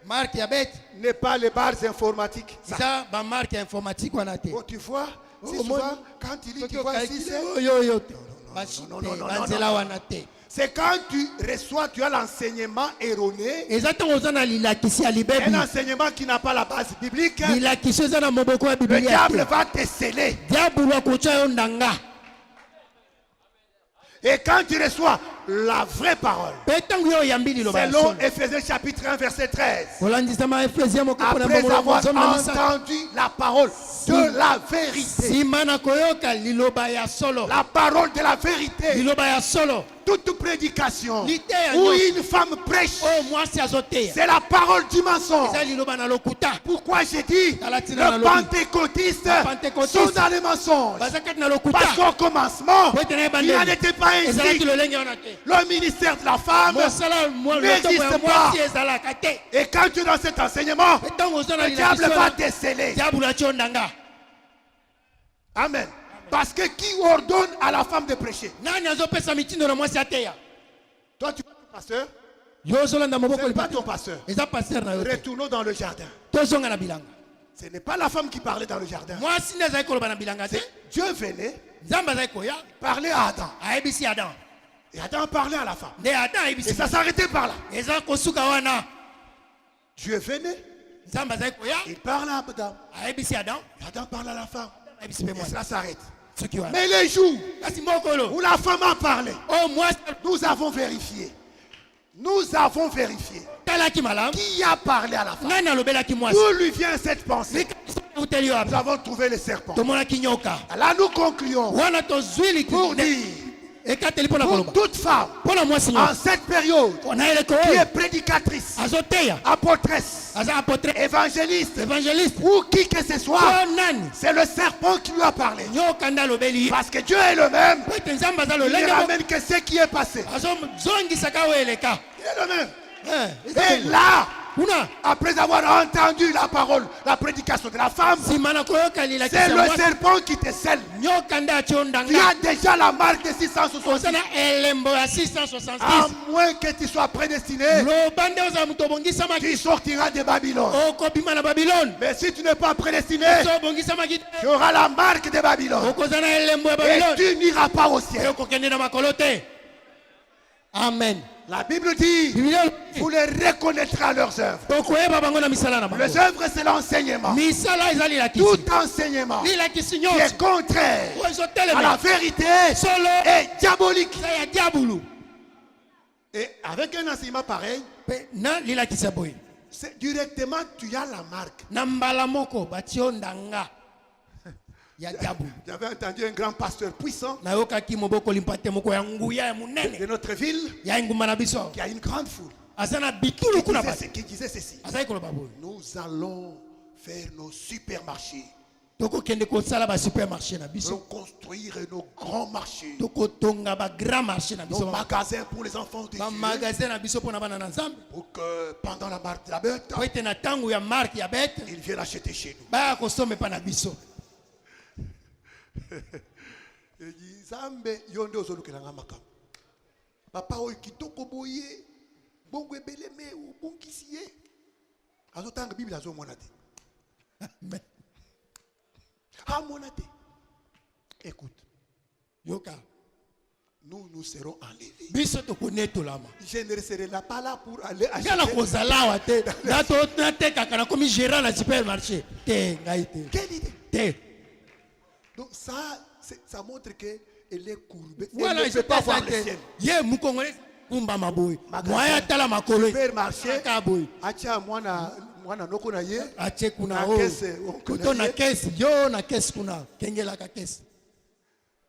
[SPEAKER 4] marke ya bete
[SPEAKER 3] n'est pas les barres informatiques. Ça.
[SPEAKER 4] eza bamarke ya informatique wana te.
[SPEAKER 3] Oh, tu vois, si
[SPEAKER 4] Oh,
[SPEAKER 3] souvent,
[SPEAKER 4] moi-
[SPEAKER 3] quand il dit,
[SPEAKER 4] soki
[SPEAKER 3] tu vois, si
[SPEAKER 4] okalkile
[SPEAKER 3] c'est...
[SPEAKER 4] oyo oyo te
[SPEAKER 3] non,
[SPEAKER 4] basi
[SPEAKER 3] non,
[SPEAKER 4] te
[SPEAKER 3] non, non,
[SPEAKER 4] banzela wana te.
[SPEAKER 3] C'est quand tu reçois, tu as l'enseignement erroné,
[SPEAKER 4] eza ntango oza na lilakisi ya
[SPEAKER 3] un
[SPEAKER 4] libebi
[SPEAKER 3] enseignement qui n'a pas la base biblique.
[SPEAKER 4] lilakisi eza na moboko ya
[SPEAKER 3] Le
[SPEAKER 4] bibilia
[SPEAKER 3] diable
[SPEAKER 4] te
[SPEAKER 3] va te sceller.
[SPEAKER 4] diabolo akotya yo ndanga
[SPEAKER 3] Et quand tu reçois la vraie parole,
[SPEAKER 4] mpe ntango yo oyambi liloba ya
[SPEAKER 3] selon
[SPEAKER 4] solo
[SPEAKER 3] Ephésiens chapitre 1 verset 13,
[SPEAKER 4] kolandisama efesia mokoko na
[SPEAKER 3] après
[SPEAKER 4] mokolo
[SPEAKER 3] avoir
[SPEAKER 4] mozomi na misato
[SPEAKER 3] entendu la parole de la vérité,
[SPEAKER 4] nsima na koyoka liloba ya solo
[SPEAKER 3] la parole de la vérité,
[SPEAKER 4] liloba ya solo
[SPEAKER 3] toute prédication
[SPEAKER 4] Liteya
[SPEAKER 3] où
[SPEAKER 4] nyonso.
[SPEAKER 3] une femme prêche,
[SPEAKER 4] oyo mwasi azoteya
[SPEAKER 3] c'est la parole du mensonge.
[SPEAKER 4] eza liloba na lokuta
[SPEAKER 3] Pourquoi j'ai dit
[SPEAKER 4] Galatina
[SPEAKER 3] les
[SPEAKER 4] nalobi.
[SPEAKER 3] pentecôtistes
[SPEAKER 4] Les pentecôtistes
[SPEAKER 3] sont dans les mensonges?
[SPEAKER 4] baza kati na lokuta
[SPEAKER 3] Parce qu'au commencement,
[SPEAKER 4] po ete na
[SPEAKER 3] il
[SPEAKER 4] ebandeli
[SPEAKER 3] n'en était pas
[SPEAKER 4] ezalaki
[SPEAKER 3] ainsi.
[SPEAKER 4] lolenge wana te
[SPEAKER 3] Le ministère de la femme,
[SPEAKER 4] mosala
[SPEAKER 3] n'existe
[SPEAKER 4] lotoko ya
[SPEAKER 3] pas.
[SPEAKER 4] mwasi ezalaka te
[SPEAKER 3] et quand tu es dans cet enseignement,
[SPEAKER 4] mpe ntango oza na
[SPEAKER 3] le diable
[SPEAKER 4] lilakisi
[SPEAKER 3] va
[SPEAKER 4] wana
[SPEAKER 3] te sceller.
[SPEAKER 4] diabolo atyo ndanga
[SPEAKER 3] Amen. Parce que qui ordonne à la femme de prêcher?
[SPEAKER 4] nani azopesa mitindo na mwasi ateya
[SPEAKER 3] Toi, tu es pasteur?
[SPEAKER 4] yo ozolanda moboko
[SPEAKER 3] Ce n'est pas
[SPEAKER 4] libato
[SPEAKER 3] ton pasteur.
[SPEAKER 4] eza paster na yo te
[SPEAKER 3] Retournons dans le jardin.
[SPEAKER 4] tozonga na bilanga
[SPEAKER 3] Ce n'est pas la femme qui parlait dans le jardin.
[SPEAKER 4] mwasi nde azali koloba na bilanga te
[SPEAKER 3] Dieu venait
[SPEAKER 4] nzambe azali koya
[SPEAKER 3] parler à Adam.
[SPEAKER 4] ayebisi adam
[SPEAKER 3] Et Adam parlait à la femme.
[SPEAKER 4] nde adam
[SPEAKER 3] Et
[SPEAKER 4] ayebisi
[SPEAKER 3] ça s'arrêtait par là.
[SPEAKER 4] eza kosuka wana
[SPEAKER 3] Dieu venait,
[SPEAKER 4] nzambe azali koya
[SPEAKER 3] il parle à Adam.
[SPEAKER 4] ayebisi adam
[SPEAKER 3] Et Adam parle à la femme.
[SPEAKER 4] ayebisi mpe
[SPEAKER 3] Et
[SPEAKER 4] mwasi
[SPEAKER 3] cela s'arrête.
[SPEAKER 4] soki wana
[SPEAKER 3] Mais les jours
[SPEAKER 4] kasi mokolo
[SPEAKER 3] où la femme a parlé,
[SPEAKER 4] oyo mwasi
[SPEAKER 3] nous avons vérifié. Nous avons vérifié.
[SPEAKER 4] talaki malamu
[SPEAKER 3] Qui a parlé à la femme?
[SPEAKER 4] nani alobelaki mwasi
[SPEAKER 3] D'où lui vient cette pensée?
[SPEAKER 4] uteli
[SPEAKER 3] Nous
[SPEAKER 4] wapi
[SPEAKER 3] avons trouvé le serpent.
[SPEAKER 4] tomonaki nyoka
[SPEAKER 3] Là, nous concluons
[SPEAKER 4] wana tozwi
[SPEAKER 3] pour dire,
[SPEAKER 4] ekateli mpo na
[SPEAKER 3] pour
[SPEAKER 4] koloba
[SPEAKER 3] toute femme,
[SPEAKER 4] mpo na mwasi
[SPEAKER 3] en
[SPEAKER 4] nyonso
[SPEAKER 3] cette période,
[SPEAKER 4] na eleko
[SPEAKER 3] qui
[SPEAKER 4] oyo
[SPEAKER 3] est prédicatrice,
[SPEAKER 4] azoteya
[SPEAKER 3] apôtresse,
[SPEAKER 4] aza apotre
[SPEAKER 3] évangéliste,
[SPEAKER 4] évangéliste
[SPEAKER 3] ou qui que ce soit,
[SPEAKER 4] po nani
[SPEAKER 3] c'est le serpent qui lui a parlé.
[SPEAKER 4] nyoka nde alobeli ye
[SPEAKER 3] Parce que Dieu est le même.
[SPEAKER 4] po ete nzambe aza
[SPEAKER 3] Il ne
[SPEAKER 4] lolenge moko
[SPEAKER 3] ramène que ce qui est passé.
[SPEAKER 4] azozongisaka oyo eleka
[SPEAKER 3] Il est le même.
[SPEAKER 4] eza
[SPEAKER 3] Et là,
[SPEAKER 4] kuna
[SPEAKER 3] après avoir entendu la parole, la prédication de la femme,
[SPEAKER 4] nsima na koyoka
[SPEAKER 3] c'est
[SPEAKER 4] lilakisa
[SPEAKER 3] le
[SPEAKER 4] mwasi
[SPEAKER 3] serpent qui te scelle.
[SPEAKER 4] nyoka nde atyo
[SPEAKER 3] Tu
[SPEAKER 4] ndanga
[SPEAKER 3] as déjà la marque de
[SPEAKER 4] oza
[SPEAKER 3] 666.
[SPEAKER 4] na elembo ya
[SPEAKER 3] À
[SPEAKER 4] 666
[SPEAKER 3] moins que tu sois prédestiné,
[SPEAKER 4] loba nde ozala moto obongisamaki
[SPEAKER 3] tu sortiras de Babylone.
[SPEAKER 4] okobima na babylone
[SPEAKER 3] Mais si tu n'es pas prédestiné,
[SPEAKER 4] so obongisamaki te
[SPEAKER 3] tu auras la marque de Babylone.
[SPEAKER 4] okoza na elembo ya
[SPEAKER 3] Et
[SPEAKER 4] babylone
[SPEAKER 3] tu n'iras pas au
[SPEAKER 4] e
[SPEAKER 3] ciel.
[SPEAKER 4] okokende na makolo te amen
[SPEAKER 3] La Bible dit,
[SPEAKER 4] biblia
[SPEAKER 3] vous les reconnaîtrez à leurs œuvres.
[SPEAKER 4] tokoyeba bango na misala na bango
[SPEAKER 3] Les œuvres, c'est l'enseignement.
[SPEAKER 4] misala eza lilakisi
[SPEAKER 3] Tout enseignement
[SPEAKER 4] lilakisi
[SPEAKER 3] qui
[SPEAKER 4] nyonso
[SPEAKER 3] est contraire
[SPEAKER 4] oyo
[SPEAKER 3] à la
[SPEAKER 4] ezotelema
[SPEAKER 3] vérité
[SPEAKER 4] solo
[SPEAKER 3] est diabolique.
[SPEAKER 4] eza ya diabulu
[SPEAKER 3] Et avec un enseignement pareil,
[SPEAKER 4] mpe na lilakisa boye
[SPEAKER 3] directement, tu as la marque.
[SPEAKER 4] na mbala moko batio ndanga ya diabulu
[SPEAKER 3] J'avais entendu un grand pasteur puissant
[SPEAKER 4] nayokaki mobokoli mpate moko ya nguya ya
[SPEAKER 3] de
[SPEAKER 4] monene
[SPEAKER 3] notre ville
[SPEAKER 4] ya engumba na biso
[SPEAKER 3] qui a une grande foule
[SPEAKER 4] aza na bitulu kuna bato
[SPEAKER 3] qui disait ceci.
[SPEAKER 4] azali koloba boye
[SPEAKER 3] Nous allons faire nos supermarchés.
[SPEAKER 4] tokokende kosala basupermarché na
[SPEAKER 3] Nous
[SPEAKER 4] biso
[SPEAKER 3] allons construire nos grands marchés.
[SPEAKER 4] tokotonga bagrand marché na
[SPEAKER 3] Nos
[SPEAKER 4] biso
[SPEAKER 3] magasins pour les enfants de Dieu.
[SPEAKER 4] bamagasin na biso mpona bana na nzambe
[SPEAKER 3] Pour que pendant la marque de la bête,
[SPEAKER 4] po ete na ntango ya marke ya bete
[SPEAKER 3] ils viennent acheter chez nous.
[SPEAKER 4] baya kosomba epa na biso
[SPEAKER 3] Nzambe yo nde ozolukelanga makambo. Papa oyo kitoko boye bongo ebele me obongisi ye azotanga bible azomona te amona te. Écoute,
[SPEAKER 4] yoka
[SPEAKER 3] nous serons enlevés.
[SPEAKER 4] biso tokonetolama
[SPEAKER 3] Je ne serai là pas là pour aller
[SPEAKER 4] ngana
[SPEAKER 3] acheter.
[SPEAKER 4] kozala awa te natekaka nakomi gérant na supermarché te ngai te
[SPEAKER 3] Quelle idée.
[SPEAKER 4] te
[SPEAKER 3] Donc ça montre que elle est courbée.
[SPEAKER 4] voilà
[SPEAKER 3] Elle ne peut pas voir le ciel.
[SPEAKER 4] ye mukongole kumbama boye
[SPEAKER 3] Magasin.
[SPEAKER 4] mwaya atala makolo
[SPEAKER 3] Supermarché.
[SPEAKER 4] aka boye
[SPEAKER 3] Acha mwana noko na ye.
[SPEAKER 4] atie kuna
[SPEAKER 3] Na
[SPEAKER 4] oyo
[SPEAKER 3] kese,
[SPEAKER 4] kuto na kesi yo na kesi kuna kengelaka kesi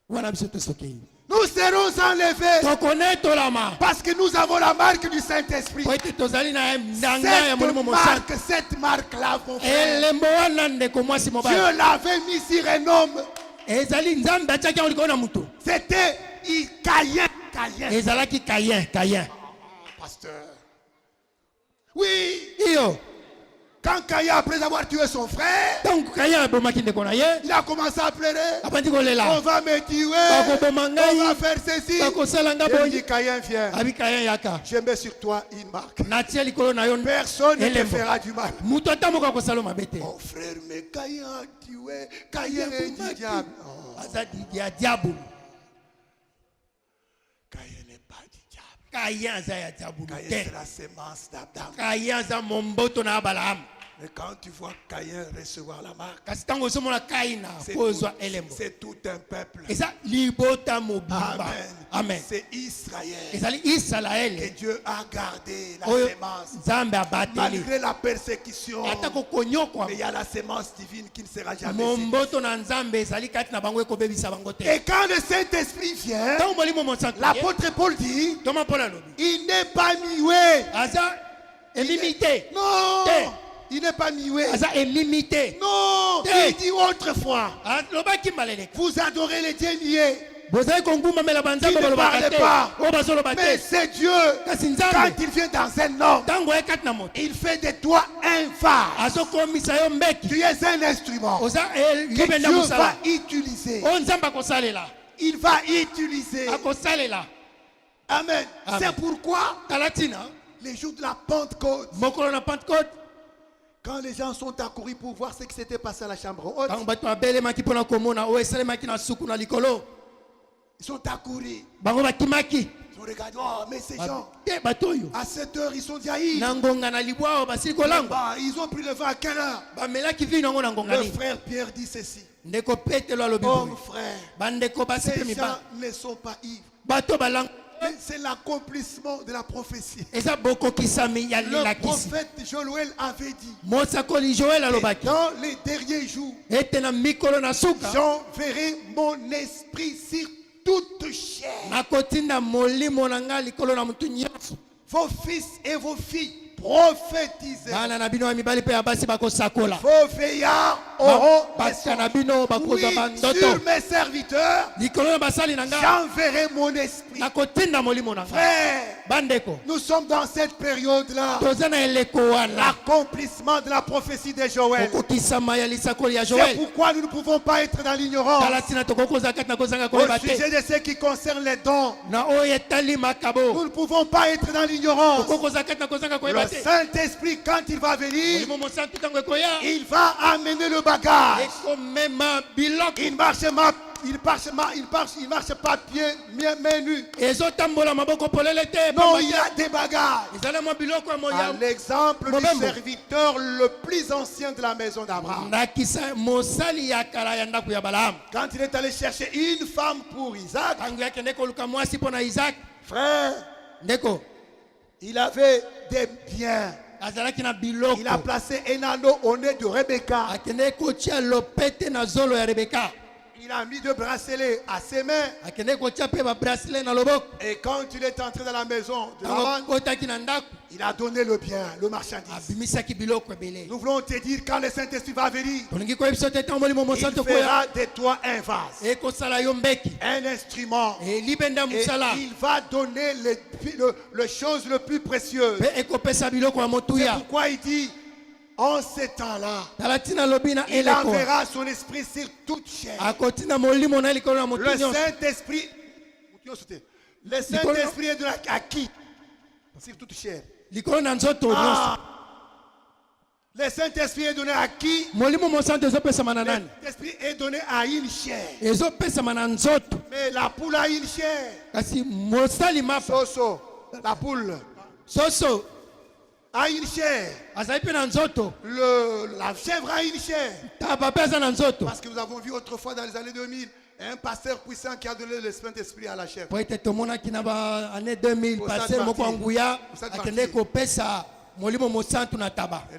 [SPEAKER 4] wana biso tosokei
[SPEAKER 3] Nous serons enlevés
[SPEAKER 4] tokonetolama
[SPEAKER 3] parce que nous avons la marque du Saint-Esprit.
[SPEAKER 4] po ete tozali na ndanga ya molimo mosantu
[SPEAKER 3] Cette marque-là, mon frère,
[SPEAKER 4] elembo wana ndeko mwasi mobali
[SPEAKER 3] Dieu l'avait mis sur un homme.
[SPEAKER 4] ezali nzambe atiaki yango likolo na moto
[SPEAKER 3] C'était Caïn. Caïn.
[SPEAKER 4] ezalaki kayen
[SPEAKER 3] Pasteur. Oui.
[SPEAKER 4] iyo
[SPEAKER 3] Quand Caïn, après avoir tué son frère,
[SPEAKER 4] ntango kayen abomaki ndeko na ye
[SPEAKER 3] il a commencé à pleurer.
[SPEAKER 4] abandi
[SPEAKER 3] On
[SPEAKER 4] kolela
[SPEAKER 3] va me tuer.
[SPEAKER 4] bakoboma
[SPEAKER 3] On
[SPEAKER 4] ngai
[SPEAKER 3] va faire ceci.
[SPEAKER 4] bakosala nga
[SPEAKER 3] Il dit
[SPEAKER 4] boye
[SPEAKER 3] Caïn, viens.
[SPEAKER 4] abi kayen yaka
[SPEAKER 3] Je mets sur toi une marque.
[SPEAKER 4] natia likolo na yo
[SPEAKER 3] Personne ne te
[SPEAKER 4] elembo
[SPEAKER 3] fera du mal.
[SPEAKER 4] moto ata moko akosala mabe te
[SPEAKER 3] Mon frère, mais Caïn a tué. Caïn est du diable. Oh,
[SPEAKER 4] aza ya diabolo
[SPEAKER 3] Caïn n'est pas du diable.
[SPEAKER 4] Caïn aza ya diabolo
[SPEAKER 3] Caïn,
[SPEAKER 4] te.
[SPEAKER 3] c'est la sémence d'Adam.
[SPEAKER 4] Caïn aza momboto na Balaam.
[SPEAKER 3] Mais quand tu vois Caïn recevoir la marque,
[SPEAKER 4] Kasi tango ozomona Caïn
[SPEAKER 3] c'est
[SPEAKER 4] akozwa
[SPEAKER 3] tout,
[SPEAKER 4] elembo.
[SPEAKER 3] c'est tout un peuple.
[SPEAKER 4] Eza libota mobimba.
[SPEAKER 3] Amen.
[SPEAKER 4] Amen.
[SPEAKER 3] C'est Israël
[SPEAKER 4] Ezali
[SPEAKER 3] que
[SPEAKER 4] Israël.
[SPEAKER 3] Dieu a gardé la
[SPEAKER 4] Oyo
[SPEAKER 3] sémence.
[SPEAKER 4] Nzambe abateli.
[SPEAKER 3] Malgré la persécution,
[SPEAKER 4] Atako konyokwa.
[SPEAKER 3] mais il y a la sémence divine qui ne sera jamais
[SPEAKER 4] Momboto na Nzambe ezali kati na bango ekobebisa bango te.
[SPEAKER 3] Et quand le Saint-Esprit vient,
[SPEAKER 4] Tango molimo monsanto.
[SPEAKER 3] l'apôtre Paul dit,
[SPEAKER 4] Thomas Paul alobi.
[SPEAKER 3] il n'est pas muet.
[SPEAKER 4] Aza emimité.
[SPEAKER 3] Non,
[SPEAKER 4] Te.
[SPEAKER 3] il n'est pas muet.
[SPEAKER 4] Aza emimité.
[SPEAKER 3] Non,
[SPEAKER 4] Te.
[SPEAKER 3] il dit autrefois,
[SPEAKER 4] Alobaki maleleka.
[SPEAKER 3] vous adorez les dieux niais.
[SPEAKER 4] Bozali konguma mela banzambe
[SPEAKER 3] Qui ne
[SPEAKER 4] balobaka
[SPEAKER 3] parle
[SPEAKER 4] te.
[SPEAKER 3] pas.
[SPEAKER 4] O bazoloba
[SPEAKER 3] Mais
[SPEAKER 4] te.
[SPEAKER 3] c'est Dieu.
[SPEAKER 4] Kasi
[SPEAKER 3] Quand
[SPEAKER 4] Nzambe
[SPEAKER 3] il vient dans un homme,
[SPEAKER 4] tango ekati na moto.
[SPEAKER 3] il fait de toi un phare.
[SPEAKER 4] Azokomisa yo mbeki.
[SPEAKER 3] Tu es un instrument
[SPEAKER 4] Oza
[SPEAKER 3] que
[SPEAKER 4] libenda
[SPEAKER 3] Dieu va
[SPEAKER 4] mosala.
[SPEAKER 3] utiliser.
[SPEAKER 4] O Nzambe akosalela.
[SPEAKER 3] Il va utiliser.
[SPEAKER 4] Akosalela.
[SPEAKER 3] Amen.
[SPEAKER 4] Amen.
[SPEAKER 3] C'est pourquoi
[SPEAKER 4] Talatina.
[SPEAKER 3] les jours de la Pentecôte,
[SPEAKER 4] Mokolo na Pentecôte.
[SPEAKER 3] quand les gens sont accourus pour voir ce qui s'était passé à la chambre haute,
[SPEAKER 4] Tango bato abelemaki mpona komona oyo esalemaki na suku na likolo.
[SPEAKER 3] ils sont accourus.
[SPEAKER 4] Bango bakimaki.
[SPEAKER 3] Ils ont regardé, oh, mais ces gens,
[SPEAKER 4] Te bato oyo.
[SPEAKER 3] à 7 heures, ils sont déjà ivres.
[SPEAKER 4] Na ngonga na libwa oyo basili kolangwa.
[SPEAKER 3] Bah, ils ont pris le vin à quelle heure?
[SPEAKER 4] Bamelaki vino yango na ngonga
[SPEAKER 3] Le
[SPEAKER 4] nini.
[SPEAKER 3] frère Pierre dit ceci.
[SPEAKER 4] Ndeko Petelo alobi
[SPEAKER 3] Hommes,
[SPEAKER 4] boye.
[SPEAKER 3] frères,
[SPEAKER 4] Bandeko basi pe
[SPEAKER 3] ces gens
[SPEAKER 4] mibali.
[SPEAKER 3] ne sont pas ivres.
[SPEAKER 4] Bato balang.
[SPEAKER 3] Mais c'est l'accomplissement de la prophétie.
[SPEAKER 4] Eza bokokisami ya
[SPEAKER 3] Le
[SPEAKER 4] lilakisi.
[SPEAKER 3] prophète Joël avait dit,
[SPEAKER 4] Mosakoli Joel alobaki.
[SPEAKER 3] dans les derniers jours,
[SPEAKER 4] Ete na mikolo na suka.
[SPEAKER 3] j'enverrai mon esprit sur toute chair.
[SPEAKER 4] Nakotinda molimo na nga likolo na mutu nyonso.
[SPEAKER 3] Vos fils et vos filles prophétiseront.
[SPEAKER 4] Bana na bino ya mibali pe ya basi bakosakola.
[SPEAKER 3] Vos veillards auront des
[SPEAKER 4] Basa na
[SPEAKER 3] songes.
[SPEAKER 4] bino bakozwa
[SPEAKER 3] Oui,
[SPEAKER 4] bandoto.
[SPEAKER 3] sur mes serviteurs,
[SPEAKER 4] Likolo na basali na nga.
[SPEAKER 3] j'enverrai mon esprit.
[SPEAKER 4] Nakotinda molimo na nga.
[SPEAKER 3] Frère,
[SPEAKER 4] Bandeko.
[SPEAKER 3] nous sommes dans cette période-là.
[SPEAKER 4] Toza na eleko wana.
[SPEAKER 3] L'accomplissement de la prophétie de Joël.
[SPEAKER 4] Okokisama ya lisakoli ya
[SPEAKER 3] C'est
[SPEAKER 4] Joel.
[SPEAKER 3] pourquoi nous ne pouvons pas être dans l'ignorance
[SPEAKER 4] Talatina tokokoza kati na kozanga
[SPEAKER 3] au
[SPEAKER 4] koyeba te.
[SPEAKER 3] sujet de ce qui concerne les dons.
[SPEAKER 4] Na oyo etali makabo.
[SPEAKER 3] Nous ne pouvons pas être dans l'ignorance.
[SPEAKER 4] Tokokoza kati na kozanga koyeba
[SPEAKER 3] Le
[SPEAKER 4] te.
[SPEAKER 3] Saint-Esprit, quand il va venir,
[SPEAKER 4] Molimo mosantu tango ekoya.
[SPEAKER 3] il va amener le bagage.
[SPEAKER 4] Ekomema biloko.
[SPEAKER 3] Il marche pas pied, main nue.
[SPEAKER 4] Ezotambola maboko polele te.
[SPEAKER 3] Non,
[SPEAKER 4] pamba
[SPEAKER 3] il
[SPEAKER 4] te.
[SPEAKER 3] a des bagages.
[SPEAKER 4] Ezala mwa biloko ya
[SPEAKER 3] À
[SPEAKER 4] moya.
[SPEAKER 3] l'exemple du
[SPEAKER 4] Mobembo.
[SPEAKER 3] serviteur le plus ancien de la maison d'Abraham.
[SPEAKER 4] Ndakisa mosali ya kala ya ndako ya Balaam.
[SPEAKER 3] Quand il est allé chercher une femme pour Isaac,
[SPEAKER 4] Tango yakende koluka mwasi mpo na Isaac.
[SPEAKER 3] frère,
[SPEAKER 4] Ndeko.
[SPEAKER 3] il avait des biens.
[SPEAKER 4] Azalaki na biloko.
[SPEAKER 3] Il a placé un anneau au nez de Rebecca.
[SPEAKER 4] Akende kotia lopete na zolo ya Rebeka.
[SPEAKER 3] Il a mis deux bracelets à ses mains.
[SPEAKER 4] Akende kotia pe ba bracelet na loboko.
[SPEAKER 3] Et quand il est entré dans la maison de
[SPEAKER 4] Tango
[SPEAKER 3] Laban,
[SPEAKER 4] kotaki na ndako.
[SPEAKER 3] il a donné le bien, le marchandise.
[SPEAKER 4] Abimisaki biloko ebele.
[SPEAKER 3] Nous voulons te dire, quand le Saint-Esprit va venir,
[SPEAKER 4] Tolingi koyebisa te tango molimo
[SPEAKER 3] il
[SPEAKER 4] mosantu koya.
[SPEAKER 3] fera de toi un vase,
[SPEAKER 4] Ekosala yo mbeki.
[SPEAKER 3] un instrument.
[SPEAKER 4] Elibenda
[SPEAKER 3] Et
[SPEAKER 4] musala.
[SPEAKER 3] il va donner le chose le plus précieux.
[SPEAKER 4] Pe ekopesa biloko ya
[SPEAKER 3] C'est
[SPEAKER 4] motuya.
[SPEAKER 3] pourquoi il dit, en ces temps-là,
[SPEAKER 4] Talatina lobi na
[SPEAKER 3] il
[SPEAKER 4] eleko.
[SPEAKER 3] enverra son esprit sur toute chair.
[SPEAKER 4] Akotina molimo na likolo na motu
[SPEAKER 3] Le
[SPEAKER 4] nyonso.
[SPEAKER 3] Saint-Esprit, le Saint-Esprit est donné à qui? Sur toute chair.
[SPEAKER 4] Likolo na nzoto nyonso.
[SPEAKER 3] Ah. Le Saint-Esprit est donné à qui?
[SPEAKER 4] Molimo mosantu ezopesama na
[SPEAKER 3] Le
[SPEAKER 4] nani?
[SPEAKER 3] Saint-Esprit est donné à une chair.
[SPEAKER 4] Ezopesama na nzoto.
[SPEAKER 3] Mais la poule a une chair.
[SPEAKER 4] Kasi mosali mapa.
[SPEAKER 3] Soso, la poule
[SPEAKER 4] Soso
[SPEAKER 3] a une chair.
[SPEAKER 4] azali pe na nzoto.
[SPEAKER 3] La chèvre a une chair.
[SPEAKER 4] Taba pe aza na nzoto.
[SPEAKER 3] Parce que nous avons vu autrefois dans les années 2000 un pasteur puissant qui a donné le Saint-Esprit à la chèvre.
[SPEAKER 4] Po ete tomonaki na ba année 2000
[SPEAKER 3] Osad
[SPEAKER 4] pasteur moko
[SPEAKER 3] Martyr.
[SPEAKER 4] anguya
[SPEAKER 3] Osad
[SPEAKER 4] akende
[SPEAKER 3] Martyr.
[SPEAKER 4] kopesa molimo mosantu na taba.
[SPEAKER 3] Et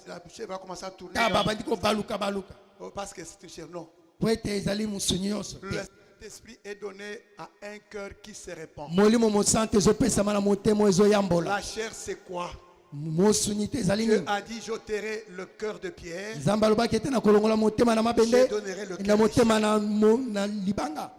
[SPEAKER 3] la chèvre a commencé à tourner.
[SPEAKER 4] Taba bandi kobaluka baluka.
[SPEAKER 3] Oh, parce que c'est une chèvre. Non.
[SPEAKER 4] Po ete ezali musuni nyonso
[SPEAKER 3] Le
[SPEAKER 4] te.
[SPEAKER 3] Saint-Esprit est donné à un cœur qui se répand.
[SPEAKER 4] Molimo mosantu ezopesama na motema ezoyambola.
[SPEAKER 3] La chair, c'est quoi?
[SPEAKER 4] Mosuni te ezali
[SPEAKER 3] Dieu
[SPEAKER 4] nini?
[SPEAKER 3] a dit, j'ôterai le cœur de pierre.
[SPEAKER 4] Nzambe alobaki ete na kolongola motema na mabende
[SPEAKER 3] Je donnerai le
[SPEAKER 4] na
[SPEAKER 3] cœur
[SPEAKER 4] motema na libanga.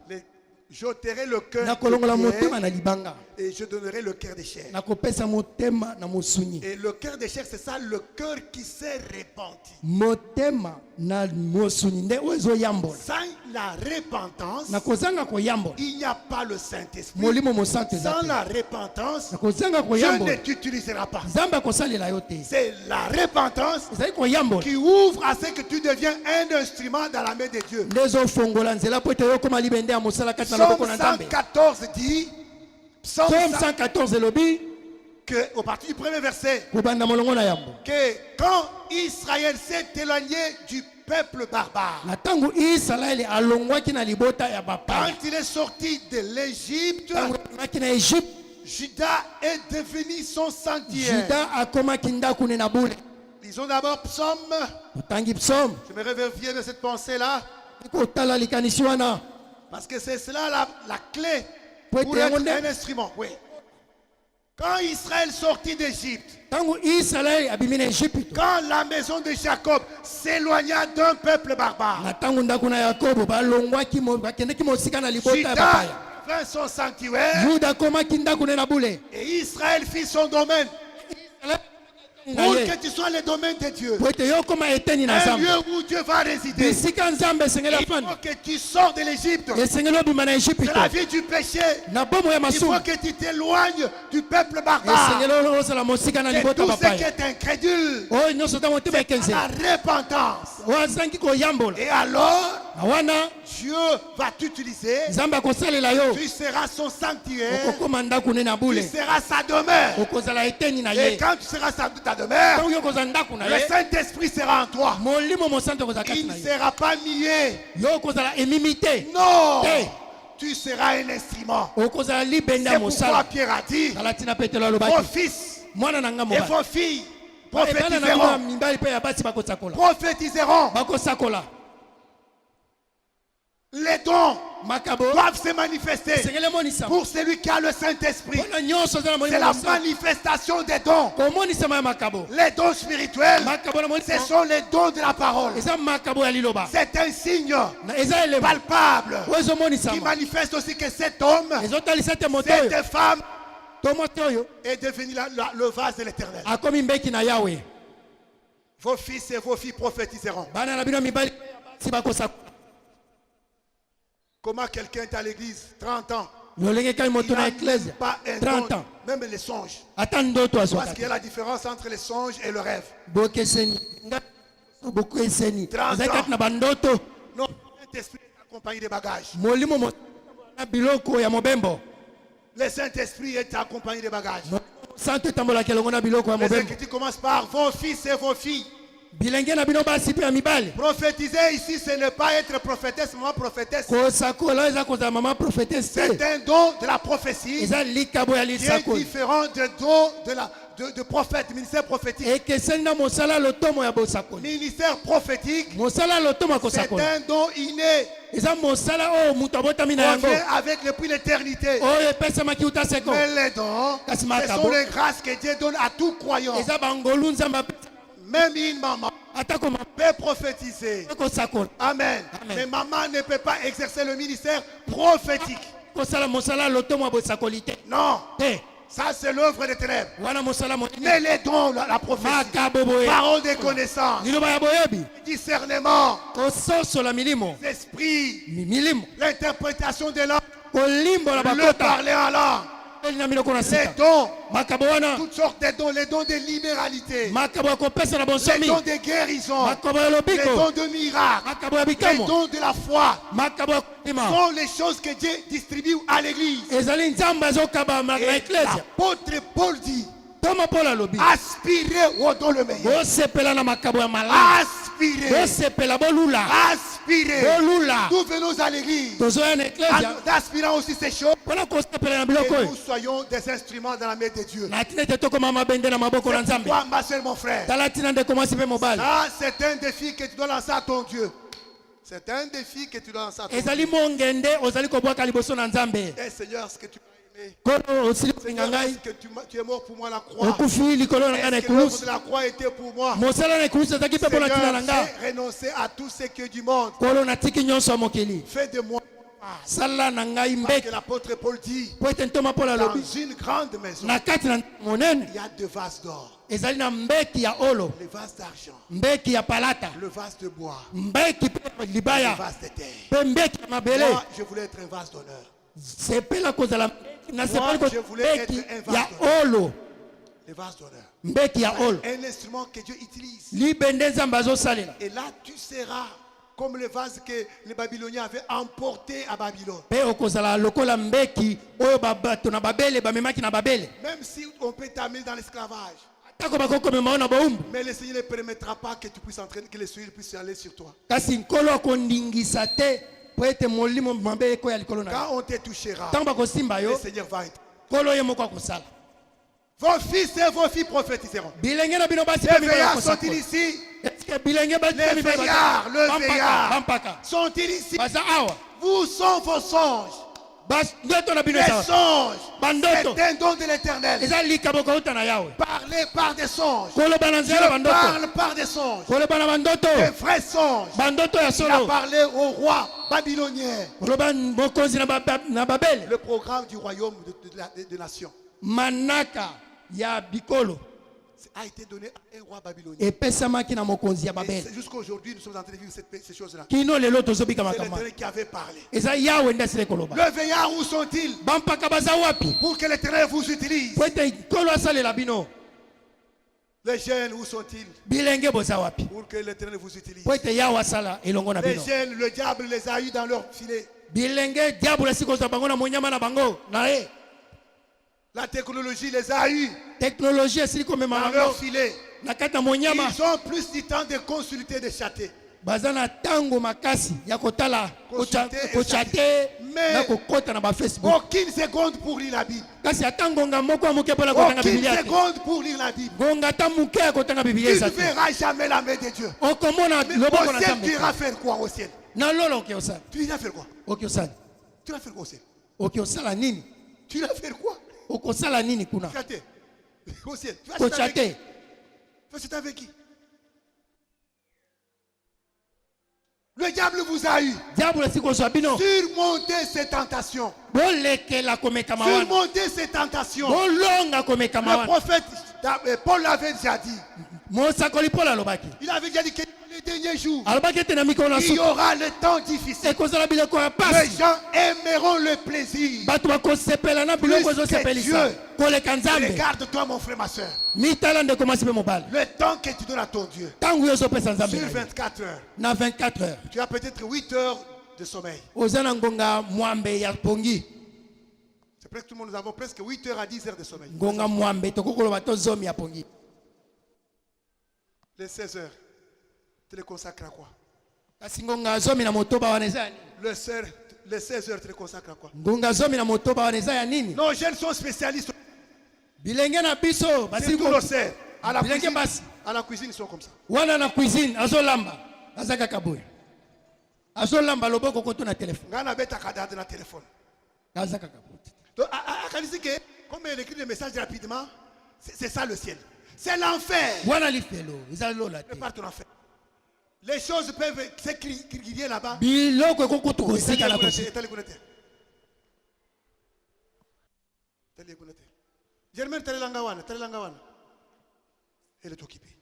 [SPEAKER 3] J'ôterai le cœur
[SPEAKER 4] Na
[SPEAKER 3] de
[SPEAKER 4] kolongola motema
[SPEAKER 3] pierre
[SPEAKER 4] na libanga.
[SPEAKER 3] et je donnerai le cœur de chair.
[SPEAKER 4] Na kopesa motema na mosuni.
[SPEAKER 3] Et le cœur de chair, c'est ça, le cœur qui s'est repenti.
[SPEAKER 4] Motema na mosuni nde oyo ezoyambola.
[SPEAKER 3] Sans la repentance,
[SPEAKER 4] Na kozanga koyambola.
[SPEAKER 3] il n'y a pas le Saint-Esprit.
[SPEAKER 4] Molimo mosantu eza
[SPEAKER 3] Sans
[SPEAKER 4] te.
[SPEAKER 3] la repentance,
[SPEAKER 4] Na kozanga
[SPEAKER 3] Dieu
[SPEAKER 4] koyambola.
[SPEAKER 3] ne t'utilisera pas.
[SPEAKER 4] Nzambe akosalela yo te.
[SPEAKER 3] C'est la repentance
[SPEAKER 4] Ezali koyambola.
[SPEAKER 3] qui ouvre à ce que tu deviens un instrument dans la main de Dieu.
[SPEAKER 4] Nde ezofongola nzela po ete yokoma libende ya mosala kati na
[SPEAKER 3] Psaume
[SPEAKER 4] loboko na Nzambe.
[SPEAKER 3] 114 dit, Psaume
[SPEAKER 4] Psaume 114 elobi
[SPEAKER 3] que, au partir du premier verset,
[SPEAKER 4] kobanda molongo na yambo.
[SPEAKER 3] que quand Israël s'est éloigné du peuple barbare,
[SPEAKER 4] Na tango Israeli alongwaki na libota ya bapaya.
[SPEAKER 3] quand il est sorti de l'Égypte,
[SPEAKER 4] Tango alongwaki na Egypte,
[SPEAKER 3] Juda est devenu son sanctuaire.
[SPEAKER 4] Juda akomaki ndako na bule.
[SPEAKER 3] Lisons d'abord Psaume.
[SPEAKER 4] Otangi psaume.
[SPEAKER 3] Je me vérifier de cette pensée-là,
[SPEAKER 4] Kotala likanisi wana.
[SPEAKER 3] parce que c'est cela la clé
[SPEAKER 4] Pour
[SPEAKER 3] pour
[SPEAKER 4] être
[SPEAKER 3] être un instrument. Oui. Quand Israël sortit d'Égypte,
[SPEAKER 4] Tango Israeli abimi na Egypte.
[SPEAKER 3] quand la maison de Jacob s'éloigna d'un peuple barbare,
[SPEAKER 4] Na tango ndako na Yakobo balongwaki bakendeki mosika na libota ya
[SPEAKER 3] Juda
[SPEAKER 4] bapaya.
[SPEAKER 3] vint son sanctuaire
[SPEAKER 4] Juda akomaki ndako na bule.
[SPEAKER 3] et Israël fit son domaine. Pour que tu sois le domaine de Dieu,
[SPEAKER 4] Po ete yo koma eteni na
[SPEAKER 3] un
[SPEAKER 4] Nzambe.
[SPEAKER 3] lieu où Dieu va résider.
[SPEAKER 4] Bisika Nzambe esengeli
[SPEAKER 3] Il faut
[SPEAKER 4] afanda.
[SPEAKER 3] que tu sors de l'Égypte,
[SPEAKER 4] Esengeli obima na Egypte.
[SPEAKER 3] de la vie du péché.
[SPEAKER 4] Na bomo ya
[SPEAKER 3] Il faut
[SPEAKER 4] masumu.
[SPEAKER 3] que tu t'éloignes du peuple barbare.
[SPEAKER 4] Esengeli osala mosika na
[SPEAKER 3] Et
[SPEAKER 4] libota
[SPEAKER 3] tout ce qui
[SPEAKER 4] bapaya.
[SPEAKER 3] est incrédule,
[SPEAKER 4] Oyo nyonso ta motema ekenze.
[SPEAKER 3] la repentance.
[SPEAKER 4] Wazangi koyambola.
[SPEAKER 3] Et alors,
[SPEAKER 4] Na wana
[SPEAKER 3] Dieu va t'utiliser.
[SPEAKER 4] Nzambe akosalela yo.
[SPEAKER 3] Tu seras son sanctuaire.
[SPEAKER 4] Okokoma ndako ne na
[SPEAKER 3] Tu
[SPEAKER 4] bule.
[SPEAKER 3] seras sa demeure.
[SPEAKER 4] Okozala eteni na
[SPEAKER 3] Et
[SPEAKER 4] ye.
[SPEAKER 3] quand tu seras ta demeure,
[SPEAKER 4] Tango yo kozala ndako na
[SPEAKER 3] le
[SPEAKER 4] ye.
[SPEAKER 3] Saint-Esprit sera en toi.
[SPEAKER 4] Molimo mosantu kozala kati
[SPEAKER 3] Il
[SPEAKER 4] na
[SPEAKER 3] ne
[SPEAKER 4] ye.
[SPEAKER 3] sera pas nié.
[SPEAKER 4] Yo kozala emimite.
[SPEAKER 3] Non.
[SPEAKER 4] Te.
[SPEAKER 3] Tu seras un instrument.
[SPEAKER 4] Okozala libende
[SPEAKER 3] C'est
[SPEAKER 4] ya
[SPEAKER 3] pourquoi
[SPEAKER 4] mosala.
[SPEAKER 3] Pierre a dit,
[SPEAKER 4] Tala tina Petelo
[SPEAKER 3] vos
[SPEAKER 4] alobaki.
[SPEAKER 3] fils
[SPEAKER 4] Mwana na nga
[SPEAKER 3] et
[SPEAKER 4] mobali.
[SPEAKER 3] vos filles
[SPEAKER 4] Bana na nga
[SPEAKER 3] prophétiseront.
[SPEAKER 4] mibali pe ya basi bakosakola.
[SPEAKER 3] Prophétiseront.
[SPEAKER 4] Bakosakola.
[SPEAKER 3] Les dons
[SPEAKER 4] Makabo.
[SPEAKER 3] doivent se manifester
[SPEAKER 4] Sengele monisa.
[SPEAKER 3] pour celui qui a le Saint-Esprit.
[SPEAKER 4] Wana nyonso zala
[SPEAKER 3] C'est
[SPEAKER 4] molimo
[SPEAKER 3] la
[SPEAKER 4] mosala.
[SPEAKER 3] manifestation des dons.
[SPEAKER 4] Komonisa ma makabo.
[SPEAKER 3] Les dons spirituels,
[SPEAKER 4] Makabo na
[SPEAKER 3] ce
[SPEAKER 4] monisa.
[SPEAKER 3] sont les dons de la parole.
[SPEAKER 4] Eza makabo ya liloba.
[SPEAKER 3] C'est un signe
[SPEAKER 4] Na eza elema.
[SPEAKER 3] palpable
[SPEAKER 4] Ozo monisa.
[SPEAKER 3] qui manifeste aussi que cet homme,
[SPEAKER 4] Ezotalisa te moto oyo.
[SPEAKER 3] cette femme
[SPEAKER 4] Tomoto oyo.
[SPEAKER 3] est devenu le vase de l'éternel.
[SPEAKER 4] Akomi mbeki na Yahweh.
[SPEAKER 3] Vos fils et vos filles prophétiseront.
[SPEAKER 4] Bana na bino mibali si bakosakola.
[SPEAKER 3] Comment quelqu'un est à l'église 30 ans,
[SPEAKER 4] Lolenge kai
[SPEAKER 3] il
[SPEAKER 4] moto na
[SPEAKER 3] n'a
[SPEAKER 4] ecclesia.
[SPEAKER 3] pas un
[SPEAKER 4] 30
[SPEAKER 3] don,
[SPEAKER 4] ans.
[SPEAKER 3] même les songes.
[SPEAKER 4] Ata ndoto
[SPEAKER 3] Parce
[SPEAKER 4] azwaka.
[SPEAKER 3] qu'il y a la différence entre les songes et le rêve.
[SPEAKER 4] Bokeseni. Beaucoup eseni.
[SPEAKER 3] 30
[SPEAKER 4] Eza kati na bandoto.
[SPEAKER 3] Non, Saint-Esprit est accompagné des bagages.
[SPEAKER 4] Molimo na biloko ya mobembo.
[SPEAKER 3] Le Saint-Esprit est accompagné des bagages.
[SPEAKER 4] Santo etambola kelongo na biloko ya
[SPEAKER 3] Les
[SPEAKER 4] mobembo.
[SPEAKER 3] Écritures commencent par vos fils et vos filles.
[SPEAKER 4] Bilenge na bino basi pe ya mibali.
[SPEAKER 3] Prophétiser ici, ce n'est pas être prophétesse, maman prophétesse.
[SPEAKER 4] Kosakola eza kozala mama prophétesse.
[SPEAKER 3] C'est un don de la prophétie
[SPEAKER 4] Eza likabo ya
[SPEAKER 3] qui est
[SPEAKER 4] lisakoli.
[SPEAKER 3] différent du don de prophète, ministère prophétique.
[SPEAKER 4] Ekeseni na mosala lotomo ya bosakoli.
[SPEAKER 3] Ministère prophétique,
[SPEAKER 4] Mosala lotomo ya
[SPEAKER 3] c'est
[SPEAKER 4] kosakola.
[SPEAKER 3] un don inné.
[SPEAKER 4] Eza mosala oyo mutu abotami na
[SPEAKER 3] On
[SPEAKER 4] yango.
[SPEAKER 3] vient avec depuis l'éternité.
[SPEAKER 4] Oyo epesamaki uta seko.
[SPEAKER 3] Mais les dons,
[SPEAKER 4] Kasi
[SPEAKER 3] ce
[SPEAKER 4] makabo.
[SPEAKER 3] sont les grâces que Dieu donne à tout croyant.
[SPEAKER 4] Eza bangolu nzambe apesa.
[SPEAKER 3] Même une maman
[SPEAKER 4] Atako mama
[SPEAKER 3] peut prophétiser.
[SPEAKER 4] kosakola.
[SPEAKER 3] Amen.
[SPEAKER 4] Amen.
[SPEAKER 3] Mais maman ne peut pas exercer le ministère prophétique.
[SPEAKER 4] Kosala mosala lotomo ya bosakoli te.
[SPEAKER 3] Non.
[SPEAKER 4] Te.
[SPEAKER 3] Ça, c'est l'œuvre des ténèbres.
[SPEAKER 4] Wana mosala monene.
[SPEAKER 3] Mais les dons, la prophétie,
[SPEAKER 4] Makabo boye.
[SPEAKER 3] parole des connaissances,
[SPEAKER 4] Liloba ya boyebi.
[SPEAKER 3] discernement,
[SPEAKER 4] Kososola milimo.
[SPEAKER 3] esprit,
[SPEAKER 4] Milimo.
[SPEAKER 3] l'interprétation des langues,
[SPEAKER 4] Kolimbola
[SPEAKER 3] le
[SPEAKER 4] bakota.
[SPEAKER 3] parler en langue,
[SPEAKER 4] Elina miloko na
[SPEAKER 3] les
[SPEAKER 4] sika.
[SPEAKER 3] dons,
[SPEAKER 4] Makabo wana.
[SPEAKER 3] toutes sortes de dons, les dons de libéralité,
[SPEAKER 4] Makabo ya kopesa na
[SPEAKER 3] les
[SPEAKER 4] bonsomi.
[SPEAKER 3] dons de guérison,
[SPEAKER 4] Makabo ya
[SPEAKER 3] les
[SPEAKER 4] lobiko.
[SPEAKER 3] dons de miracles,
[SPEAKER 4] Makabo ya
[SPEAKER 3] les
[SPEAKER 4] bikamo.
[SPEAKER 3] dons de la foi
[SPEAKER 4] Makabo ya kutima.
[SPEAKER 3] sont les choses que Dieu distribue à l'église.
[SPEAKER 4] Ezali nzambe azokaba na
[SPEAKER 3] Et
[SPEAKER 4] eklesia.
[SPEAKER 3] l'apôtre Paul dit,
[SPEAKER 4] Toma Paul alobi.
[SPEAKER 3] aspirez au don le meilleur.
[SPEAKER 4] Bosepela na makabo ya malamu.
[SPEAKER 3] Aspirez,
[SPEAKER 4] Bosepela bolula.
[SPEAKER 3] aspirez.
[SPEAKER 4] Bolula.
[SPEAKER 3] Nous venons à l'église,
[SPEAKER 4] Tozoya na eklesia.
[SPEAKER 3] aspirant aussi ces choses.
[SPEAKER 4] Mpona kosepela na biloko
[SPEAKER 3] Que
[SPEAKER 4] oyo.
[SPEAKER 3] nous soyons des instruments dans la main de Dieu.
[SPEAKER 4] Na tina ete tokoma mabende na maboko na nzambe.
[SPEAKER 3] Toi, ma soeur, mon frère,
[SPEAKER 4] Tala tina ndeko mwasi mpe mobali.
[SPEAKER 3] ça, c'est un défi que tu dois lancer à ton Dieu. C'est un défi que tu dois lancer à ton Dieu.
[SPEAKER 4] Ezali mongende ozali kobwaka liboso na nzambe.
[SPEAKER 3] Eh Seigneur, ce que tu m'as aimé.
[SPEAKER 4] Kono osili kolinga
[SPEAKER 3] Seigneur,
[SPEAKER 4] ngai.
[SPEAKER 3] est-ce que tu es mort pour moi à la croix?
[SPEAKER 4] Okufi likolo na ngai na
[SPEAKER 3] Est-ce que l'œuvre
[SPEAKER 4] ekulusu.
[SPEAKER 3] de la croix était pour moi?
[SPEAKER 4] Mosala na ekulusu ezalaki mpe mpo na ntina na
[SPEAKER 3] Seigneur,
[SPEAKER 4] nga.
[SPEAKER 3] j'ai renoncé à tout ce que du monde.
[SPEAKER 4] Kolo natiki nyonso ya mokili.
[SPEAKER 3] Fais de moi
[SPEAKER 4] Sala na ngai
[SPEAKER 3] que
[SPEAKER 4] mbeki.
[SPEAKER 3] l'apôtre Paul dit.
[SPEAKER 4] Po ete ntoma Paul
[SPEAKER 3] Dans
[SPEAKER 4] alobi.
[SPEAKER 3] une grande maison,
[SPEAKER 4] Na kati na monene
[SPEAKER 3] il y a deux vases d'or,
[SPEAKER 4] ezali na mbeki ya olo,
[SPEAKER 3] le vase d'argent,
[SPEAKER 4] mbeki ya palata,
[SPEAKER 3] le vase de bois,
[SPEAKER 4] mbeki mpe
[SPEAKER 3] le
[SPEAKER 4] libaya,
[SPEAKER 3] vase de terre.
[SPEAKER 4] mpe mbeki ya mabele.
[SPEAKER 3] Moi, je voulais être un vase d'honneur.
[SPEAKER 4] Sepela kozala na sepeli
[SPEAKER 3] je voulais
[SPEAKER 4] mbeki
[SPEAKER 3] être un
[SPEAKER 4] ya
[SPEAKER 3] vase
[SPEAKER 4] olo,
[SPEAKER 3] Le vase d'honneur.
[SPEAKER 4] mbeki ya olo.
[SPEAKER 3] Un instrument que Dieu utilise.
[SPEAKER 4] Libende nzambe azosalela.
[SPEAKER 3] Et là, tu seras comme le vase que les Babyloniens avaient emporté à Babylone.
[SPEAKER 4] Pe okozala lokola mbeki oyo babato na babele bamemaki na babele.
[SPEAKER 3] Même si on peut t'amener dans l'esclavage,
[SPEAKER 4] Tako bakokomema na baumbu.
[SPEAKER 3] mais le Seigneur ne permettra pas que tu puisses entraîner, que le Seigneur puisse aller sur toi.
[SPEAKER 4] Kasi nkolo akondingisa te po ete molimo mabe ekoya likolo na yo.
[SPEAKER 3] Quand on te touchera,
[SPEAKER 4] Ntango bakosimba
[SPEAKER 3] le
[SPEAKER 4] yo,
[SPEAKER 3] Seigneur va être.
[SPEAKER 4] nkolo ye moko akosala.
[SPEAKER 3] Vos fils et vos filles prophétiseront.
[SPEAKER 4] Bilenge na bino basi
[SPEAKER 3] Les
[SPEAKER 4] pe mibali
[SPEAKER 3] veillards sont-ils
[SPEAKER 4] akosakola.
[SPEAKER 3] ici?
[SPEAKER 4] Est-ce que bilenge basi
[SPEAKER 3] Les
[SPEAKER 4] pe mibali
[SPEAKER 3] veillards, le
[SPEAKER 4] bampaka
[SPEAKER 3] veillard.
[SPEAKER 4] bampaka
[SPEAKER 3] Sont-ils ici?
[SPEAKER 4] baza awa
[SPEAKER 3] Vous sont vos songes.
[SPEAKER 4] bas ndoto na bino
[SPEAKER 3] Les
[SPEAKER 4] eza
[SPEAKER 3] songes.
[SPEAKER 4] bandoto
[SPEAKER 3] C'est un don de l'éternel.
[SPEAKER 4] eza likabo kauta na yawe
[SPEAKER 3] Parlez par des songes.
[SPEAKER 4] koloba na nzela
[SPEAKER 3] Je
[SPEAKER 4] bandoto
[SPEAKER 3] parle par des songes.
[SPEAKER 4] koloba na bandoto
[SPEAKER 3] Des vrais songes.
[SPEAKER 4] bandoto ya
[SPEAKER 3] Il a
[SPEAKER 4] solo
[SPEAKER 3] parlé au roi babylonien.
[SPEAKER 4] koloba mokonzi na babele
[SPEAKER 3] Le programme du royaume de nations
[SPEAKER 4] manaka ya bikolo
[SPEAKER 3] a été donné à un roi babylonien.
[SPEAKER 4] epesamaki na mokonzi ya
[SPEAKER 3] Et
[SPEAKER 4] babele
[SPEAKER 3] jusqu'à aujourd'hui, nous sommes en train de vivre ces choses-là.
[SPEAKER 4] kino lelo tozobika
[SPEAKER 3] C'est
[SPEAKER 4] makambo
[SPEAKER 3] l'éternel qui avait parlé.
[SPEAKER 4] eza yawe nde asili koloba
[SPEAKER 3] Le veillard, où sont-ils?
[SPEAKER 4] bampaka baza wapi
[SPEAKER 3] Pour que l'éternel vous utilise.
[SPEAKER 4] po ete nkolo asalela bino
[SPEAKER 3] Les jeunes, où sont-ils?
[SPEAKER 4] bilenge boza wapi
[SPEAKER 3] Pour que l'éternel vous utilise.
[SPEAKER 4] po ete yawe asala elongo na
[SPEAKER 3] Les
[SPEAKER 4] bino
[SPEAKER 3] jeunes, le diable les a eu dans leur filet.
[SPEAKER 4] bilenge diabolo esi kozwa bango na monyama na bango na ye
[SPEAKER 3] La technologie les a eu
[SPEAKER 4] teknologie esili komema
[SPEAKER 3] dans leur
[SPEAKER 4] bango
[SPEAKER 3] filet.
[SPEAKER 4] na kati na monyama
[SPEAKER 3] Ils ont plus du temps de consulter, de chatter.
[SPEAKER 4] baza na ntango makasi ya kotala
[SPEAKER 3] Consulter
[SPEAKER 4] kochate
[SPEAKER 3] Mais-
[SPEAKER 4] na kokota na bafacebook
[SPEAKER 3] Aucune seconde pour lire la Bible.
[SPEAKER 4] kasi ata ngonga moko ya moke mpona kotanga
[SPEAKER 3] Aucune
[SPEAKER 4] bibilia te
[SPEAKER 3] seconde pour lire la Bible.
[SPEAKER 4] ngonga ata moke ya kotanga bibilia
[SPEAKER 3] Tu
[SPEAKER 4] eza
[SPEAKER 3] ne
[SPEAKER 4] te
[SPEAKER 3] verras jamais la main de Dieu.
[SPEAKER 4] okomona
[SPEAKER 3] Mais
[SPEAKER 4] loboko
[SPEAKER 3] au
[SPEAKER 4] na
[SPEAKER 3] ciel,
[SPEAKER 4] nzambe
[SPEAKER 3] tu iras
[SPEAKER 4] te.
[SPEAKER 3] faire quoi au ciel?
[SPEAKER 4] na lola oke osala
[SPEAKER 3] Tu iras faire quoi?
[SPEAKER 4] oke osala
[SPEAKER 3] Tu iras faire quoi au ciel?
[SPEAKER 4] oke osala nini
[SPEAKER 3] Tu iras faire quoi?
[SPEAKER 4] okosala nini kuna
[SPEAKER 3] Chatter. Au ciel. Tu vas chatter avec qui?
[SPEAKER 4] kochate
[SPEAKER 3] Tu vas chatter avec qui? Le diable vous a eu.
[SPEAKER 4] diabolo esi kozwa bino
[SPEAKER 3] Surmontez ces tentations.
[SPEAKER 4] bolekela komekama wana
[SPEAKER 3] Surmontez ces tentations.
[SPEAKER 4] bolonga komekama
[SPEAKER 3] Le
[SPEAKER 4] wana
[SPEAKER 3] prophète Paul l'avait déjà dit.
[SPEAKER 4] mosakoli mpola alobaki
[SPEAKER 3] Il avait déjà dit que dans les derniers jours,
[SPEAKER 4] alobaki ete na mikolo na
[SPEAKER 3] il y
[SPEAKER 4] suka
[SPEAKER 3] aura le temps difficile.
[SPEAKER 4] ekozala biloko ya
[SPEAKER 3] Les
[SPEAKER 4] pasi
[SPEAKER 3] gens aimeront le plaisir.
[SPEAKER 4] bato bakosepela na biloko
[SPEAKER 3] Plus que
[SPEAKER 4] ezosepelisa
[SPEAKER 3] Dieu.
[SPEAKER 4] koleka nzambe
[SPEAKER 3] Regarde-toi, mon frère, ma soeur.
[SPEAKER 4] mitala ndeko mwasi mpe mobali
[SPEAKER 3] Le temps que tu donnes à ton Dieu,
[SPEAKER 4] ntango yo ozopesa nzambe
[SPEAKER 3] sur
[SPEAKER 4] na yo,
[SPEAKER 3] 24 heures,
[SPEAKER 4] na 24 heures
[SPEAKER 3] tu as peut-être 8 heures de sommeil.
[SPEAKER 4] oza na ngonga mwambe ya pongi
[SPEAKER 3] C'est presque tout le monde, nous avons presque 8 heures à 10 heures de sommeil.
[SPEAKER 4] ngonga mwambe tokokoloba to zomi ya pongi
[SPEAKER 3] Les 16 heures, tu les consacres à quoi?
[SPEAKER 4] kasi ngonga zomi na motoba wana eza ya nini
[SPEAKER 3] Les 16 heures, tu les consacres à quoi?
[SPEAKER 4] ngonga zomi na motoba wana eza ya nini
[SPEAKER 3] Nos jeunes sont spécialistes.
[SPEAKER 4] bilenge na biso basili
[SPEAKER 3] Surtout nos sœurs. À la
[SPEAKER 4] bilenge
[SPEAKER 3] cuisine,
[SPEAKER 4] basi
[SPEAKER 3] à la cuisine, ils sont comme ça.
[SPEAKER 4] wana na cuisine azolamba aza kaka boye azolamba loboko koto na telefone
[SPEAKER 3] Ngana beta kadade na téléphone.
[SPEAKER 4] aza kaka boye
[SPEAKER 3] Donc, à dit que, comme il écrit des messages rapidement, c'est ça le ciel. C'est l'enfer.
[SPEAKER 4] wana lifelo eza lola te
[SPEAKER 3] Prépare ton enfer. Les choses peuvent s'écrire là-bas.
[SPEAKER 4] biloko ekokutu kosika na kosi
[SPEAKER 3] Germaine Tarelangawana. Elle est occupée.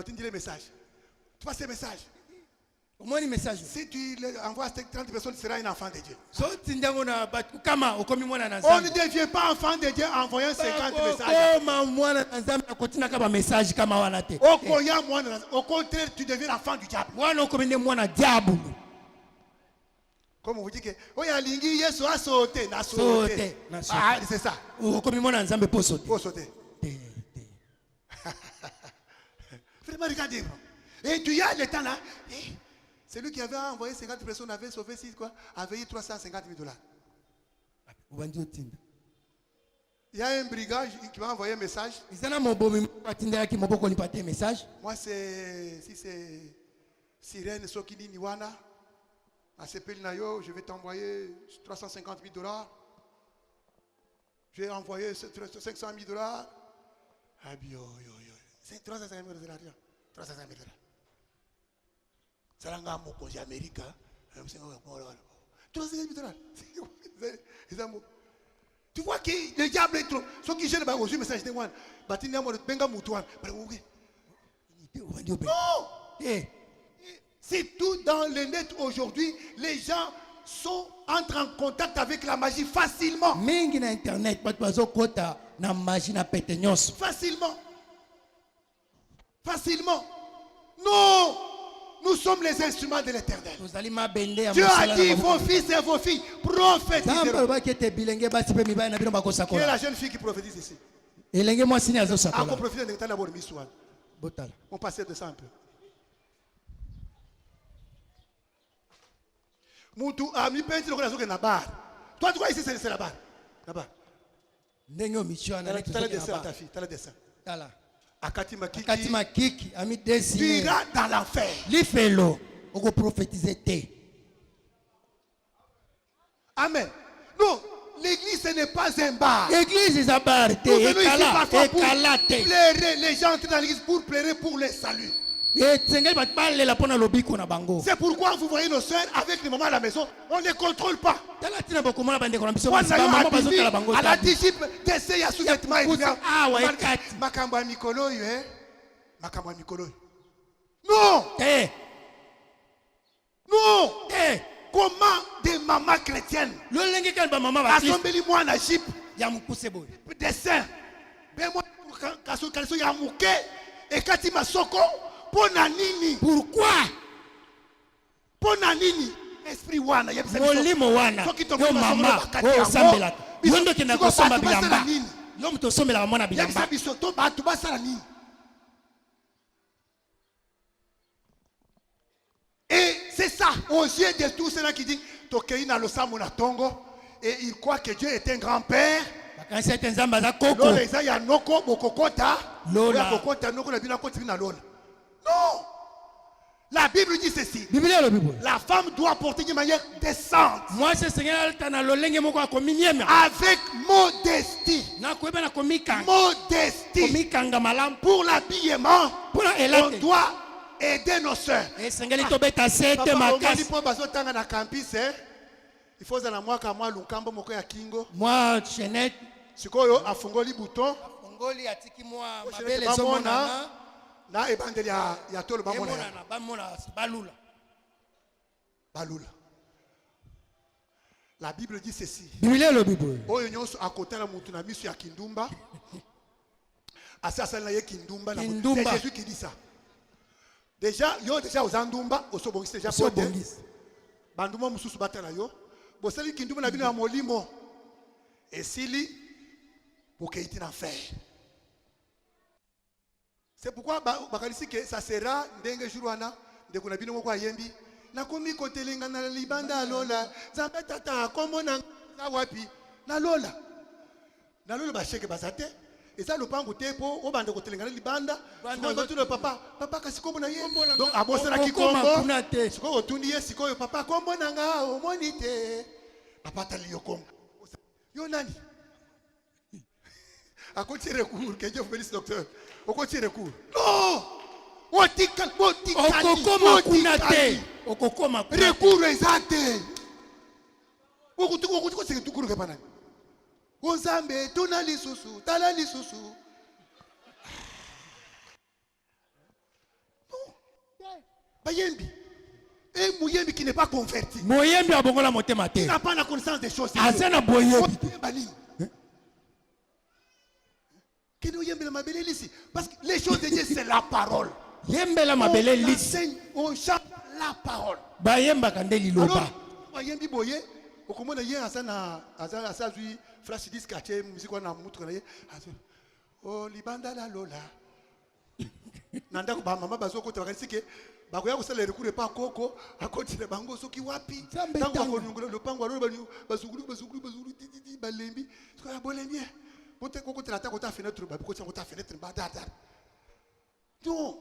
[SPEAKER 3] Tu les messages. Tu passes ces messages.
[SPEAKER 4] omoni message
[SPEAKER 3] Si tu envoies 30 personnes, tu seras un enfant de Dieu.
[SPEAKER 4] so tindango na bato kama okomi mwana na
[SPEAKER 3] On ne
[SPEAKER 4] nzambe
[SPEAKER 3] devient pas enfant de Dieu en envoyant 50 messages.
[SPEAKER 4] okoma mwana na nzambe akotinaka bamessage kama wana te
[SPEAKER 3] Au contraire, tu deviens enfant du diable.
[SPEAKER 4] wana okomi nde mwana diabolo
[SPEAKER 3] Comme on vous dit que, oh, il y a l'ingui, Yesu a sauté, n'a sauté.
[SPEAKER 4] na sauté.
[SPEAKER 3] Ah, c'est ça.
[SPEAKER 4] okomi mwana na nzambe po sote
[SPEAKER 3] Faut sauter. Vraiment, regardez. Et tu y as le temps là. C'est lui qui avait envoyé 50 personnes, avait sauvé 6 quoi, avait eu 350 000 $.
[SPEAKER 4] obandi otinda
[SPEAKER 3] Il y a un brigade qui m'a envoyé un message.
[SPEAKER 4] eza na mobomi moko atindelaki moboko lipa te message
[SPEAKER 3] Moi, si c'est Sirène Sokini Niwana, à Sepel Nayo, je vais t'envoyer 350 000 $. J'ai envoyé 500 000 $. Ah, bio, c'est 350 000 $, c'est l'argent. 350 000 $. Salanga moko ya Amerika. 350 000 $. Tu vois que le diable est trop. Ceux qui gênent, reçu le message de moi. Non! C'est tout dans le net aujourd'hui. Les gens entrent en contact avec la magie facilement.
[SPEAKER 4] mingi na internet bato bazokota na magie na pete nyonso
[SPEAKER 3] Facilement. Facilement. Non! nous sommes les instruments de l'Éternel.
[SPEAKER 4] tozali mabende ya
[SPEAKER 3] Dieu a
[SPEAKER 4] mosala na
[SPEAKER 3] dit,
[SPEAKER 4] maboko.
[SPEAKER 3] vos fils et vos filles prophétiseront.
[SPEAKER 4] Nzambe alobaki ete bilenge basi mpe mibali na bino
[SPEAKER 3] Qui est
[SPEAKER 4] bakosakola.
[SPEAKER 3] la jeune fille qui prophétise ici?
[SPEAKER 4] elenge mwasi nini
[SPEAKER 3] Ah,
[SPEAKER 4] azosakola.
[SPEAKER 3] qu'on profite de temps d'abord, Miss Wan.
[SPEAKER 4] Botala.
[SPEAKER 3] On passe de ça un peu. Moutou, ah, mi peinture, on a zoké na bar. Toi, tu vois ici, c'est la bar. La bar.
[SPEAKER 4] ndenge omichi wana
[SPEAKER 3] T'as
[SPEAKER 4] neti
[SPEAKER 3] le
[SPEAKER 4] soki na
[SPEAKER 3] dessin,
[SPEAKER 4] ba.
[SPEAKER 3] ta fille, t'as le dessin.
[SPEAKER 4] Tala.
[SPEAKER 3] Akati Makiki,
[SPEAKER 4] kati makiki ami
[SPEAKER 3] tu
[SPEAKER 4] desine
[SPEAKER 3] iras dans l'enfer.
[SPEAKER 4] lifelo okoprofetize te.
[SPEAKER 3] Amen. Non, l'église, ce n'est pas un bar.
[SPEAKER 4] église eza bar te,
[SPEAKER 3] Nous venons ici
[SPEAKER 4] ekala
[SPEAKER 3] parfois pour
[SPEAKER 4] ekala te.
[SPEAKER 3] pleurer. Les gens entrent dans l'église pour pleurer pour le salut.
[SPEAKER 4] esengeli bato balela mpo na lobiko na bango.
[SPEAKER 3] C'est pourquoi vous voyez nos soeurs avec les mamans à la maison, on ne les contrôle pas.
[SPEAKER 4] tala ntina bokomona bandeko na biso
[SPEAKER 3] Wana
[SPEAKER 4] basi
[SPEAKER 3] yo
[SPEAKER 4] bamama
[SPEAKER 3] abimi,
[SPEAKER 4] bazotala bango
[SPEAKER 3] à la
[SPEAKER 4] tabi.
[SPEAKER 3] disciple d'essayer à sous-vêtements et
[SPEAKER 4] kusa
[SPEAKER 3] bien.
[SPEAKER 4] awa ekati.
[SPEAKER 3] Makambo ya mikolo oyo, hein? Makambo ya mikolo oyo. Non,
[SPEAKER 4] te
[SPEAKER 3] non.
[SPEAKER 4] te
[SPEAKER 3] Comment des mamans chrétiennes
[SPEAKER 4] lolenge kani bamama bakristo
[SPEAKER 3] asombeli mwana jipe
[SPEAKER 4] ya mokuse boye
[SPEAKER 3] dessin bemwa kaliso ya moke ekati masoko mpo na nini?
[SPEAKER 4] pourquoi
[SPEAKER 3] Mpo na nini? Esprit wana yebisa biso.
[SPEAKER 4] molimo wana
[SPEAKER 3] Soki
[SPEAKER 4] yo
[SPEAKER 3] tokoma masoko
[SPEAKER 4] mama
[SPEAKER 3] na bakati
[SPEAKER 4] oyo
[SPEAKER 3] yango,
[SPEAKER 4] osambelaka
[SPEAKER 3] biso-
[SPEAKER 4] yo ndokenda
[SPEAKER 3] siko
[SPEAKER 4] kosomba
[SPEAKER 3] bato basala
[SPEAKER 4] bilamba
[SPEAKER 3] nini?
[SPEAKER 4] yo moto osombelaka mwana
[SPEAKER 3] Yebisa
[SPEAKER 4] bilamba.
[SPEAKER 3] biso to bato basala nini? Et c'est ça, aux yeux de tous ceux-là qui disent Tokei na losambo na tongo, et ils croient que Dieu est un grand-père.
[SPEAKER 4] bakanisi ete nzambe aza koko
[SPEAKER 3] Lola eza ya noko bokokota.
[SPEAKER 4] Lola.
[SPEAKER 3] Ya kokota noko na bina koti bina lola. Non. La Bible dit ceci.
[SPEAKER 4] biblia elobi boye
[SPEAKER 3] La femme doit porter d'une manière décente,
[SPEAKER 4] mwasi esengeli alata na lolenge moko akomimiema
[SPEAKER 3] avec modestie.
[SPEAKER 4] na koyeba na komikanga
[SPEAKER 3] Modestie.
[SPEAKER 4] komikanga malamu
[SPEAKER 3] Pour l'habillement,
[SPEAKER 4] mpona
[SPEAKER 3] on
[SPEAKER 4] elate
[SPEAKER 3] doit aider nos soeurs.
[SPEAKER 4] esengeli tobeta se te
[SPEAKER 3] Papa, omoni
[SPEAKER 4] makasi.
[SPEAKER 3] mpo bazotanga na campus, hein? Il faut zala mwaka mwa lukambo moko ya kingo.
[SPEAKER 4] mwa chenete
[SPEAKER 3] Sikoyo afungoli bouton
[SPEAKER 4] ongoli atiki mwa
[SPEAKER 3] Chenete
[SPEAKER 4] mabele
[SPEAKER 3] bamona
[SPEAKER 4] ezomonana
[SPEAKER 3] na ebandeli ya tolo bamona ya
[SPEAKER 4] emonana bamona balula.
[SPEAKER 3] balula. La Bible dit ceci.
[SPEAKER 4] biblia elobi boye
[SPEAKER 3] Oyo nyonso akotana mutu na miso ya kindumba. Asasa na ye kindumba na mutu.
[SPEAKER 4] Kindumba.
[SPEAKER 3] C'est Jésus qui dit ça. Déjà, yo déjà aux andumba, osobongisi déjà pote.
[SPEAKER 4] sobongisi
[SPEAKER 3] Banduma mususu batala yo. Bosali kindumba na bino ya molimo. Esili bokeiti na fer. C'est pourquoi bakalisi que ça sera ndenge jour wana ndeko na bino moko ayembi. Nakomi kotelenga na libanda lola. Nzambe tata kombo na wapi? Na lola. Na lola basheke bazate. Eza lopango te po obanda kotelenga na libanda.
[SPEAKER 4] Banda
[SPEAKER 3] Sikoyo batulo papa kasi kombo na ye.
[SPEAKER 4] Kombo na
[SPEAKER 3] Donc
[SPEAKER 4] nga.
[SPEAKER 3] abosana ki
[SPEAKER 4] Okokoma
[SPEAKER 3] kombo.
[SPEAKER 4] kuna te.
[SPEAKER 3] Sikoyo otundi ye sikoyo papa kombo na nga omoni te. Papa tali yo kombo. Yo nani? À côté de recours, que Dieu vous bénisse, docteur. Au côté de recours. Non! Okokoma
[SPEAKER 4] kuna te okokoma kuna te.
[SPEAKER 3] Recours exact. Okutuko c'est tout court pana. Ozambe tona lisusu, tala lisusu. Bayembi. Et Mouyembi qui n'est pas converti.
[SPEAKER 4] moyembi abongola motema te
[SPEAKER 3] Il n'a pas la connaissance des choses.
[SPEAKER 4] aza na boyebi te.
[SPEAKER 3] Parce que les choses de Dieu, c'est la parole.
[SPEAKER 4] yembela
[SPEAKER 3] On
[SPEAKER 4] mabele lisi
[SPEAKER 3] enseigne, on chante la parole.
[SPEAKER 4] bayembaka nde liloba.
[SPEAKER 3] Alors, bayembi boye, okomona ye asa zui flash disk ache musique wana mutu na ye. Oh libanda la lola. Nanda ko ba mama bazokota bakanisi ke bakoya kosala recours pa koko akotile bango soki wapi.
[SPEAKER 4] Nzambe
[SPEAKER 3] Tango
[SPEAKER 4] tanga.
[SPEAKER 3] akonungola lopango alo bazugulu titi balembi. Soki abolembi. Ponte koko telata kota fenêtre ba kota kota fenêtre ba dada. Non.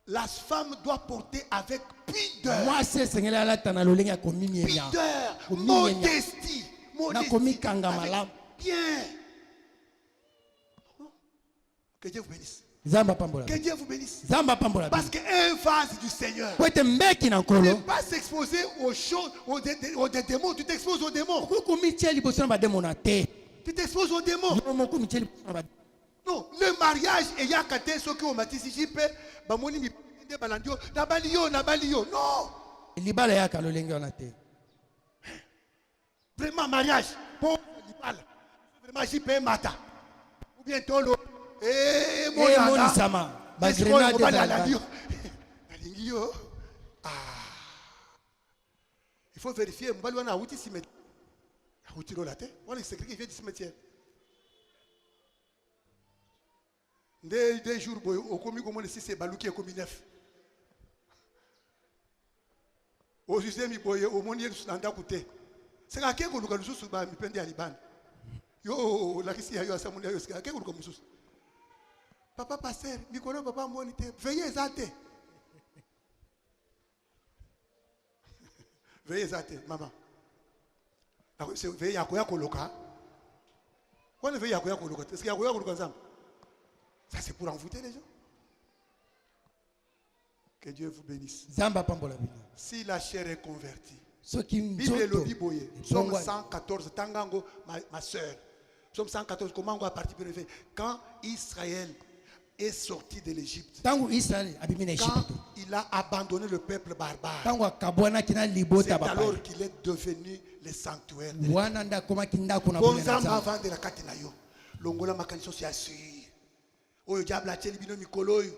[SPEAKER 3] La femme doit porter avec pudeur.
[SPEAKER 4] mwasi esengeli alata na lolenge ya komimiema
[SPEAKER 3] Pudeur,
[SPEAKER 4] Komimienya.
[SPEAKER 3] modestie,
[SPEAKER 4] na komikanga malamu.
[SPEAKER 3] Bien. Que Dieu vous bénisse.
[SPEAKER 4] nzambe apambola
[SPEAKER 3] Que Dieu vous bénisse.
[SPEAKER 4] nzambe apambola
[SPEAKER 3] Parce qu'un vase du Seigneur.
[SPEAKER 4] po ete mbeki na
[SPEAKER 3] Ne
[SPEAKER 4] nkolo
[SPEAKER 3] pas s'exposer aux choses, aux démons. Tu t'exposes aux démons.
[SPEAKER 4] okoki komitia liboso na bademona te
[SPEAKER 3] Tu t'exposes aux démons.
[SPEAKER 4] yo moko mitia liboso na bademona.
[SPEAKER 3] Non, le mariage est yakate ceux qui ont matisi jipe. Bamoni mi de balandio. Nabalio. Non.
[SPEAKER 4] libala yaka lolenge wana te.
[SPEAKER 3] Vraiment mariage. Bon, vraiment jipe mata. Ou bien tolo.
[SPEAKER 4] emonisama bagrenade ezalaka.
[SPEAKER 3] Alingi yo. Ah. Il faut vérifier. Mbali wana awuti cimetière. Awuti lo la te. Voilà, c'est quelqu'un qui vient du cimetière. Des jours, au commis comme on ici, c'est Balouki et commis neuf. Au système, au monde, il y a un côté. C'est à quel qu'on nous sous bas, mi pendi à Liban. Yo, la Russie a eu à sa monnaie, c'est à quel qu'on nous sous. Papa pasteur, Nicolas, papa monité, veillez à te. Veillez à te, maman. Veillez à quoi coloca. Quand on veille à quoi coloca, est-ce qu'il y a quoi coloca ça? Ça c'est pour envoûter les gens. Que Dieu vous bénisse. Si la chair est convertie. Bible le Biboye. Psaume 114. Tangango, ma soeur. Psaume 114. Comment on va partir pour le faire? Quand Israël est sorti de l'Égypte. Quand il a abandonné le peuple barbare. C'est alors qu'il est devenu le sanctuaire. Bon zamba avant de la Katinayo. Longola makaniso si assure. Oyo diable a teli bino mikolo oyo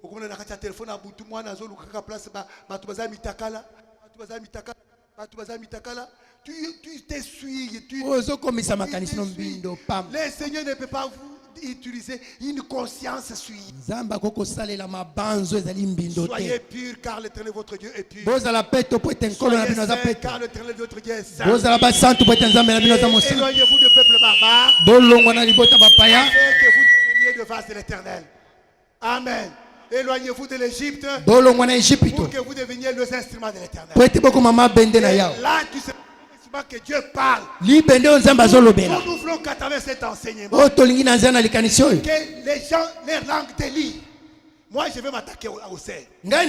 [SPEAKER 3] okomona na kati ya telefone ya butu mwana azolu kaka place batu baza mitakala tu t'essuies tu
[SPEAKER 4] ozokomisa makanisi mbindo pam.
[SPEAKER 3] Le Seigneur ne peut pas vous utiliser une conscience suivie.
[SPEAKER 4] Nzamba koko salela mabanzo ezali mbindo te.
[SPEAKER 3] Soyez purs car l'Éternel votre Dieu est pur.
[SPEAKER 4] Bozala peto po etenkolo na bino za peto.
[SPEAKER 3] Car l'Éternel votre Dieu est saint.
[SPEAKER 4] Bozala ba santu po etenzamme na bino za mosa.
[SPEAKER 3] Éloignez-vous du peuple barbare.
[SPEAKER 4] Bolongo na libota bapaya.
[SPEAKER 3] Que vous deveniez de face de l'Éternel. Amen. Éloignez-vous de l'Égypte
[SPEAKER 4] pour
[SPEAKER 3] que vous deveniez les instruments de l'Éternel. Là, tu sais que Dieu parle. Nous voulons qu'à travers cet enseignement, que les gens, les langues délient. Moi, je vais m'attaquer au cerf. Là,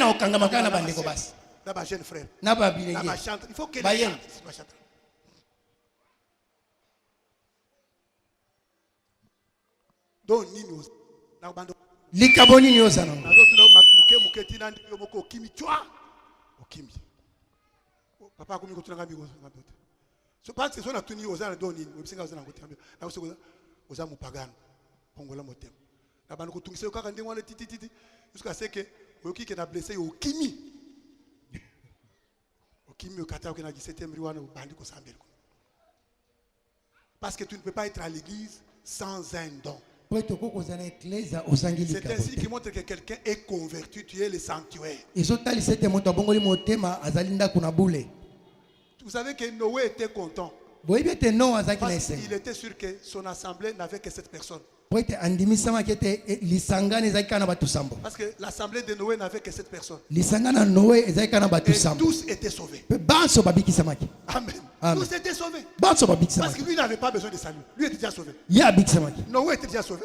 [SPEAKER 3] ma jeune frère. Là, ma chante. Il faut qu'elle chante. Donc, nous,
[SPEAKER 4] likaboni ni ozana
[SPEAKER 3] papa komi ko tunanga migo so pas que so na tuni ozana doni obisinga ozana ngotembe na so oza mupagano pongola motem na bana ko tungisa kaka ndenge wana titi jusqu'à ce que oyoki ke na blessé okimi okata ko na 17e riwana bandi ko sambel ko parce que tu ne peux pas être à l'église sans un don. C'est ainsi qui montre que quelqu'un est converti, tu es le sanctuaire. Vous savez que Noé était content. Parce qu'il était sûr que son assemblée n'avait que cette personne. Parce que l'assemblée de Noé n'avait que cette personne. Et tous étaient sauvés. Amen. Tous étaient sauvés. Parce que lui n'avait pas besoin de salut. Lui était déjà sauvé. Noé était déjà sauvé.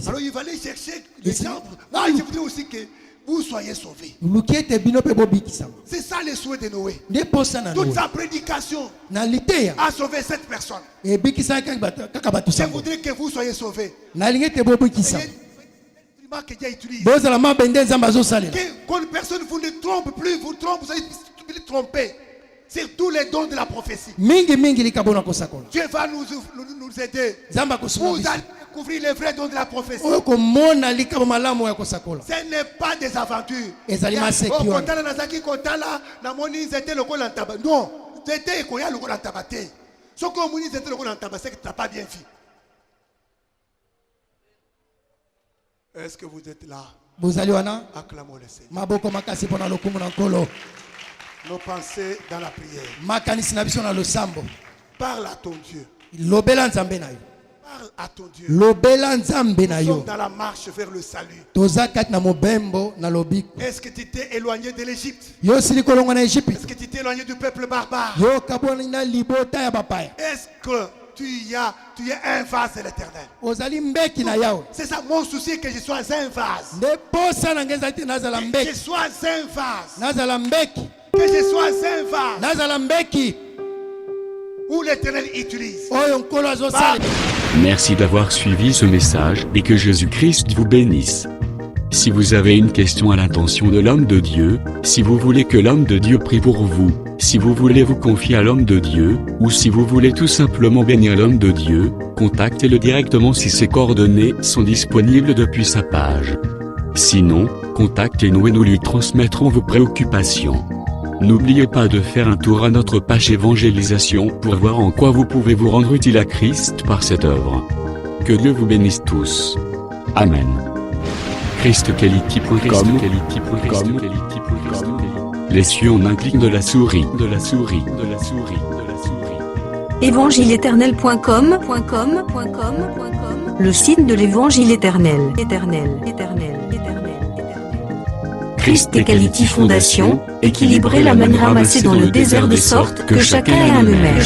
[SPEAKER 3] Alors il fallait chercher les gens. Moi je voudrais aussi que vous soyez sauvés. C'est ça le souhait de Noé. Toute sa prédication a sauvé cette personne. Je voudrais que vous soyez sauvés. Que Dieu utilise. Quand personne vous ne trompe plus, vous allez tromper. C'est tous les dons de la prophétie. Dieu va nous aider. Vous allez découvrir les vrais dons de la prophétie. Ce n'est pas des aventures. Non, c'était quoi le rôle en tabaté. Ce qu'on dit c'était le rôle en tabaté, c'est que tu n'as pas bien fait. Est-ce que vous êtes là? Acclamons le Seigneur. Nos pensées dans la prière. Parle à ton Dieu. Parle à ton Dieu. Nous sommes dans la marche vers le salut. Est-ce que tu t'es éloigné de l'Égypte? Est-ce que tu t'es éloigné du peuple barbare? Est-ce que tu es un vase de l'Éternel? C'est ça mon souci, que je sois un vase. Que je sois un vase. Que je sois un vase où l'Éternel utilise.
[SPEAKER 2] Merci d'avoir suivi ce message et que Jésus-Christ vous bénisse. Si vous avez une question à l'intention de l'homme de Dieu, si vous voulez que l'homme de Dieu prie pour vous, si vous voulez vous confier à l'homme de Dieu, ou si vous voulez tout simplement bénir l'homme de Dieu, contactez-le directement si ses coordonnées sont disponibles depuis sa page. Sinon, Contactez-nous et nous lui transmettrons vos préoccupations. N'oubliez pas de faire un tour à notre page évangélisation pour voir en quoi vous pouvez vous rendre utile à Christ par cette œuvre. Que Dieu vous bénisse tous. Amen. ChristQuality.com. Les cieux en un clic de la souris.
[SPEAKER 1] Évangile-éternel.com, le site de l'évangile éternel. Christ Equality Fondation, équilibrer la manne ramassée dans le désert de sorte que chacun ait un eumère.